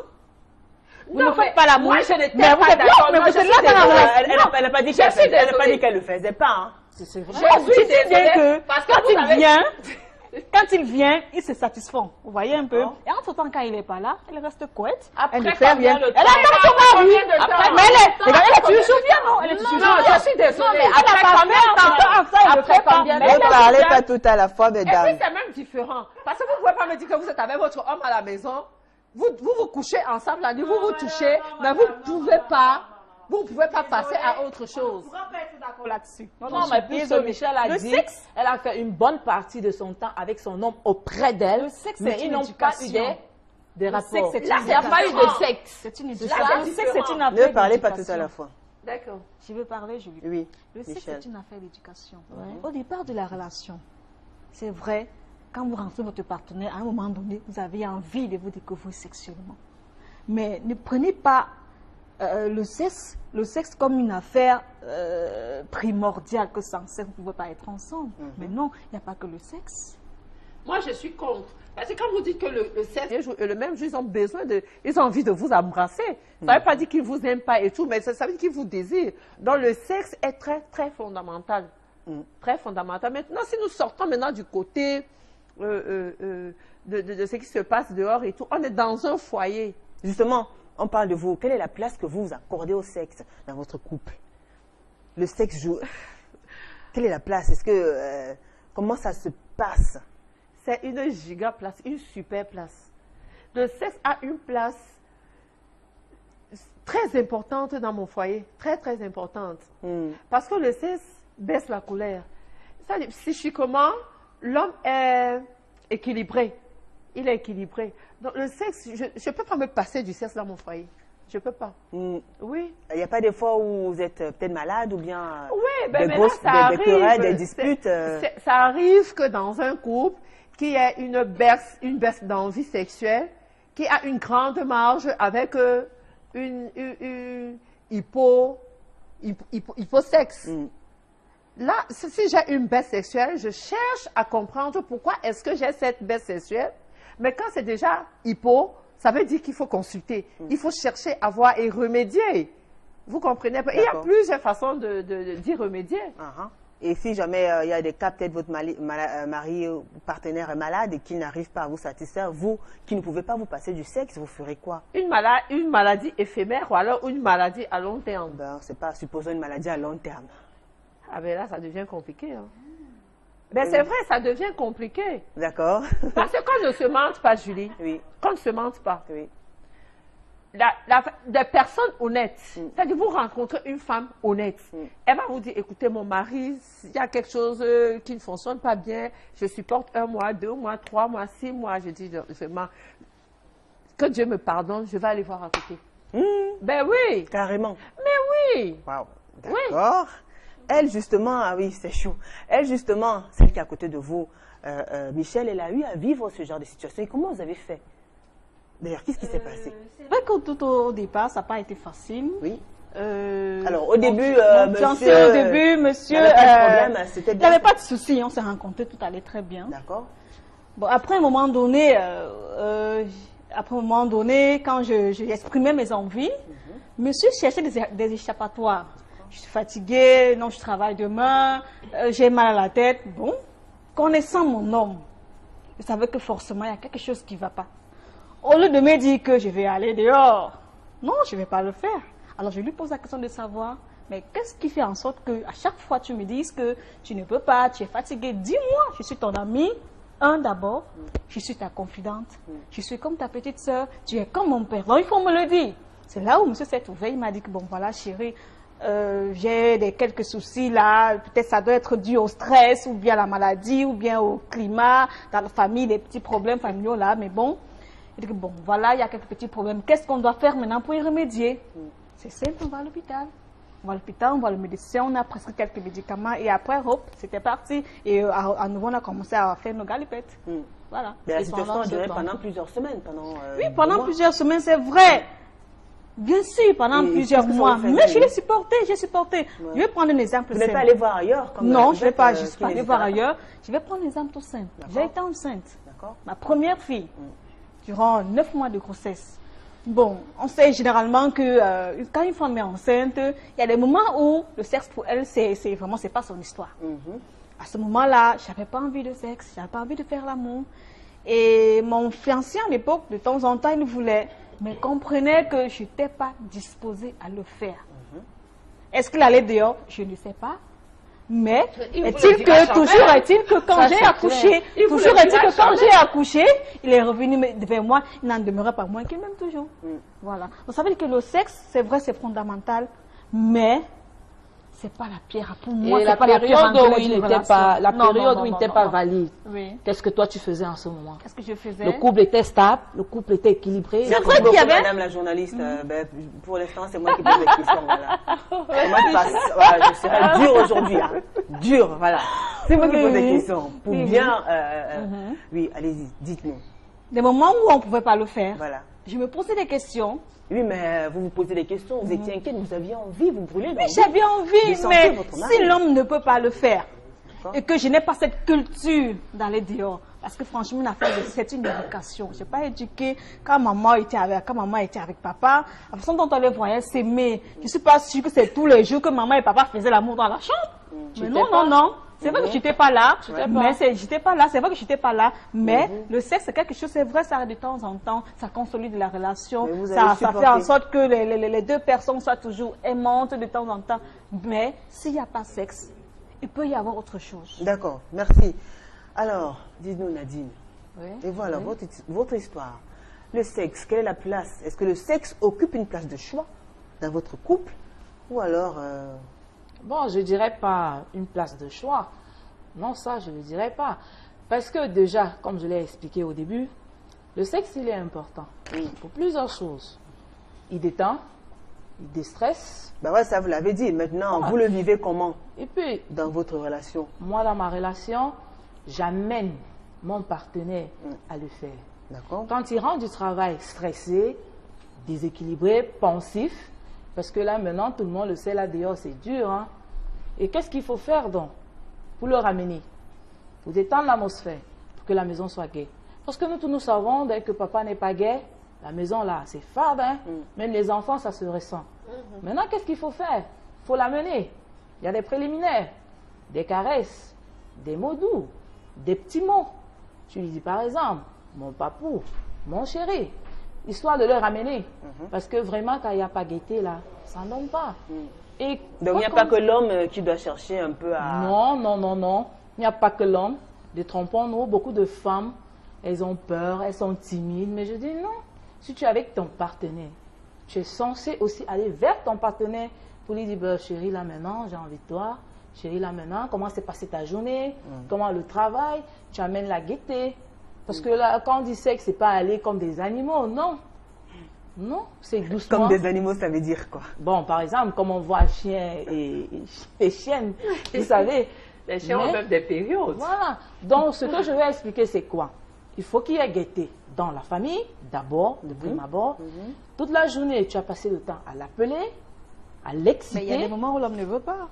vous non, ne faites pas l'amour. Moi, je n'étais pas d'accord. Mais vous êtes là dans la Elle n'a pas dit qu'elle le faisait pas. Hein. C'est vrai. Je suis désolée que parce que quand il vient, il se satisfait. Vous voyez un peu. Et entre-temps, quand il n'est pas là, elle reste couette. Elle ne fait rien. Elle attend son mari. Mais elle est toujours souviens, non? Elle est toujours Non, je suis désolée. Mais après combien de temps? Après combien de temps? Ne parlez pas tout à la fois, mesdames. Et puis, c'est même différent. Parce que vous ne pouvez pas me dire que vous êtes avec votre homme à la maison. Vous couchez ensemble la nuit, vous touchez, mais vous ne pouvez pas. Vous ne pouvez pas passer à autre chose. On ne pourra pas être d'accord là-dessus. Non, mais puisque Michel a dit, elle a fait une bonne partie de son temps avec son homme auprès d'elle, mais ils n'ont pas eu des rapports. Là, il n'y a pas eu de sexe. C'est une éducation. Le sexe, c'est une affaire d'éducation. Ne parlez pas tout à la fois. D'accord. Je veux parler, Julie. Oui. Le sexe, c'est une affaire d'éducation. Au départ de la relation, c'est vrai, quand vous rencontrez votre partenaire, à un moment donné, vous avez envie de vous découvrir sexuellement. Mais ne prenez pas le sexe comme une affaire primordiale, que sans sexe, vous ne pouvez pas être ensemble. Mais non, il n'y a pas que le sexe. Moi, je suis contre. Parce que quand vous dites que le sexe et le même, ils ont besoin ils ont envie de vous embrasser. Ça ne veut pas dire qu'ils ne vous aiment pas et tout, mais ça veut dire qu'ils vous désirent. Donc, le sexe est très, très fondamental. Très fondamental. Maintenant, si nous sortons maintenant du côté de ce qui se passe dehors et tout, on est dans un foyer. Justement, on parle de vous. Quelle est la place que vous accordez au sexe dans votre couple? Le sexe joue. Quelle est la place? Est-ce que comment ça se passe? C'est une giga place, une super place. Le sexe a une place très importante dans mon foyer, très très importante. Parce que le sexe baisse la colère. C'est-à-dire, psychiquement, l'homme est équilibré. Il est équilibré. Donc le sexe, je ne peux pas me passer du sexe dans mon foyer. Je ne peux pas. Oui. Il n'y a pas des fois où vous êtes peut-être malade ou bien ben des grosses des querelles, des disputes Ça arrive que dans un couple qui ait une baisse d'envie sexuelle, qui a une grande marge avec une hyposexe. Là, si j'ai une baisse sexuelle, je cherche à comprendre pourquoi est-ce que j'ai cette baisse sexuelle. Mais quand c'est déjà hypo, ça veut dire qu'il faut consulter. Il faut chercher à voir et remédier. Vous comprenez? Il y a plusieurs façons d'y remédier. Et si jamais il y a des cas, peut-être votre mari ou partenaire est malade et qu'il n'arrive pas à vous satisfaire, vous qui ne pouvez pas vous passer du sexe, vous ferez quoi? Une maladie éphémère ou alors une maladie à long terme. Ben, c'est pas, supposons une maladie à long terme. Ah ben là, ça devient compliqué. Hein. Ben c'est vrai, ça devient compliqué. D'accord. Parce que qu'on ne se mente pas, Julie. Oui. Qu'on ne se mente pas. Oui. Des personnes honnêtes, c'est-à-dire vous rencontrez une femme honnête, elle va vous dire, écoutez mon mari, il y a quelque chose qui ne fonctionne pas bien, je supporte 1 mois, 2 mois, 3 mois, 6 mois, je dis vraiment, que Dieu me pardonne, je vais aller voir à côté. Ben oui. Carrément. Mais oui. Waouh. D'accord. Elle justement, ah oui, c'est chaud. Elle justement, celle qui est à côté de vous, Michel, elle a eu à vivre ce genre de situation. Et comment vous avez fait? D'ailleurs, qu'est-ce qui s'est passé? C'est vrai que tout au départ, ça n'a pas été facile. Oui. Alors, au début, monsieur... Au début, monsieur... Il n'y avait pas de souci, on s'est rencontrés, tout allait très bien. D'accord. Bon, après un moment donné, quand j'ai exprimé mes envies, monsieur cherchait des échappatoires. Je suis fatiguée, non, je travaille demain, j'ai mal à la tête. Bon, connaissant mon homme, je savais que forcément, il y a quelque chose qui ne va pas. Au lieu de me dire que je vais aller dehors, non, je ne vais pas le faire. Alors je lui pose la question de savoir, mais qu'est-ce qui fait en sorte que à chaque fois tu me dises que tu ne peux pas, tu es fatigué, dis-moi, je suis ton amie. D'abord, je suis ta confidente, je suis comme ta petite soeur, tu es comme mon père. Donc il faut me le dire. C'est là où monsieur s'est ouvert, il m'a dit que bon voilà chérie, j'ai quelques soucis là, peut-être ça doit être dû au stress ou bien à la maladie ou bien au climat, dans la famille, des petits problèmes familiaux là, mais bon. Il dit que bon, voilà, il y a quelques petits problèmes. Qu'est-ce qu'on doit faire maintenant pour y remédier? C'est simple, on va à l'hôpital. On va à l'hôpital, on voit le médecin, on a presque quelques médicaments et après, hop, c'était parti. Et à nouveau, on a commencé à faire nos galipettes. Voilà. Mais la situation a duré pendant plusieurs semaines. Oui, pendant plusieurs semaines, c'est vrai. Bien sûr, pendant plusieurs mois. Mais je l'ai supporté, j'ai supporté. Ouais. Je vais prendre un exemple simple. Vous n'allez pas aller voir ailleurs non, je ne vais pas juste aller voir ailleurs. Je vais prendre un exemple tout simple. J'ai été enceinte. Ma première fille. Durant 9 mois de grossesse. Bon, on sait généralement que quand une femme est enceinte, il y a des moments où le sexe pour elle, c'est pas son histoire. À ce moment-là, je n'avais pas envie de sexe, je n'avais pas envie de faire l'amour. Et mon fiancé à l'époque, de temps en temps, il voulait, mais comprenait que je n'étais pas disposée à le faire. Est-ce qu'il allait dehors? Je ne sais pas. Mais est-il que toujours est-il que quand j'ai accouché, il est revenu vers moi, il n'en demeurait pas moins qu'il m'aime toujours. Voilà. Vous savez que le sexe, c'est vrai, c'est fondamental, mais c'est pas la pierre pour moi. Et la période où il n'était pas, pas valide. Oui. Qu'est-ce que toi tu faisais en ce moment? Qu'est-ce que je faisais? Le couple était stable, le couple était équilibré. C'est vrai qu'il y avait. Madame la journaliste, pour l'instant c'est moi qui pose les questions. Voilà. Voilà, je serai dure aujourd'hui, hein. Dure, voilà. C'est moi qui pose des questions. Pour bien, oui, allez-y, dites-nous. Des moments où on ne pouvait pas le faire. Voilà. Je me posais des questions. Oui, mais vous vous posez des questions, vous étiez inquiète, vous aviez envie, vous brûlez. Oui, j'avais envie, mais si l'homme ne peut pas le faire, et que je n'ai pas cette culture d'aller dehors, parce que franchement, une affaire, c'est une éducation. Je n'ai pas éduqué quand maman était avec papa, la façon dont on les voyait s'aimer. Je ne suis pas sûre que c'est tous les jours que maman et papa faisaient l'amour dans la chambre. Mais non. C'est vrai que je n'étais pas là, mais j'étais pas là, c'est vrai que j'étais pas là, mais le sexe c'est quelque chose, c'est vrai, ça de temps en temps, ça consolide la relation, ça fait en sorte que les deux personnes soient toujours aimantes de temps en temps, mais s'il n'y a pas de sexe, il peut y avoir autre chose. D'accord, merci. Alors, dites-nous Nadine, et voilà votre histoire. Le sexe, quelle est la place? Est-ce que le sexe occupe une place de choix dans votre couple ou alors... Bon, je ne dirais pas une place de choix. Non, ça, je ne dirais pas. Parce que déjà, comme je l'ai expliqué au début, le sexe, il est important. Pour plusieurs choses. Il détend, il déstresse. Ben ouais, ça vous l'avez dit. Maintenant, vous le vivez comment? Et puis, dans votre relation? Moi, dans ma relation, j'amène mon partenaire à le faire. D'accord. Quand il rentre du travail stressé, déséquilibré, pensif, parce que là, maintenant, tout le monde le sait, là, dehors, c'est dur. Hein? Et qu'est-ce qu'il faut faire, donc, pour le ramener? Pour détendre l'atmosphère, pour que la maison soit gaie. Parce que nous, tous nous savons, dès que papa n'est pas gai, la maison, là, c'est fade. Hein? Même les enfants, ça se ressent. Maintenant, qu'est-ce qu'il faut faire? Il faut l'amener. Il y a des préliminaires. des caresses, des mots doux, des petits mots. Tu lui dis par exemple, mon papou, mon chéri, histoire de le ramener. Parce que vraiment, quand il n'y a pas gaieté, là, ça ne donne pas. Et donc, il n'y a pas que l'homme qui doit chercher un peu à... Non, non, non, non. Il n'y a pas que l'homme. Détrompons-nous, beaucoup de femmes, elles ont peur, elles sont timides. Mais je dis non. Si tu es avec ton partenaire, tu es censé aussi aller vers ton partenaire pour lui dire, bah, chérie, là maintenant, j'ai envie de toi. Chérie, là maintenant, comment s'est passée ta journée? Comment le travail? Tu amènes la gaieté. Parce que là, quand on dit sexe, c'est pas aller comme des animaux, non. Non, c'est doucement. Comme des animaux, ça veut dire quoi? Bon, par exemple, comme on voit chien et chienne, vous savez. Les chiens ont même des périodes. Voilà. Donc, ce que je vais expliquer, c'est quoi? Il faut qu'il y ait gaieté dans la famille, d'abord, de prime abord. Toute la journée, tu as passé le temps à l'appeler, à l'exciter. Mais il y a des moments où l'homme ne veut pas.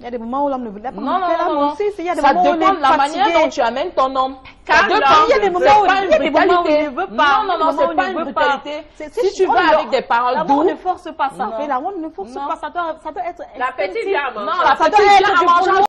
Il y a des moments où l'homme ne veut pas. Non, non, non, non. Il y a des Ça moments où dépend de la manière dont tu amènes ton homme. Quand Ça dépend. l'homme il y a des ne moments veut où pas, il y a des moments où il ne veut pas. Non, non, non, Il y a des c'est moments pas où il une ne veut pas. brutalité. Si tu vas avec des paroles L'amour ne douces. force pas ça. Non. L'amour ne force Non. pas. Ça doit être... La petite vient à manger. Non, la Ça petite doit être vient à du manger.